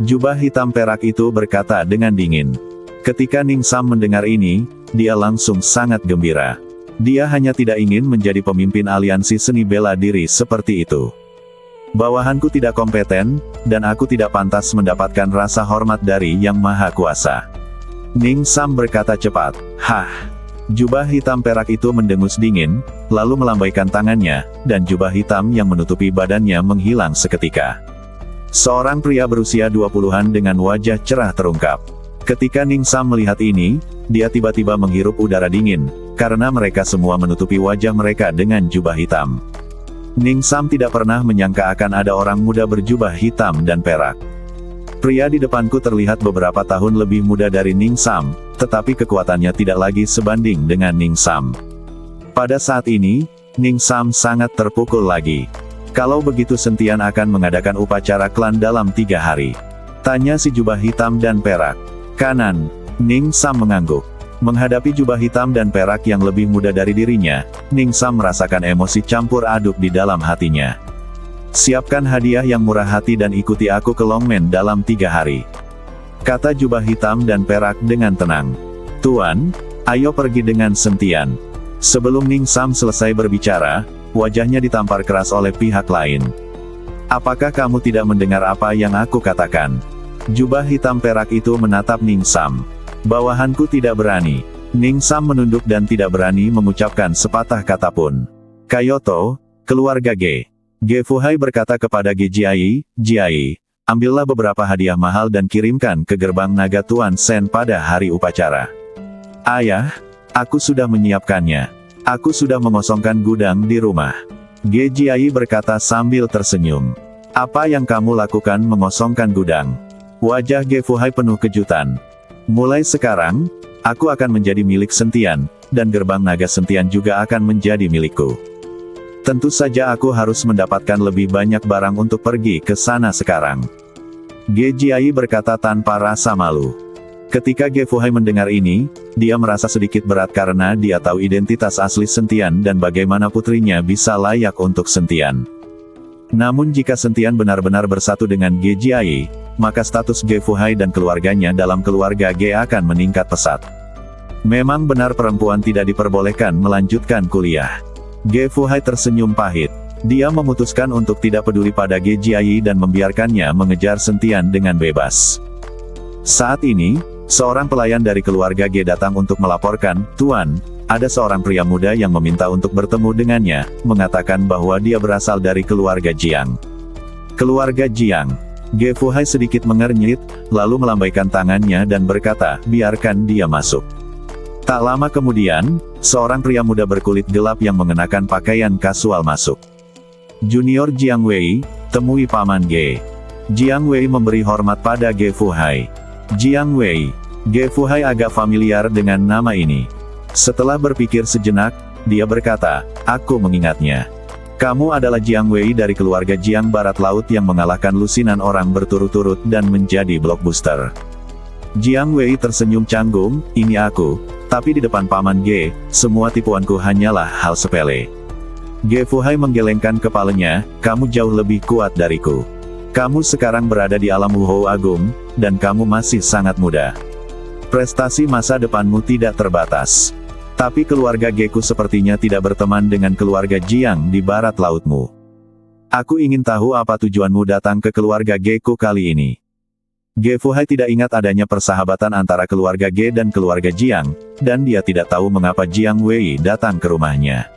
Jubah hitam perak itu berkata dengan dingin. Ketika Ning Sam mendengar ini, dia langsung sangat gembira. Dia hanya tidak ingin menjadi pemimpin aliansi seni bela diri seperti itu. Bawahanku tidak kompeten, dan aku tidak pantas mendapatkan rasa hormat dari Yang Maha Kuasa. Ning Sam berkata cepat. Hah. Jubah hitam perak itu mendengus dingin, lalu melambaikan tangannya, dan jubah hitam yang menutupi badannya menghilang seketika. Seorang pria berusia 20-an dengan wajah cerah terungkap. Ketika Ning Sam melihat ini, dia tiba-tiba menghirup udara dingin, karena mereka semua menutupi wajah mereka dengan jubah hitam. Ning Sam tidak pernah menyangka akan ada orang muda berjubah hitam dan perak. Pria di depanku terlihat beberapa tahun lebih muda dari Ning Sam, tetapi kekuatannya tidak lagi sebanding dengan Ning Sam. Pada saat ini, Ning Sam sangat terpukul lagi. Kalau begitu Sentian akan mengadakan upacara klan dalam 3 hari. Tanya si jubah hitam dan perak. Kanan. Ning Sam mengangguk. Menghadapi jubah hitam dan perak yang lebih muda dari dirinya, Ning Sam merasakan emosi campur aduk di dalam hatinya. Siapkan hadiah yang murah hati dan ikuti aku ke Longmen dalam 3 hari. Kata jubah hitam dan perak dengan tenang. Tuan, ayo pergi dengan Sentian. Sebelum Ning Sam selesai berbicara, wajahnya ditampar keras oleh pihak lain. Apakah kamu tidak mendengar apa yang aku katakan? Jubah hitam perak itu menatap Ning Sam. Bawahanku tidak berani. Ning Sam menunduk dan tidak berani mengucapkan sepatah kata pun. Kyoto, keluarga Ge. Ge Fuhai berkata kepada Ge Jiai, Jiai, ambillah beberapa hadiah mahal dan kirimkan ke gerbang naga Tuan Sen pada hari upacara. Ayah, aku sudah menyiapkannya. Aku sudah mengosongkan gudang di rumah. Ge Jiai berkata sambil tersenyum. Apa yang kamu lakukan mengosongkan gudang? Wajah Ge Fuhai penuh kejutan. Mulai sekarang, aku akan menjadi milik Sentian, dan gerbang naga Sentian juga akan menjadi milikku. Tentu saja aku harus mendapatkan lebih banyak barang untuk pergi ke sana sekarang. Ge Jiai berkata tanpa rasa malu. Ketika Ge Fuhai mendengar ini, dia merasa sedikit berat karena dia tahu identitas asli Sentian dan bagaimana putrinya bisa layak untuk Sentian. Namun jika Sentian benar-benar bersatu dengan Ge Jiai, maka status Ge Fuhai dan keluarganya dalam keluarga Ge akan meningkat pesat. Memang benar perempuan tidak diperbolehkan melanjutkan kuliah. Ge Fuhai tersenyum pahit. Dia memutuskan untuk tidak peduli pada Ge Jiai dan membiarkannya mengejar Sentian dengan bebas. Saat ini, seorang pelayan dari keluarga Ge datang untuk melaporkan, Tuan, ada seorang pria muda yang meminta untuk bertemu dengannya, mengatakan bahwa dia berasal dari keluarga Jiang. Keluarga Jiang. Ge Fuhai sedikit mengernyit, lalu melambaikan tangannya dan berkata, biarkan dia masuk. Tak lama kemudian, seorang pria muda berkulit gelap yang mengenakan pakaian kasual masuk. Junior Jiang Wei, temui Paman Ge. Jiang Wei memberi hormat pada Ge Fuhai. Jiang Wei. Ge Fuhai agak familiar dengan nama ini. Setelah berpikir sejenak, dia berkata, aku mengingatnya. Kamu adalah Jiang Wei dari keluarga Jiang Barat Laut yang mengalahkan lusinan orang berturut-turut dan menjadi blockbuster. Jiang Wei tersenyum canggung, ini aku, tapi di depan Paman Ge, semua tipuanku hanyalah hal sepele. Ge Fuhai menggelengkan kepalanya, kamu jauh lebih kuat dariku. Kamu sekarang berada di alam Wuhou Agung, dan kamu masih sangat muda. Prestasi masa depanmu tidak terbatas. Tapi keluarga Geku sepertinya tidak berteman dengan keluarga Jiang di barat lautmu. Aku ingin tahu apa tujuanmu datang ke keluarga Geku kali ini. Ge Fuhai tidak ingat adanya persahabatan antara keluarga Ge dan keluarga Jiang, dan dia tidak tahu mengapa Jiang Wei datang ke rumahnya.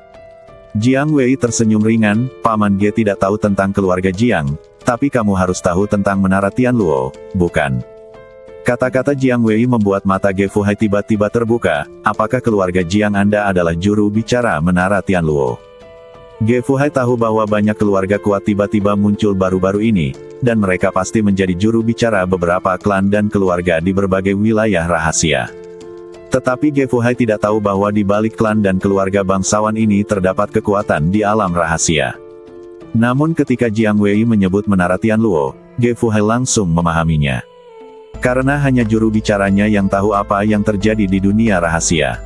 Jiang Wei tersenyum ringan, Paman Ge tidak tahu tentang keluarga Jiang, tapi kamu harus tahu tentang Menara Tianluo, bukan? Kata-kata Jiang Wei membuat mata Ge Fuhai tiba-tiba terbuka, apakah keluarga Jiang Anda adalah juru bicara Menara Tianluo? Ge Fuhai tahu bahwa banyak keluarga kuat tiba-tiba muncul baru-baru ini, dan mereka pasti menjadi juru bicara beberapa klan dan keluarga di berbagai wilayah rahasia. Tetapi Ge Fuhai tidak tahu bahwa di balik klan dan keluarga bangsawan ini terdapat kekuatan di alam rahasia. Namun ketika Jiang Wei menyebut Menara Tianluo, Ge Fuhai langsung memahaminya. Karena hanya juru bicaranya yang tahu apa yang terjadi di dunia rahasia.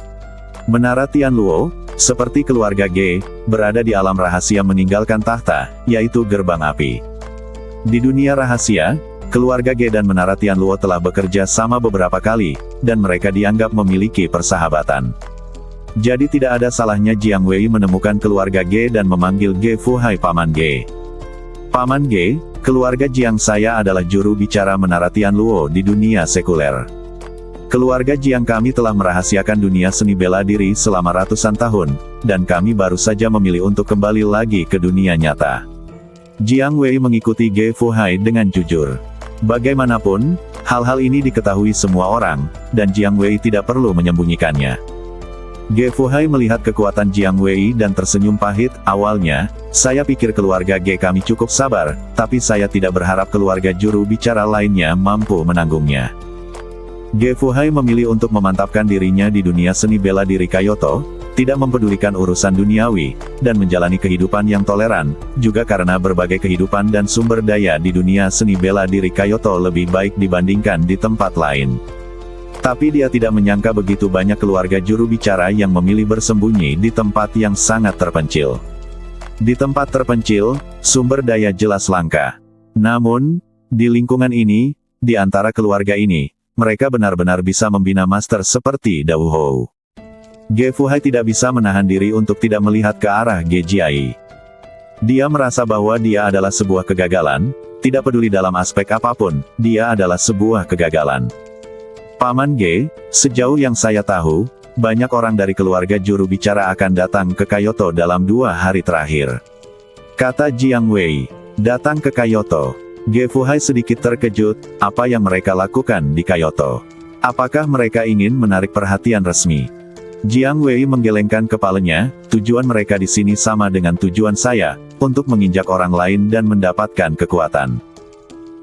Menara Tianluo, seperti keluarga Ge, berada di alam rahasia meninggalkan tahta, yaitu gerbang api. Di dunia rahasia, keluarga Ge dan Menara Tianluo telah bekerja sama beberapa kali, dan mereka dianggap memiliki persahabatan. Jadi tidak ada salahnya Jiang Wei menemukan keluarga Ge dan memanggil Ge Fuhai Paman Ge. Paman Ge, keluarga Jiang saya adalah juru bicara Menara Tianluo di dunia sekuler. Keluarga Jiang kami telah merahasiakan dunia seni bela diri selama ratusan tahun, dan kami baru saja memilih untuk kembali lagi ke dunia nyata. Jiang Wei mengikuti Ge Fuhai dengan jujur. Bagaimanapun, hal-hal ini diketahui semua orang, dan Jiang Wei tidak perlu menyembunyikannya. Ge Fuhai melihat kekuatan Jiang Wei dan tersenyum pahit. Awalnya, saya pikir keluarga Ge kami cukup sabar, tapi saya tidak berharap keluarga juru bicara lainnya mampu menanggungnya. Ge Fuhai memilih untuk memantapkan dirinya di dunia seni bela diri Kyoto, tidak mempedulikan urusan duniawi, dan menjalani kehidupan yang toleran, juga karena berbagai kehidupan dan sumber daya di dunia seni bela diri Kyoto lebih baik dibandingkan di tempat lain. Tapi dia tidak menyangka begitu banyak keluarga juru bicara yang memilih bersembunyi di tempat yang sangat terpencil. Di tempat terpencil, sumber daya jelas langka. Namun, di lingkungan ini, di antara keluarga ini, mereka benar-benar bisa membina master seperti Dao Hou. Ge Fuhai tidak bisa menahan diri untuk tidak melihat ke arah Ge Jiai. Dia merasa bahwa dia adalah sebuah kegagalan, tidak peduli dalam aspek apapun, dia adalah sebuah kegagalan. Paman Ge, sejauh yang saya tahu, banyak orang dari keluarga juru bicara akan datang ke Kyoto dalam 2 hari terakhir. Kata Jiang Wei, datang ke Kyoto. Ge Fuhai sedikit terkejut, apa yang mereka lakukan di Kyoto? Apakah mereka ingin menarik perhatian resmi? Jiang Wei menggelengkan kepalanya, tujuan mereka di sini sama dengan tujuan saya, untuk menginjak orang lain dan mendapatkan kekuatan.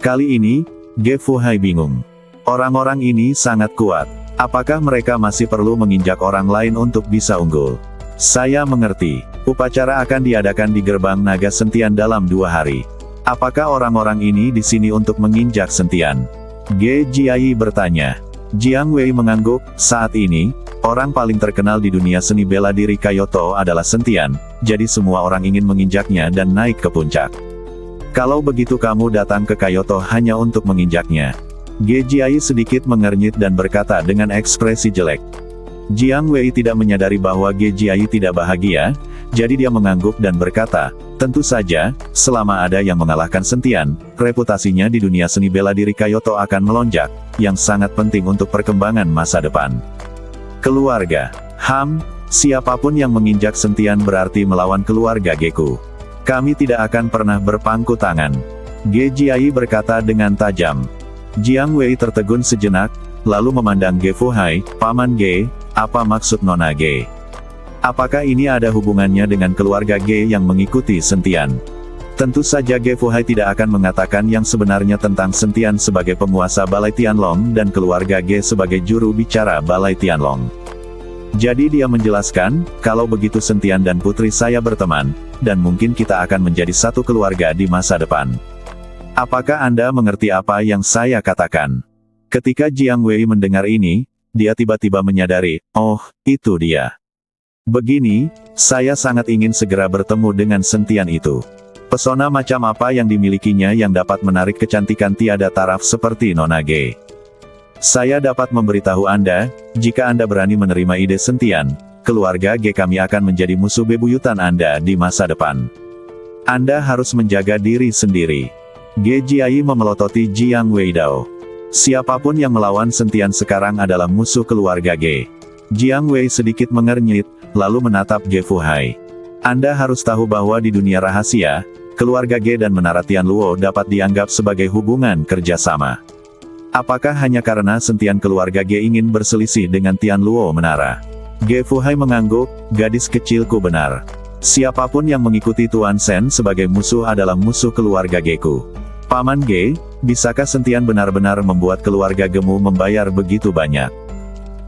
Kali ini, Ge Fuhai bingung. Orang-orang ini sangat kuat. Apakah mereka masih perlu menginjak orang lain untuk bisa unggul? Saya mengerti. Upacara akan diadakan di Gerbang Naga Sentian dalam 2 hari. Apakah orang-orang ini di sini untuk menginjak sentian? Ge Jiai bertanya. Jiang Wei mengangguk, saat ini, orang paling terkenal di dunia seni bela diri Kyoto adalah sentian, jadi semua orang ingin menginjaknya dan naik ke puncak. Kalau begitu kamu datang ke Kyoto hanya untuk menginjaknya. Ge Jiai sedikit mengernyit dan berkata dengan ekspresi jelek. Jiang Wei tidak menyadari bahwa Ge Jiai tidak bahagia, jadi dia mengangguk dan berkata, tentu saja, selama ada yang mengalahkan sentian, reputasinya di dunia seni bela diri Kyoto akan melonjak, yang sangat penting untuk perkembangan masa depan. Keluarga. Siapapun yang menginjak sentian berarti melawan keluarga Geku. Kami tidak akan pernah berpangku tangan. Ge Jiai berkata dengan tajam. Jiang Wei tertegun sejenak, lalu memandang Ge Fuhai, Paman Ge, apa maksud Nona Ge? Apakah ini ada hubungannya dengan keluarga Ge yang mengikuti sentian? Tentu saja Ge Fuhai tidak akan mengatakan yang sebenarnya tentang sentian sebagai penguasa Balai Tianlong dan keluarga Ge sebagai juru bicara Balai Tianlong. Jadi dia menjelaskan, kalau begitu sentian dan putri saya berteman, dan mungkin kita akan menjadi satu keluarga di masa depan. Apakah Anda mengerti apa yang saya katakan? Ketika Jiang Wei mendengar ini, dia tiba-tiba menyadari, oh, itu dia. Begini, saya sangat ingin segera bertemu dengan sentian itu. Pesona macam apa yang dimilikinya yang dapat menarik kecantikan tiada taraf seperti Nona Ge? Saya dapat memberitahu Anda, jika Anda berani menerima ide sentian, keluarga Ge kami akan menjadi musuh bebuyutan Anda di masa depan. Anda harus menjaga diri sendiri. Ge Jiai memelototi Jiang Wei Dao. Siapapun yang melawan sentian sekarang adalah musuh keluarga Ge. Jiang Wei sedikit mengernyit, lalu menatap Ge Fuhai. Anda harus tahu bahwa di dunia rahasia, keluarga Ge dan Menara Tianluo dapat dianggap sebagai hubungan kerjasama. Apakah hanya karena sentian keluarga Ge ingin berselisih dengan Tianluo Menara? Ge Fuhai mengangguk, gadis kecilku benar. Siapapun yang mengikuti Tuan Sen sebagai musuh adalah musuh keluarga Geku. Paman Ge, bisakah Sentian benar-benar membuat keluarga Gemu membayar begitu banyak?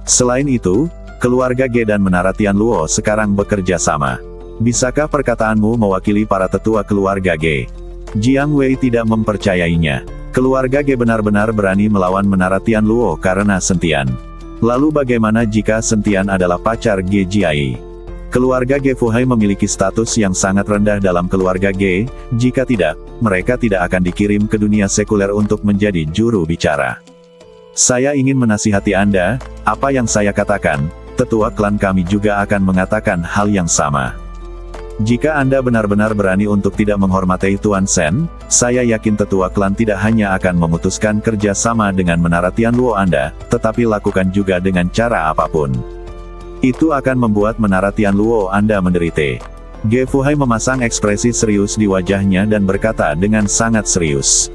Selain itu, keluarga Ge dan Menara Tianluo sekarang bekerja sama. Bisakah perkataanmu mewakili para tetua keluarga Ge? Jiang Wei tidak mempercayainya. Keluarga Ge benar-benar berani melawan Menara Tianluo karena Sentian. Lalu bagaimana jika Sentian adalah pacar Ge Jiai? Keluarga Ge Fuhai memiliki status yang sangat rendah dalam keluarga Ge, jika tidak, mereka tidak akan dikirim ke dunia sekuler untuk menjadi juru bicara. Saya ingin menasihati Anda, apa yang saya katakan, tetua klan kami juga akan mengatakan hal yang sama. Jika Anda benar-benar berani untuk tidak menghormati Tuan Sen, saya yakin tetua klan tidak hanya akan memutuskan kerja sama dengan Menara Tianluo Anda, tetapi lakukan juga dengan cara apapun. Itu akan membuat Menara Tianluo Anda menderita. Ge Fuhai memasang ekspresi serius di wajahnya dan berkata dengan sangat serius.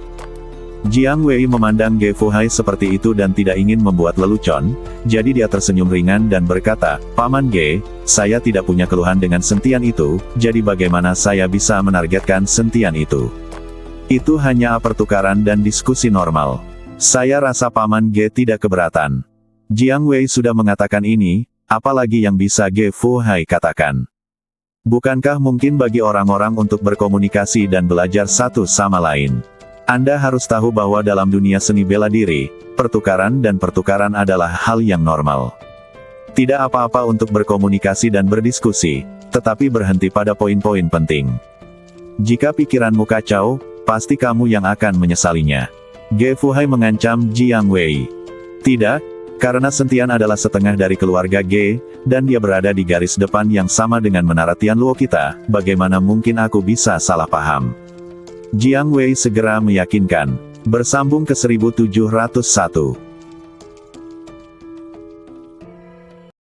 Jiang Wei memandang Ge Fuhai seperti itu dan tidak ingin membuat lelucon, jadi dia tersenyum ringan dan berkata, Paman Ge, saya tidak punya keluhan dengan Sentian itu, jadi bagaimana saya bisa menargetkan Sentian itu? Itu hanya pertukaran dan diskusi normal. Saya rasa Paman Ge tidak keberatan. Jiang Wei sudah mengatakan ini, apalagi yang bisa Ge Fuhai katakan? Bukankah mungkin bagi orang-orang untuk berkomunikasi dan belajar satu sama lain? Anda harus tahu bahwa dalam dunia seni bela diri, pertukaran adalah hal yang normal. Tidak apa-apa untuk berkomunikasi dan berdiskusi, tetapi berhenti pada poin-poin penting. Jika pikiranmu kacau, pasti kamu yang akan menyesalinya. Ge Fuhai mengancam Jiang Wei. Tidak, karena Sentian adalah setengah dari keluarga Ge, dan dia berada di garis depan yang sama dengan Menara Tianluo kita, bagaimana mungkin aku bisa salah paham? Jiang Wei segera meyakinkan. Bersambung ke 1701.